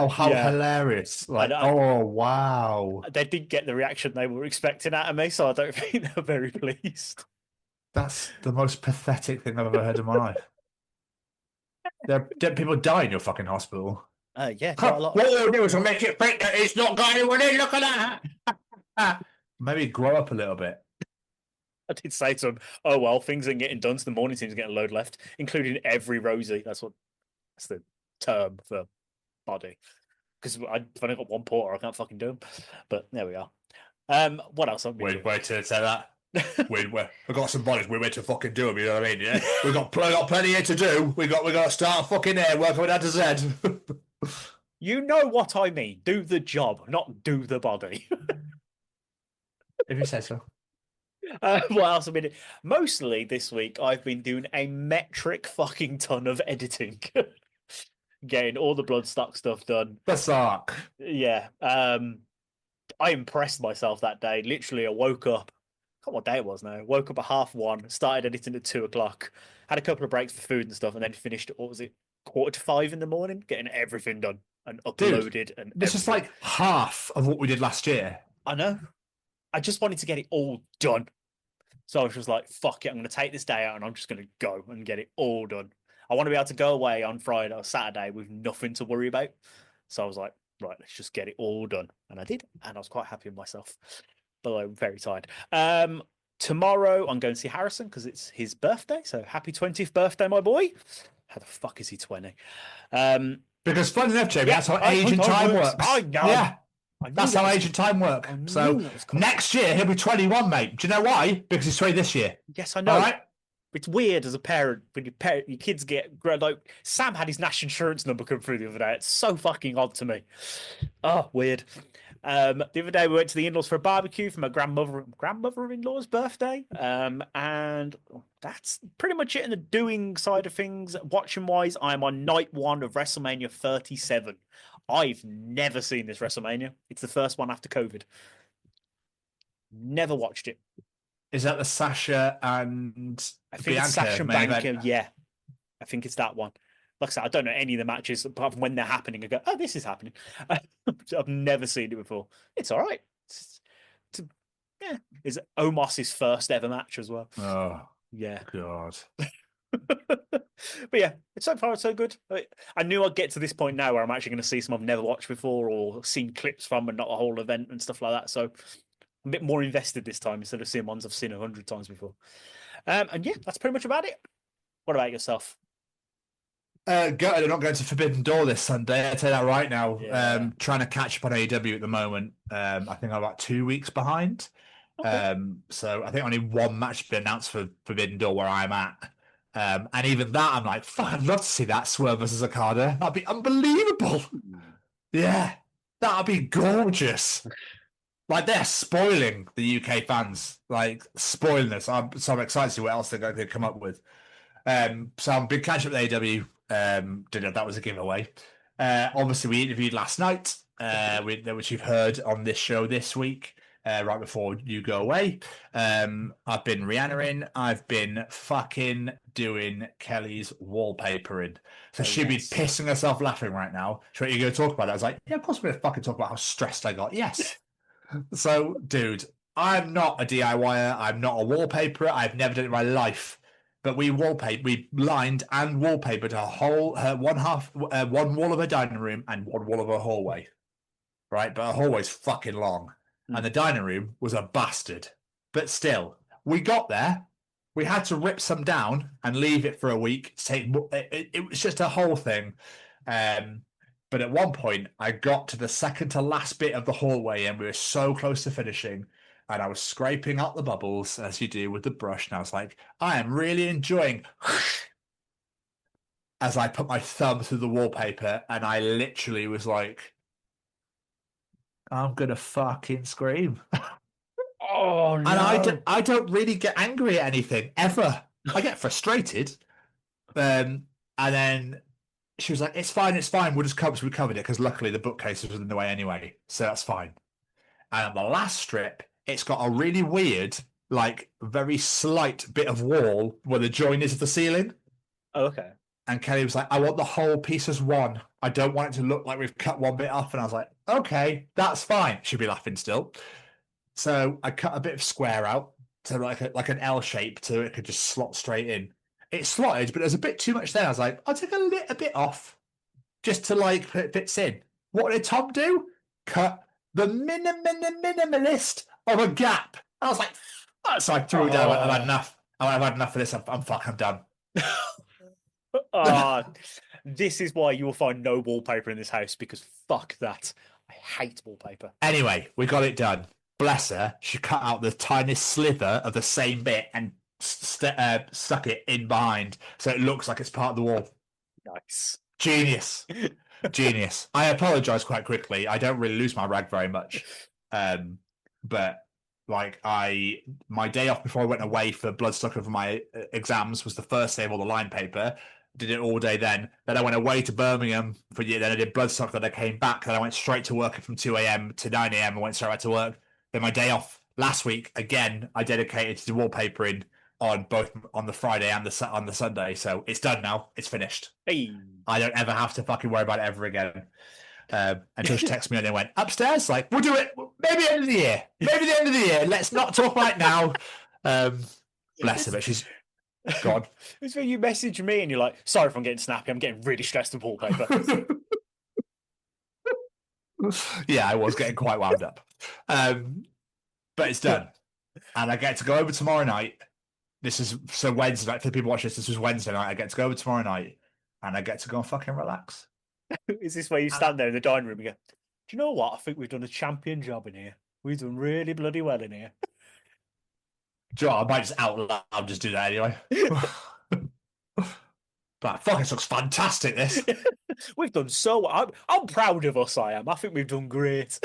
hilarious! Like, oh wow, they didn't get the reaction they were expecting out of me, so I don't think they're very pleased. That's the most pathetic thing I've ever heard in my life. People die in your fucking hospital. Yeah, quite a lot. What we'll do is we'll make it think that it's not got anyone in. Look at that. Maybe grow up a little bit. I did say to him, "Oh well, things aren't getting done, so the morning team's getting a load left, including every Rosie." That's the term for body. Because I've only got 1 porter, I can't fucking do them. But there we are. What else? Wait to say that. We've got some bodies. We're meant to fucking do them. You know what I mean? Yeah. We've got plenty here to do. We got to start fucking here, working with A to Z. You know what I mean? Do the job, not do the body. If you say so. What else have I been doing? Mostly this week, I've been doing a metric fucking ton of editing. Getting all the Bloodstock stuff done. Berserk. Yeah. I impressed myself that day. Literally, I woke up. I can't remember what day it was now. Woke up at 1:30, started editing at 2:00, had a couple of breaks for food and stuff, and then finished at, what was it, 4:45 in the morning, getting everything done and uploaded. And this is like half of what we did last year. I know. I just wanted to get it all done. So I was just like, fuck it, I'm going to take this day out and I'm just going to go and get it all done. I want to be able to go away on Friday or Saturday with nothing to worry about. So I was like, right, let's just get it all done. And I did. And I was quite happy with myself. But I'm very tired. Tomorrow I'm going to see Harrison because it's his birthday. So happy 20th birthday, my boy. How the fuck is he 20? Because funny enough, Jamie, that's how age and time works. I know. Yeah. That's how age and time work. So next year he'll be 21, mate. Do you know why? Because he's 20 this year. Yes, I know. All right? It's weird as a parent when your kids get like Sam had his national insurance number come through the other day. It's so fucking odd to me. Oh, weird. The other day we went to the in-laws for a barbecue for my grandmother-in-law's birthday. And that's pretty much it in the doing side of things. Watching wise, I'm on night 1 of WrestleMania 37. I've never seen this WrestleMania. It's the first one after COVID. Never watched it. Is that the Sasha and I think it's Sasha and Bianca? Yeah, I think it's that one. Like I said, I don't know any of the matches apart from when they're happening. I go, oh, this is happening. I've never seen it before. It's all right. Yeah, it's Omos's first ever match as well. Oh, yeah, God. But yeah, so far it's so good. I knew I'd get to this point now where I'm actually going to see some I've never watched before or seen clips from and not a whole event and stuff like that. So I'm a bit more invested this time instead of seeing ones I've seen 100 times before. And yeah, that's pretty much about it. What about yourself? Gutted I'm not going to Forbidden Door this Sunday. I tell you that right now. Yeah. Trying to catch up on AEW at the moment. I think I'm about 2 weeks behind. Okay. So I think only one match has been announced for Forbidden Door where I'm at. And even that, I'm like, fuck, I'd love to see that Swerve versus Okada. That'd be unbelievable. Yeah, that'd be gorgeous. Like, they're spoiling the UK fans, like spoiling this. So I'm excited to see what else they're going to come up with. So I'm big catch up with AEW. Didn't know that was a giveaway. Obviously, we interviewed last night, which you've heard on this show this week. Right before you go away. I've been Rhiannon. I've been fucking doing Kelly's wallpapering. So she'd be pissing herself laughing right now. So you're going to talk about that? I was like, yeah, of course we're going to fucking talk about how stressed I got. Yes. So, dude, I'm not a DIYer. I'm not a wallpaperer. I've never done it in my life. But we lined and wallpapered her whole, one wall of her dining room and one wall of her hallway. Right? But her hallway's fucking long. And the dining room was a bastard. But still, we got there. We had to rip some down and leave it for a week. It was just a whole thing. But at one point, I got to the second to last bit of the hallway and we were so close to finishing. And I was scraping out the bubbles, as you do with the brush. And I was like, I am really enjoying as I put my thumb through the wallpaper. And I literally was like, I'm gonna fucking scream. Oh no! And I don't really get angry at anything ever. I get frustrated. And then she was like, "It's fine, it's fine. We'll just cover." So we covered it because luckily the bookcase was in the way anyway, so that's fine. And on the last strip, it's got a really weird, like very slight bit of wall where the join is of the ceiling. Oh, okay. And Kelly was like, I want the whole piece as one. I don't want it to look like we've cut one bit off. And I was like, okay, that's fine. She'll be laughing still. So I cut a bit of square out to like an L shape so it could just slot straight in. It slotted, but there's a bit too much there. I was like, I'll take a little bit off just to like it fits in. What did Tom do? Cut the minimalist of a gap. I was like, so I threw it down. I've had enough. I've had enough of this. I'm done. This is why you will find no wallpaper in this house because fuck that. I hate wallpaper. Anyway, we got it done. Bless her. She cut out the tiniest slither of the same bit and stuck it in behind so it looks like it's part of the wall. Nice. Genius. Genius. I apologize quite quickly. I don't really lose my rag very much. But my day off before I went away for Bloodsucker for my exams was the first day of all the line paper. Did it all day then. Then I went away to Birmingham for then I did Bloodsucker. Then I came back. Then I went straight to work from 2 a.m. to 9 a.m. and went straight back to work. Then my day off last week, again, I dedicated to wallpapering on both on the Friday and on the Sunday. So it's done now. It's finished. Hey. I don't ever have to fucking worry about it ever again. Until she texted me and then went upstairs, like, we'll do it maybe the end of the year. Maybe the end of the year. Let's not talk right now. Bless her, but she's gone. It's when you message me and you're like, sorry if I'm getting snappy, I'm getting really stressed with wallpaper. Yeah, I was getting quite wound up. But it's done. And I get to go over tomorrow night. So Wednesday night, for people watching this was Wednesday night. I get to go over tomorrow night and I get to go and fucking relax. Is this where you stand there in the dining room and go, do you know what? I think we've done a champion job in here. We've done really bloody well in here. Do you know what? I might just out loud just do that anyway. But fuck, this looks fantastic, this. We've done so well. I'm proud of us, I am. I think we've done great.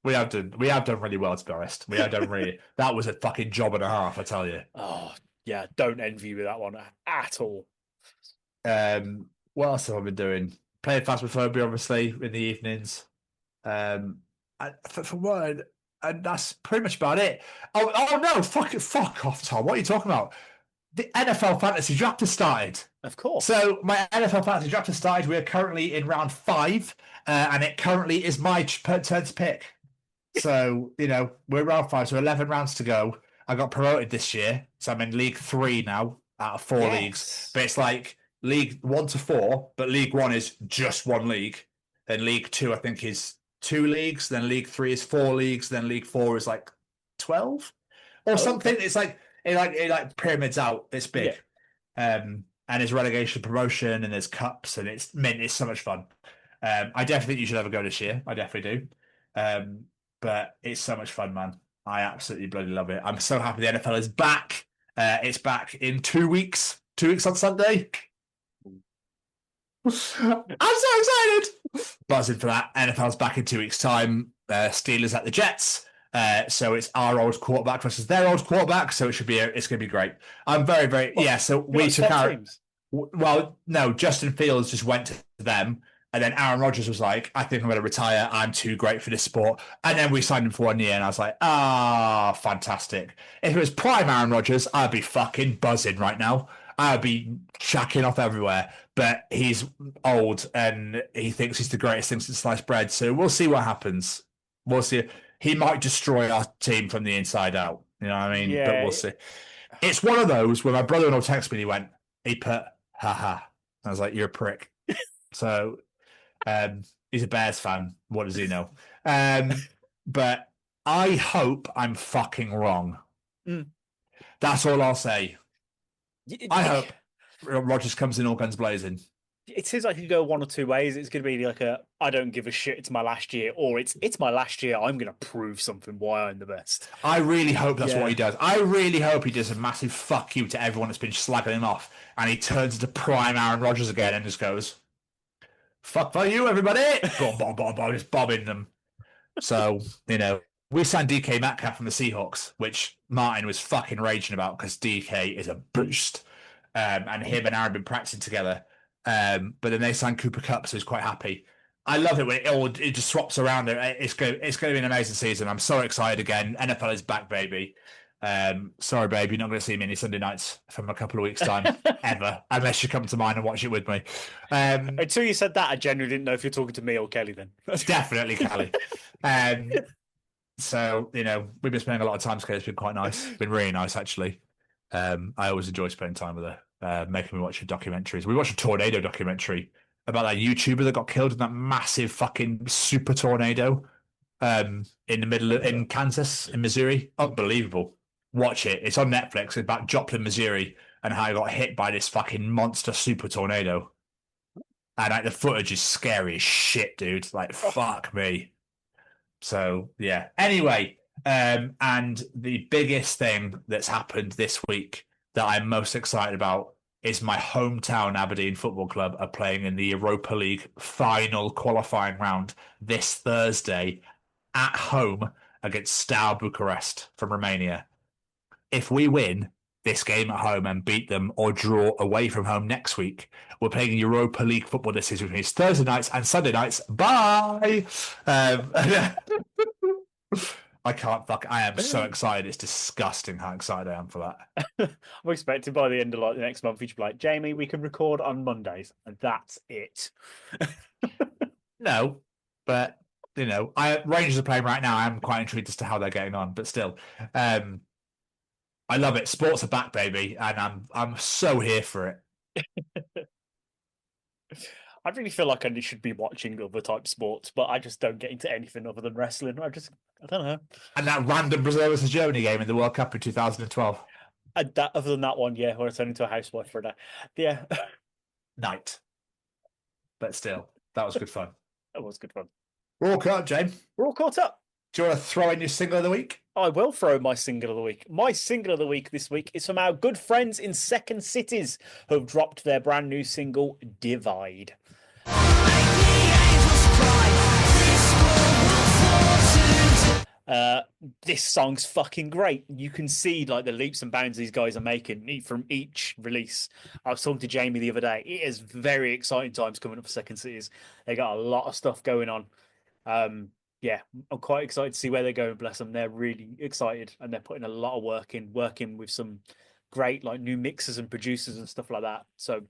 We have done really well, to be honest. We have done really. That was a fucking job and a half, I tell you. Oh, yeah, don't envy you with that one at all. What else have I been doing? Playing Phasmophobia, obviously, in the evenings. For one, and that's pretty much about it. Oh no, fuck off, Tom. What are you talking about? The NFL Fantasy Draft has started. Of course. So my NFL Fantasy Draft has started. We are currently in round 5, and it currently is my turn to pick. So, we're round 5, so 11 rounds to go. I got promoted this year, so I'm in League 3 now out of 4 leagues. But it's like League 1 to 4, but League 1 is just 1 league. Then League 2, I think, is 2 leagues. Then League 3 is 4 leagues. Then League 4 is like 12 or something. Okay. It's like it pyramids out. It's big. Yeah. And there's relegation, promotion, and there's cups, and it's so much fun. I definitely think you should have a go this year. I definitely do. But it's so much fun, man. I absolutely bloody love it. I'm so happy the NFL is back. It's back in 2 weeks. 2 weeks on Sunday. I'm so excited. Buzzing for that. NFL's back in 2 weeks' time. Steelers at the Jets. So it's our old quarterback versus their old quarterback. So it's going to be great. I'm very, very So we took our teams. Well, no, Justin Fields just went to them. And then Aaron Rodgers was like, I think I'm going to retire. I'm too great for this sport. And then we signed him for 1 year. And I was like, fantastic. If it was prime Aaron Rodgers, I'd be fucking buzzing right now. I'd be shacking off everywhere. But he's old and he thinks he's the greatest thing since sliced bread. So we'll see what happens. We'll see. He might destroy our team from the inside out. You know what I mean? Yeah. But we'll see. It's one of those where my brother-in-law texted me and he put, haha. I was like, you're a prick. So... he's a Bears fan. What does he know? But I hope I'm fucking wrong. That's all I'll say. I hope Rodgers comes in all guns blazing. It seems like you could go one or two ways. It's going to be like I don't give a shit, it's my last year, or it's my last year, I'm going to prove something why I'm the best. I really hope that's what he does. I really hope he does a massive fuck you to everyone that's been slagging him off, and he turns into prime Aaron Rodgers again and just goes, fuck for you, everybody! Just bobbing them. So, we signed DK Metcalf from the Seahawks, which Martin was fucking raging about because DK is a boost. And him and Aaron have been practicing together. But then they signed Cooper Kupp, so he's quite happy. I love it when it just swaps around. It's going to be an amazing season. I'm so excited again. NFL is back, baby. Sorry, babe, you're not going to see me any Sunday nights from a couple of weeks' time, ever, unless you come to mine and watch it with me. Until you said that, I genuinely didn't know if you're talking to me or Kelly then. Definitely Kelly. So, we've been spending a lot of time together. It's been quite nice. It's been really nice, actually. I always enjoy spending time with her, making me watch her documentaries. We watched a tornado documentary about that YouTuber that got killed in that massive fucking super tornado in the middle in Kansas, in Missouri. Unbelievable. Watch it. It's on Netflix. It's about Joplin, Missouri, and how he got hit by this fucking monster super tornado. And the footage is scary as shit, dude. Fuck me. So yeah. Anyway, and the biggest thing that's happened this week that I'm most excited about is my hometown Aberdeen Football Club are playing in the Europa League final qualifying round this Thursday at home against Steaua Bucharest from Romania. If we win this game at home and beat them or draw away from home next week, we're playing Europa League football this season, which means Thursday nights and Sunday nights. Bye! I can't fuck. I am so excited. It's disgusting how excited I am for that. I'm expecting by the end of like the next month, you should be like, Jamie, we can record on Mondays, and that's it. No, but Rangers are playing right now. I'm quite intrigued as to how they're getting on, but still, I love it. Sports are back, baby, and I'm so here for it. I really feel like I should be watching other type sports, but I just don't get into anything other than wrestling. I don't know. And that random Brazil versus Germany game in the World Cup in 2012. Other than that one, yeah, where I turned into a housewife for a day. Yeah. Night. But still, that was good fun. That was good fun. We're all caught up, James. We're all caught up. Do you want to throw in your single of the week? I will throw my single of the week. My single of the week this week is from our good friends in Second Cities, who have dropped their brand new single, Divide. This song's fucking great. You can see like the leaps and bounds these guys are making from each release. I was talking to Jamie the other day. It is very exciting times coming up for Second Cities. They got a lot of stuff going on. Yeah, I'm quite excited to see where they're going. Bless them. They're really excited and they're putting a lot of working with some great like new mixers and producers and stuff like that. So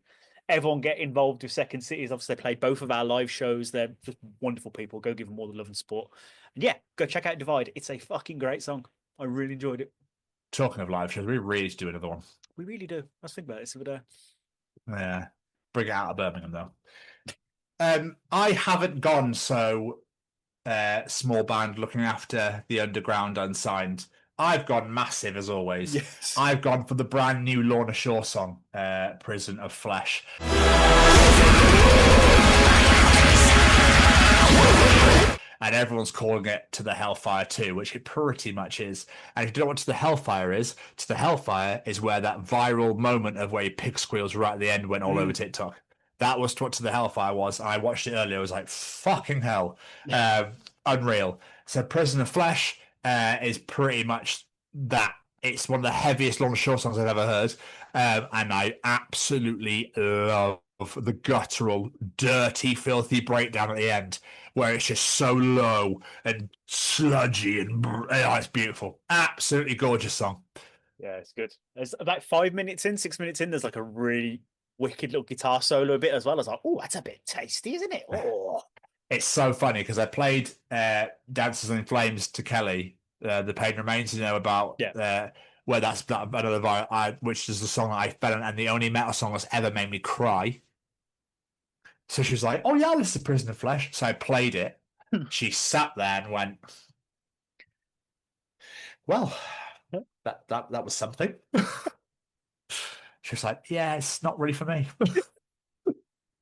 everyone get involved with Second Cities. Obviously, they played both of our live shows. They're just wonderful people. Go give them all the love and support. And yeah, go check out Divide. It's a fucking great song. I really enjoyed it. Talking of live shows, we really need to do another one. We really do. Let's think about this the other day. Yeah. Bring it out of Birmingham, though. I haven't gone so small band looking after the underground unsigned. I've gone massive as always. Yes. I've gone for the brand new Lorna Shore song, Prison of Flesh. And everyone's calling it To the Hellfire 2, which it pretty much is. And if you don't know what To the Hellfire is, To the Hellfire is where that viral moment of where he pig squeals right at the end went all over TikTok. That was what To the Hellfire was. I watched it earlier. I was like, fucking hell. Unreal. So Prison of Flesh is pretty much that. It's one of the heaviest Lorna Shore songs I've ever heard. And I absolutely love the guttural, dirty, filthy breakdown at the end, where it's just so low and sludgy and it's beautiful. Absolutely gorgeous song. Yeah, it's good. There's about 6 minutes in, there's like a really wicked little guitar solo bit as well. I was like, oh, that's a bit tasty, isn't it? Oh. It's so funny because I played Dances in Flames to Kelly, The Pain Remains, about where that's another vibe, which is the song that I fell in, and the only metal song that's ever made me cry. So she was like, oh yeah, this is Prison of Flesh. So I played it. She sat there and went, well, that was something. She was like, yeah, it's not really for me. Because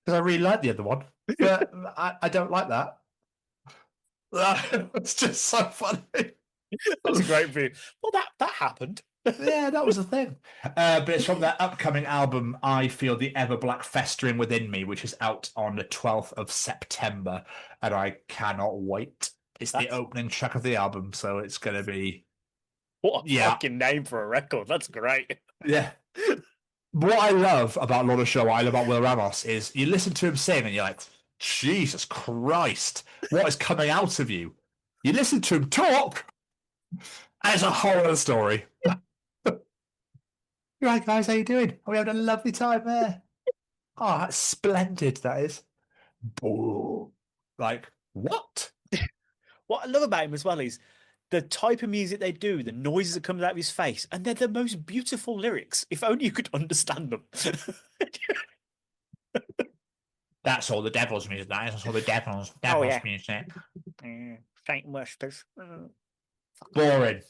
I really like the other one. But I don't like that. It's just so funny. That's a great view. Well, that happened. Yeah, that was the thing. But it's from their upcoming album, I Feel the Ever Black Festering Within Me, which is out on the 12th of September. And I cannot wait. It's the opening track of the album, so it's going to be... What a fucking name for a record. That's great. Yeah. What I love about Lorna Shore, what I love about Will Ramos, is you listen to him sing and you're like, Jesus Christ, what is coming out of you? You listen to him talk, and it's a horror story. Right, guys, how you doing? Are we having a lovely time there? Oh, that's splendid, that is. Oh, like, what? What I love about him as well is the type of music they do, the noises that come out of his face, and they're the most beautiful lyrics. If only you could understand them. That's all the devil's music, that is. That's all the devil's music. Saint worshippers. Boring.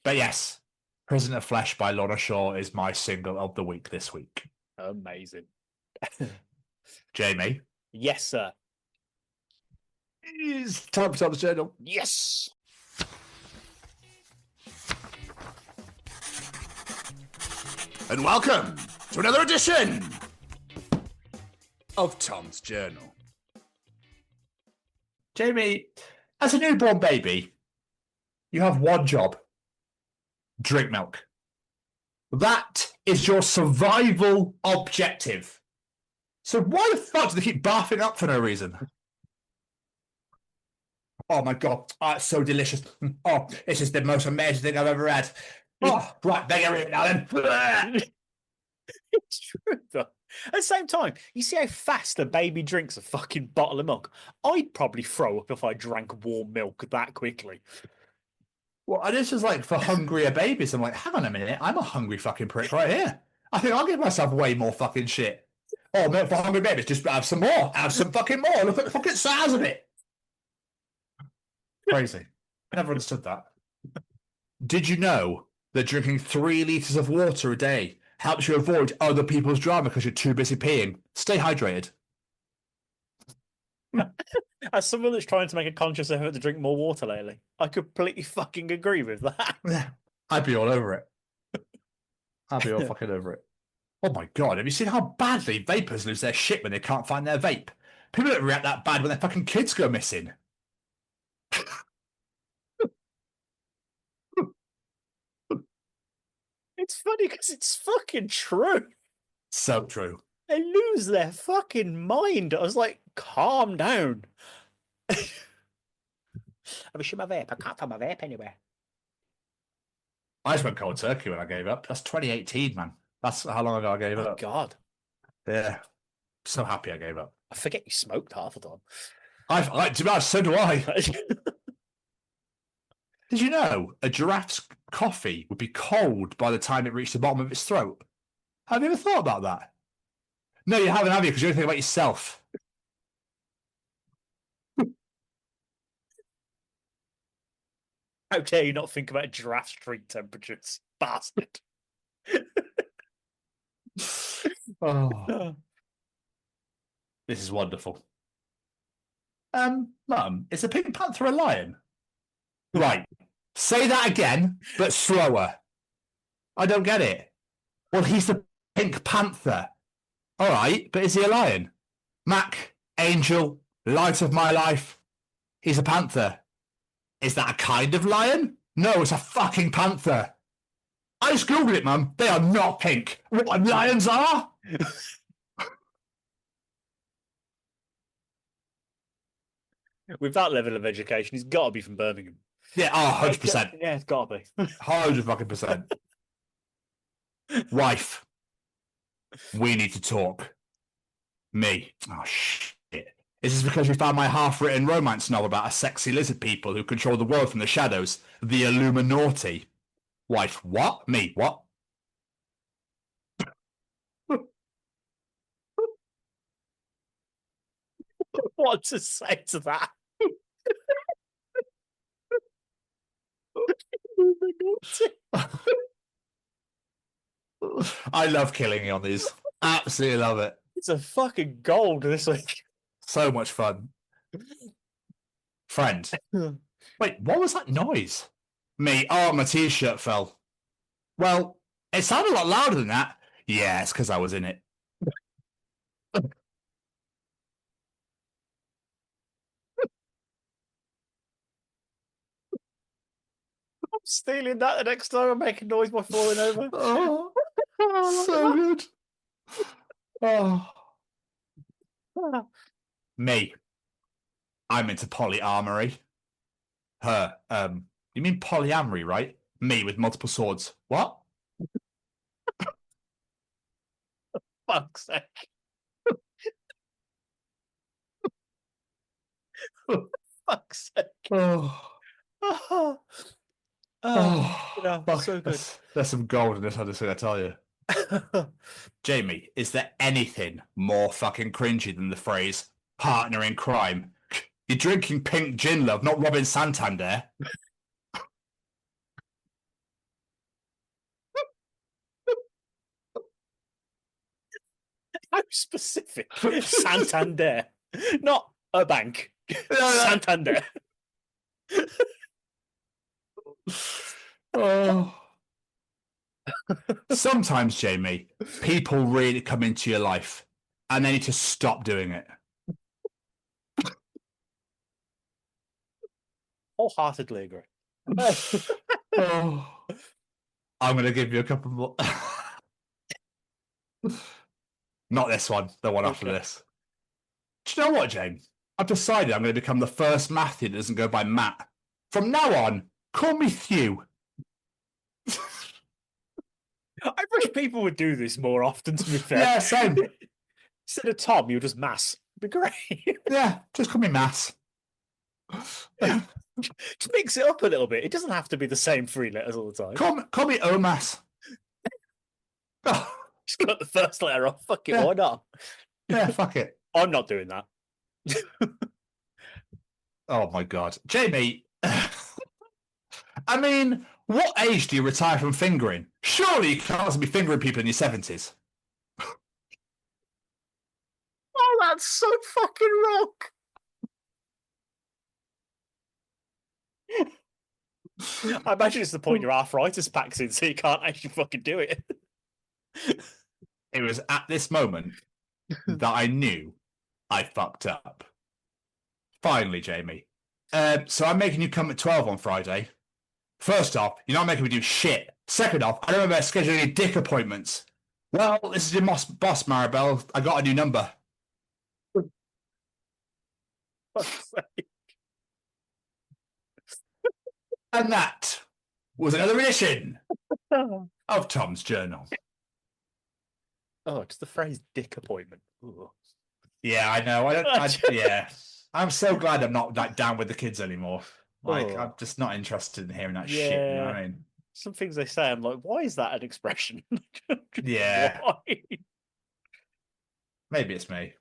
But yes, Prison of Flesh by Lorna Shore is my single of the week this week. Amazing. Jamie? Yes, sir. It's time for Tom's Journal. Yes! And welcome to another edition of Tom's Journal. Jamie, as a newborn baby, You have one job. Drink milk. That is your survival objective. So why the fuck do they keep barfing up for no reason? Oh my God. Oh, it's so delicious. Oh, this is the most amazing thing I've ever had. Oh, right, beg your now then. It's true, though. At the same time, you see how fast a baby drinks a fucking bottle of milk? I'd probably throw up if I drank warm milk that quickly. Well, and this is like for hungrier babies. I'm like, hang on a minute. I'm a hungry fucking prick right here. I think I'll give myself way more fucking shit. Oh, milk for hungry babies. Just have some more. Have some fucking more. Look at the fucking size of it. Crazy. I never understood that. Did you know that drinking 3 litres of water a day helps you avoid other people's drama because you're too busy peeing? Stay hydrated. As someone that's trying to make a conscious effort to drink more water lately, I completely fucking agree with that. Yeah, I'd be all over it. I'd be all fucking over it. Oh my God, have you seen how badly vapors lose their shit when they can't find their vape? People don't react that bad when their fucking kids go missing. It's funny because it's fucking true. So true. They lose their fucking mind. I was like, calm down. Have you seen my vape? I can't find my vape anywhere. I just went cold turkey when I gave up. That's 2018, man. That's how long ago I gave up. God. Yeah. So happy I gave up. I forget you smoked half the time. To be honest, so do I. Did you know a giraffe's coffee would be cold by the time it reached the bottom of its throat? Have you ever thought about that? No, you haven't, have you? Because you don't think about yourself. How dare you not think about giraffe street temperatures, bastard? Oh. This is wonderful. Mum, is a Pink Panther a lion? Right. Say that again, but slower. I don't get it. Well, he's the Pink Panther. All right, but is he a lion? Mac, Angel, light of my life. He's a panther. Is that a kind of lion? No, it's a fucking panther. I just googled it, Mum. They are not pink. What lions are? With that level of education, he's got to be from Birmingham. Yeah, 100%. Yeah, it's got to be. 100%. Wife, we need to talk. Me. Oh, shit. Is this because you found my half-written romance novel about a sexy lizard people who control the world from the shadows? The Illuminati. Wife, what? Me, what? What to say to that? I love killing you on these. Absolutely love it. It's a fucking gold this week. So much fun. Friend. Wait, what was that noise? Me. Oh, my t-shirt fell. Well, it sounded a lot louder than that. Yeah, it's because I was in it. I'm stealing that the next time I make a noise by falling over. Oh, so good. Oh. Me. I'm into polyamory. Her. You mean polyamory, right? Me with multiple swords. What? Fuck's sake. Fuck's sake. Oh. You know, fuck. so good. There's some gold in this, I'm just going to tell you. Jamie, is there anything more fucking cringy than the phrase partner in crime? You're drinking pink gin, love, not Robin Santander. How specific? Santander. Not a bank. Santander. Oh. Sometimes, Jamie, people really come into your life and they need to stop doing it. Wholeheartedly agree. Oh, I'm going to give you a couple more. Not this one, the one after this. Do you know what, James? I've decided I'm going to become the first Matthew that doesn't go by Matt. From now on, call me Thew. I wish people would do this more often, to be fair. Yeah, same. Instead of Tom, you're just Mass. It'd be great. Yeah, just call me Mass. Just mix it up a little bit. It doesn't have to be the same 3 letters all the time. Call me Omas. Just cut the first letter off. Fuck it, Yeah. why not? Yeah, fuck it. I'm not doing that. Oh my God. Jamie, I mean, what age do you retire from fingering? Surely you can't also be fingering people in your 70s. Oh, that's so fucking wrong. I imagine it's the point your arthritis packs in, so you can't actually fucking do it. It was at this moment that I knew I fucked up. Finally, Jamie. So I'm making you come at 12 on Friday. First off, you're not making me do shit. Second off, I don't remember scheduling any dick appointments. Well, this is your boss, Maribel. I got a new number. And that was another edition of Tom's Journal. Oh, just the phrase dick appointment. Ooh. Yeah, I know. Yeah. I'm so glad I'm not like down with the kids anymore. Like, I'm just not interested in hearing that shit. You know what I mean? Some things they say, I'm like, why is that an expression? Yeah. Why? Maybe it's me.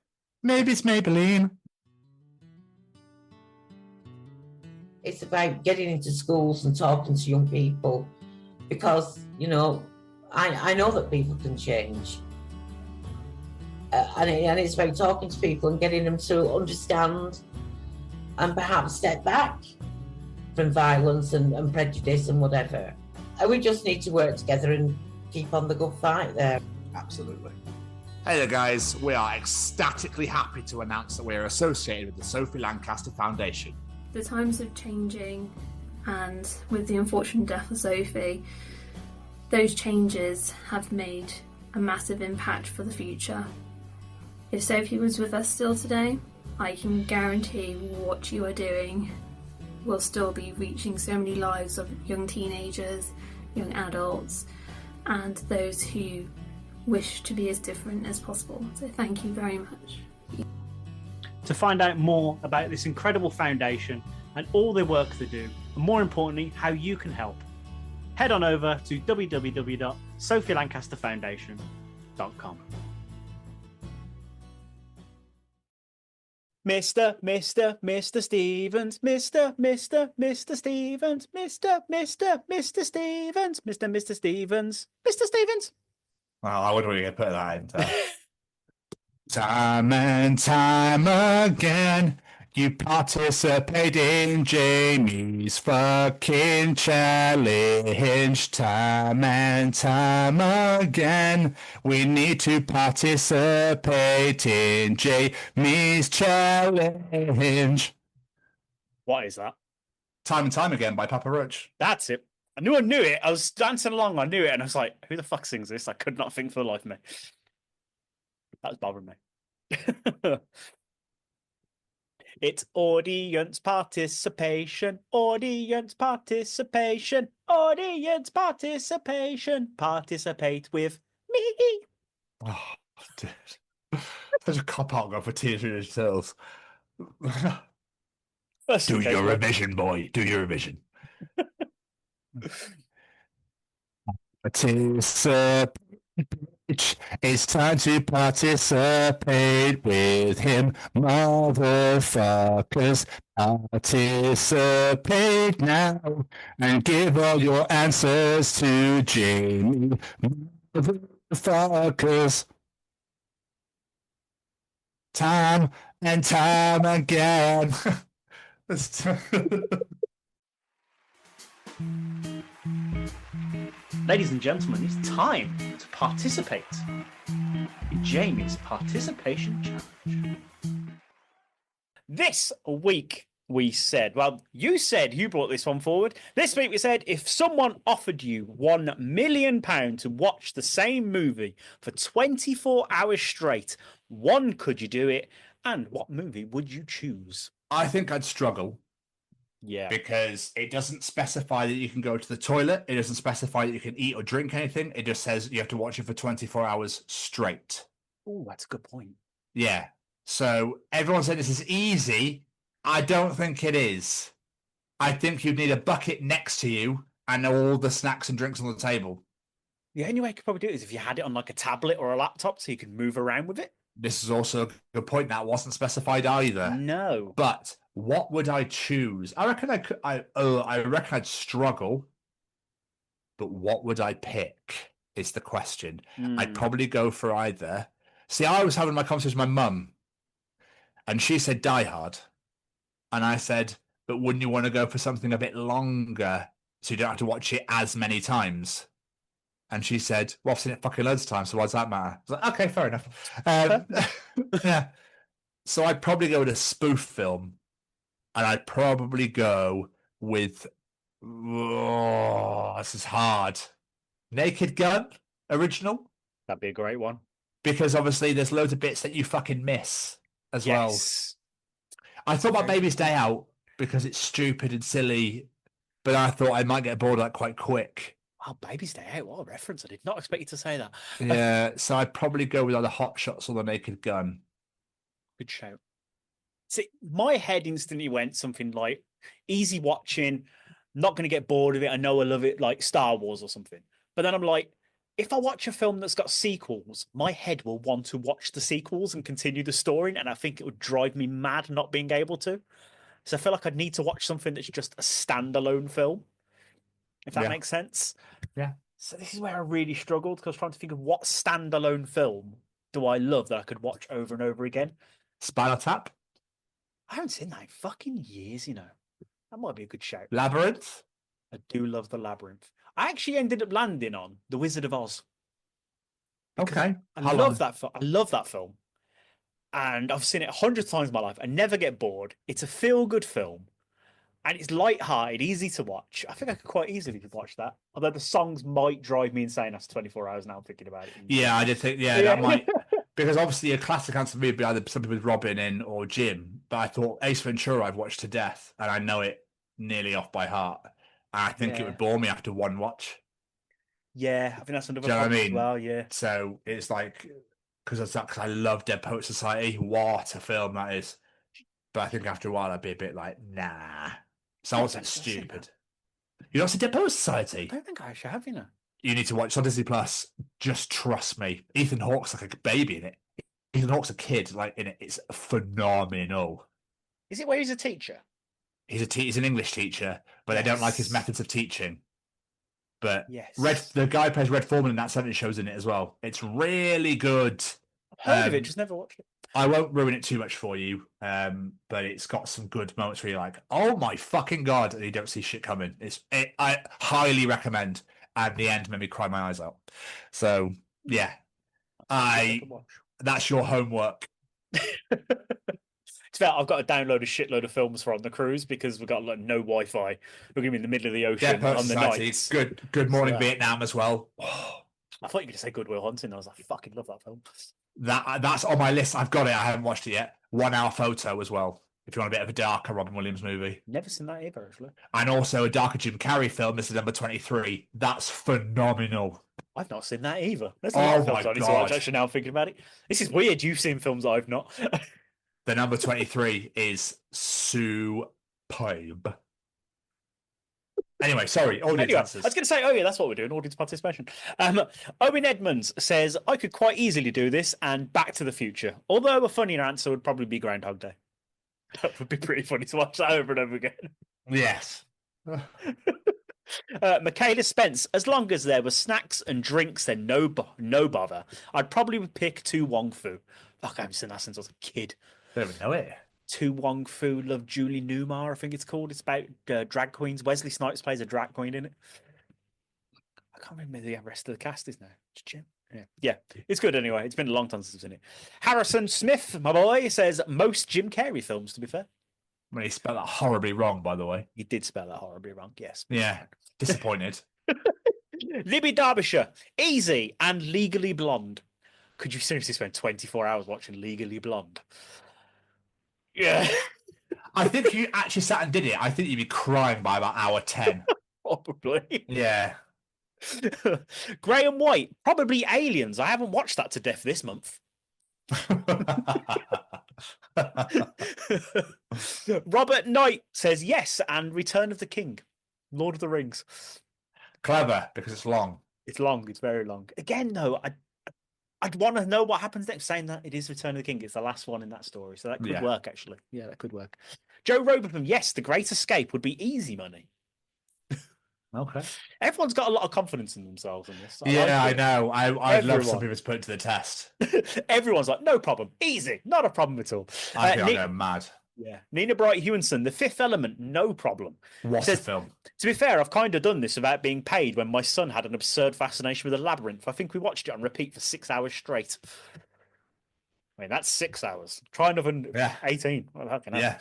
Maybe it's Maybelline. It's about getting into schools and talking to young people because, you know, I know that people can change. And it's about talking to people and getting them to understand and perhaps step back from violence and prejudice and whatever. And we just need to work together and keep on the good fight there. Absolutely. Hey there, guys. We are ecstatically happy to announce that we are associated with the Sophie Lancaster Foundation. The times are changing, and with the unfortunate death of Sophie, those changes have made a massive impact for the future. If Sophie was with us still today, I can guarantee what you are doing will still be reaching so many lives of young teenagers, young adults, and those who wish to be as different as possible. So thank you very much. To find out more about this incredible foundation and all the work they do, and more importantly, how you can help, head on over to www.sophielancasterfoundation.com. Mr. Stevens, Mr. Stevens, Mr. Stevens. Well, I wouldn't really put that in. Time and time again, you participate in Jamie's fucking challenge. Time and time again, we need to participate in Jamie's challenge. What is that? Time and Time Again by Papa Roach. That's it. I knew it. I was dancing along, I knew it, and I was like, who the fuck sings this? I could not think for the life of me. That was bothering me. It's audience participation, participate with me. Oh, dude. Such a cop-out go for Tears for Ninja Turtles. Do your revision, boy. Do your revision. Participate. It's time to participate with him, motherfuckers. Participate now and give all your answers to Jamie, motherfuckers. Time and time again. Ladies and gentlemen, it's time to participate in Jamie's participation challenge. This week, we said, well, you brought this one forward. This week we said, if someone offered you £1 million to watch the same movie for 24 hours straight, one, could you do it? And what movie would you choose? I think I'd struggle. Yeah. Because it doesn't specify that you can go to the toilet. It doesn't specify that you can eat or drink anything. It just says you have to watch it for 24 hours straight. Oh, that's a good point. Yeah. So everyone said this is easy. I don't think it is. I think you'd need a bucket next to you and all the snacks and drinks on the table. The only way you could probably do it is if you had it on like a tablet or a laptop so you can move around with it. This is also a good point. That wasn't specified either. No. But what would I choose? I reckon I reckon I'd struggle. But what would I pick is the question. I'd probably go for either. See, I was having my conversation with my mum, and she said Die Hard. And I said, but wouldn't you want to go for something a bit longer so you don't have to watch it as many times? And she said, well, I've seen it fucking loads of times, so why does that matter? I was like, okay, fair enough. Yeah. So I'd probably go with a spoof film. And I'd probably go with, this is hard. Naked Gun, original. That'd be a great one. Because obviously there's loads of bits that you fucking miss as well. I thought about Baby's Day Out because it's stupid and silly, but I thought I might get bored of that quite quick. Oh, Baby's Day Out, what a reference. I did not expect you to say that. Yeah, so I'd probably go with either Hot Shots or The Naked Gun. Good shout. See, my head instantly went something like easy watching, not going to get bored of it. I know I love it, like Star Wars or something. But then I'm like, if I watch a film that's got sequels, my head will want to watch the sequels and continue the story, and I think it would drive me mad not being able to. So I feel like I'd need to watch something that's just a standalone film, if that makes sense. Yeah. So this is where I really struggled, because I was trying to think of what standalone film do I love that I could watch over and over again. Spinal Tap? I haven't seen that in fucking years, you know. That might be a good shout. Labyrinth? I do love The Labyrinth. I actually ended up landing on The Wizard of Oz. Okay. I love that film. I love that film. And I've seen it 100 times in my life. I never get bored. It's a feel-good film. And it's light-hearted, easy to watch. I think I could quite easily watch that. Although the songs might drive me insane after 24 hours now, I'm thinking about it. Yeah, I did think, that might... Because obviously a classic answer for me would be either something with Robin in or Jim. But I thought Ace Ventura I've watched to death, and I know it nearly off by heart. And I think it would bore me after one watch. Yeah, I think that's another Do you know what I problem mean? as well, yeah. So it's like, because I love Dead Poet Society. What a film that is. But I think after a while I'd be a bit like, nah. So I wasn't stupid. You not seen Dead Poet Society? I don't think I actually have, you know. You need to watch. It's on Disney Plus. Just trust me. Ethan Hawke's like a baby in it. Ethan Hawke's a kid like in it. It's phenomenal. Is it where he's a teacher? He's an English teacher, but they don't like his methods of teaching. But yes. the guy who plays Red Foreman in that sentence shows in it as well. It's really good. I've heard of it, just never watched it. I won't ruin it too much for you, but it's got some good moments where you're like, "Oh my fucking god!" and you don't see shit coming. I highly recommend. And the end made me cry my eyes out. So yeah, that's your homework. It's fair. I've got to download a shitload of films for on the cruise because we've got like no Wi-Fi. We're going to be in the middle of the ocean on the night. Good Morning Vietnam as well. I thought you were going to say Good Will Hunting. I was like, I fucking love that film. That's on my list. I've got it. I haven't watched it yet. 1 Hour Photo as well. If you want a bit of a darker Robin Williams movie. Never seen that either, actually. And also a darker Jim Carrey film. This is number 23. That's phenomenal. I've not seen that either. There's a lot of films I need to watch, actually, now thinking about it. This is weird. You've seen films I've not. The number 23 is superb. Anyway, sorry, audience answers. I was going to say, oh yeah, that's what we're doing, audience participation. Owen Edmonds says, I could quite easily do this and Back to the Future. Although a funnier answer would probably be Groundhog Day. That would be pretty funny to watch that over and over again. Yes. Michaela Spence, as long as there were snacks and drinks, then no bother. I'd probably pick To Wong Fu. Fuck, I haven't seen that since I was a kid. I don't even know it. To Wong Fu, Love Julie Newmar, I think it's called. It's about drag queens. Wesley Snipes plays a drag queen in it. I can't remember who the rest of the cast is now. It's Jim. Yeah, it's good anyway. It's been a long time since I've seen it. Harrison Smith, my boy, says most Jim Carrey films, to be fair. When he spelled that horribly wrong, by the way. He did spell that horribly wrong, yes. Yeah, disappointed. Libby Derbyshire, easy and legally blonde. Could you seriously spend 24 hours watching Legally Blonde? Yeah. I think if you actually sat and did it, I think you'd be crying by about hour 10. Probably. Yeah. Graham White, probably Aliens. I haven't watched that to death this month. Robert Knight says yes, and Return of the King, Lord of the Rings. Clever, because it's long. It's long. It's very long. Again, though, I'd want to know what happens next. Saying that it is Return of the King, it's the last one in that story, so that could work. Actually, yeah, that could work. Joe Robertham, yes, The Great Escape would be easy money. Okay. Everyone's got a lot of confidence in themselves in this. I know. I'd love some people to put it to the test. Everyone's like, no problem, easy, not a problem at all. I think I'm mad. Yeah. Nina Bright Hewenson, The Fifth Element, no problem. What a film. To be fair, I've kind of done this without being paid when my son had an absurd fascination with a labyrinth. I think we watched it on repeat for 6 hours straight. I mean, that's 6 hours. Try another 18. Well, how can I? Yeah.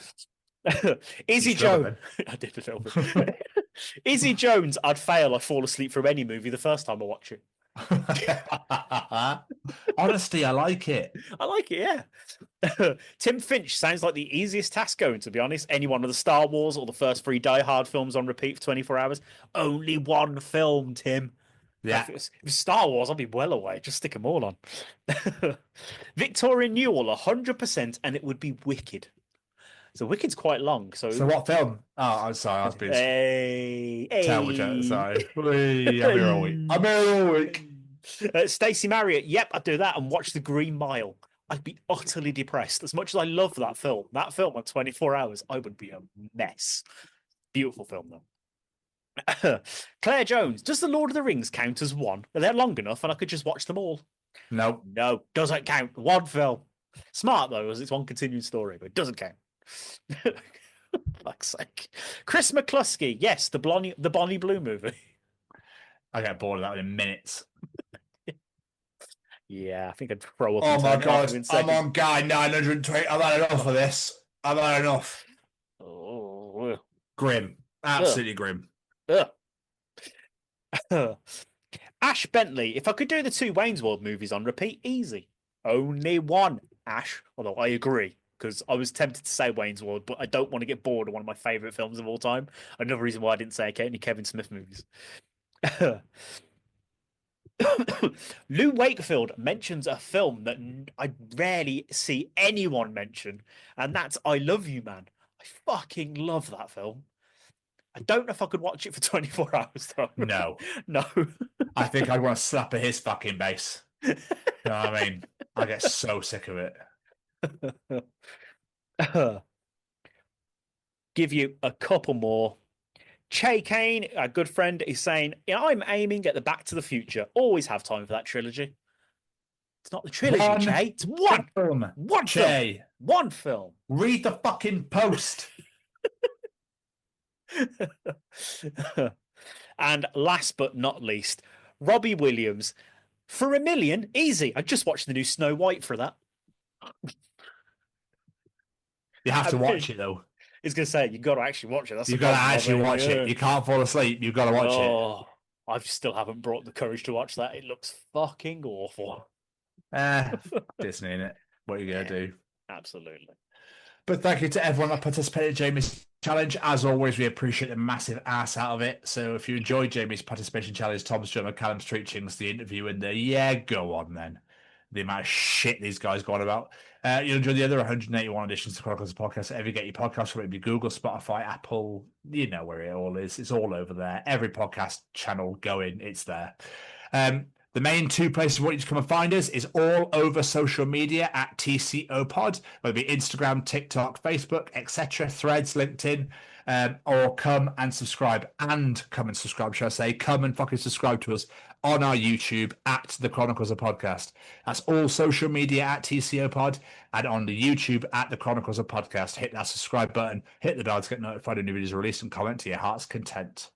Izzy Jones. I did a little bit. Izzy Jones, I'd fail. I fall asleep through any movie the first time I watch it. Honestly, I like it. I like it, yeah. Tim Finch sounds like the easiest task going, to be honest. Any one of the Star Wars or the first 3 Die Hard films on repeat for 24 hours. Only one film, Tim. Yeah. If it was Star Wars, I'd be well away. Just stick them all on. Victoria Newell, 100%, and it would be Wicked. So Wicked's quite long. So what film? Oh, I'm sorry. I was being... Tell me, sorry. I'm here all week. I'm here all week. Stacey Marriott, yep, I'd do that and watch The Green Mile. I'd be utterly depressed. As much as I love that film on 24 hours, I would be a mess. Beautiful film, though. Claire Jones, does The Lord of the Rings count as one? They're long enough and I could just watch them all. No, doesn't count. One film. Smart, though, as it's one continuing story, but it doesn't count. Fuck's sake. Chris McCluskey, yes, the Bonnie Blue movie. I get bored of that in minutes. Yeah, I think I'd throw up. Oh my god, I'm on guy 920. I've had enough of this. I've had enough. Oh, grim. Absolutely grim. Ash Bentley, if I could do the 2 Wayne's World movies on repeat, easy. Only one, Ash. Although I agree, because I was tempted to say Wayne's World, but I don't want to get bored of one of my favourite films of all time. Another reason why I didn't say any Kevin Smith movies. Lou Wakefield mentions a film that I rarely see anyone mention, and that's I Love You, Man. I fucking love that film. I don't know if I could watch it for 24 hours, though. No. No. I think I'd want to slap at his fucking base. You know what I mean? I get so sick of it. Give you a couple more. Che Kane, a good friend, is saying, I'm aiming at the Back to the Future. Always have time for that trilogy. It's not the trilogy, Che. It's one film. One Che. film. One film. Read the fucking post. And last but not least, Robbie Williams. For $1 million, easy. I just watched the new Snow White for that. You have to watch it, though. He's going to say, you've got to actually watch it. That's You've got to actually watch it. You can't fall asleep. You've got to watch it. I still haven't brought the courage to watch that. It looks fucking awful. Disney, innit? What are you going to do? Absolutely. But thank you to everyone that participated in Jamie's challenge. As always, we appreciate the massive ass out of it. So if you enjoyed Jamie's participation challenge, Tom's drummer, Callum's Treachings, the interview, and go on then. The amount of shit these guys go on about. You'll enjoy the other 181 editions of Chronicles of Podcast. Wherever you get your podcast, whether it be Google, Spotify, Apple, you know where it all is. It's all over there. Every podcast channel going, it's there. The main 2 places we want you to come and find us is all over social media at TCO Pod, whether it be Instagram, TikTok, Facebook, etc., Threads, LinkedIn, or come and subscribe. Shall I say. Come and fucking subscribe to us on our YouTube at the Chronicles of Podcast. That's all social media at TCO Pod, and on the YouTube at the Chronicles of Podcast. Hit that subscribe button, hit the bell to get notified when new videos are released, and comment to your heart's content.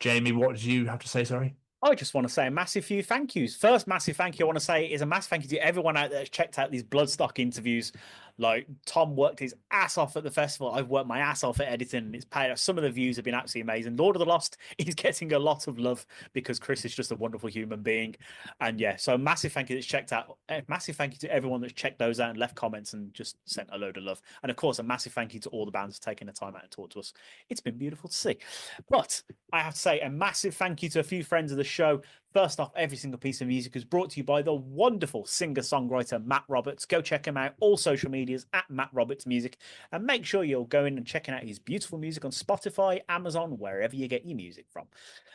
Jamie, what did you have to say, sorry? I just want to say a massive few thank yous. First massive thank you I want to say is a massive thank you to everyone out there that's checked out these Bloodstock interviews. Like, Tom worked his ass off at the festival. I've worked my ass off at editing, and it's paid off. Some of the views have been absolutely amazing. Lord of the Lost is getting a lot of love because Chris is just a wonderful human being. And yeah, so a massive thank you that's checked out. A massive thank you to everyone that's checked those out and left comments and just sent a load of love. And of course, a massive thank you to all the bands for taking the time out and talk to us. It's been beautiful to see. But I have to say a massive thank you to a few friends of the show. First off, every single piece of music is brought to you by the wonderful singer-songwriter Matt Roberts. Go check him out. All social medias at Matt Roberts Music. And make sure you're going and checking out his beautiful music on Spotify, Amazon, wherever you get your music from.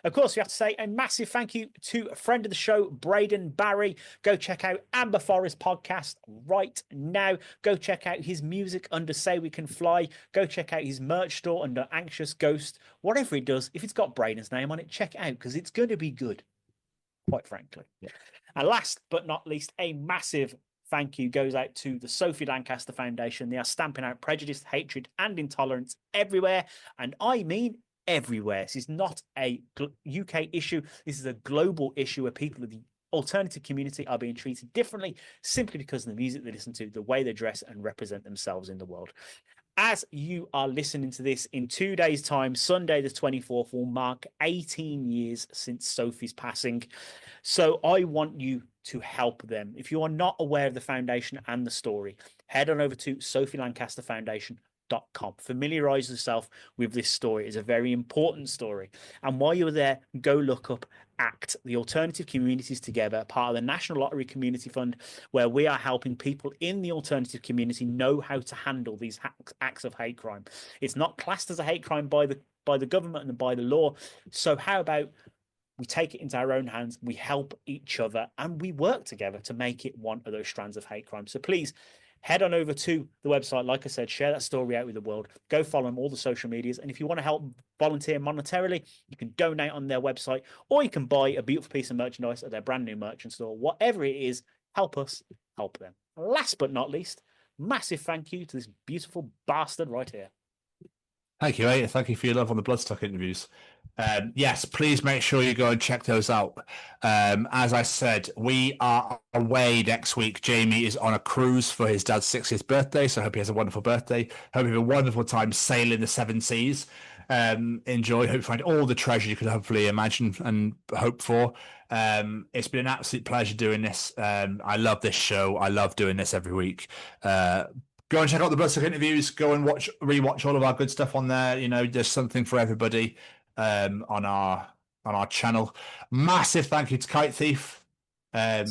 Of course, we have to say a massive thank you to a friend of the show, Braden Barry. Go check out Amber Forest podcast right now. Go check out his music under Say We Can Fly. Go check out his merch store under Anxious Ghost. Whatever it does, if it's got Braden's name on it, check it out because it's going to be good. Quite frankly. Yeah. And last but not least, a massive thank you goes out to the Sophie Lancaster Foundation. They are stamping out prejudice, hatred, and intolerance everywhere. And I mean everywhere. This is not a UK issue. This is a global issue where people of the alternative community are being treated differently simply because of the music they listen to, the way they dress, and represent themselves in the world. As you are listening to this, in 2 days' time, Sunday the 24th will mark 18 years since Sophie's passing. So I want you to help them. If you are not aware of the foundation and the story, head on over to sophielancasterfoundation.com. Familiarize yourself with this story. It's a very important story. And while you're there, go look up ACT, the Alternative Communities Together, part of the National Lottery Community Fund, where we are helping people in the alternative community know how to handle these acts of hate crime. It's not classed as a hate crime by the government and by the law. So how about we take it into our own hands, we help each other, and we work together to make it one of those strands of hate crime. So please head on over to the website. Like I said, share that story out with the world. Go follow them, all the social medias. And if you want to help volunteer monetarily, you can donate on their website, or you can buy a beautiful piece of merchandise at their brand new merchant store. Whatever it is, help us, help them. Last but not least, massive thank you to this beautiful bastard right here. Thank you, mate. Thank you for your love on the Bloodstock interviews. Yes, please make sure you go and check those out. As I said, we are away next week. Jamie is on a cruise for his dad's 60th birthday, so I hope he has a wonderful birthday. Hope you have a wonderful time sailing the seven seas. Enjoy. Hope you find all the treasure you could hopefully imagine and hope for. It's been an absolute pleasure doing this. I love this show. I love doing this every week. Go and check out the Bloodstock interviews. Go and rewatch all of our good stuff on there. You know, there's something for everybody on our channel. Massive thank you to Kite Thief, to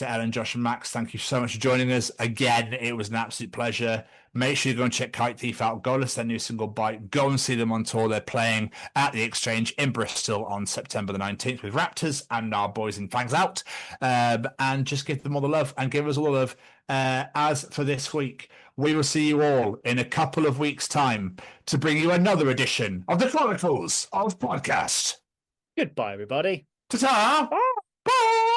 Elin, Josh, and Max. Thank you so much for joining us again. It was an absolute pleasure. Make sure you go and check Kite Thief out. Go listen to their new single Bite. Go and see them on tour. They're playing at the Exchange in Bristol on September the 19th with Raptors and our boys in Fangs Out. And just give them all the love and give us all the love. As for this week, we will see you all in a couple of weeks' time to bring you another edition of the Chronicles of Podcast. Goodbye, everybody. Ta-ta! Bye!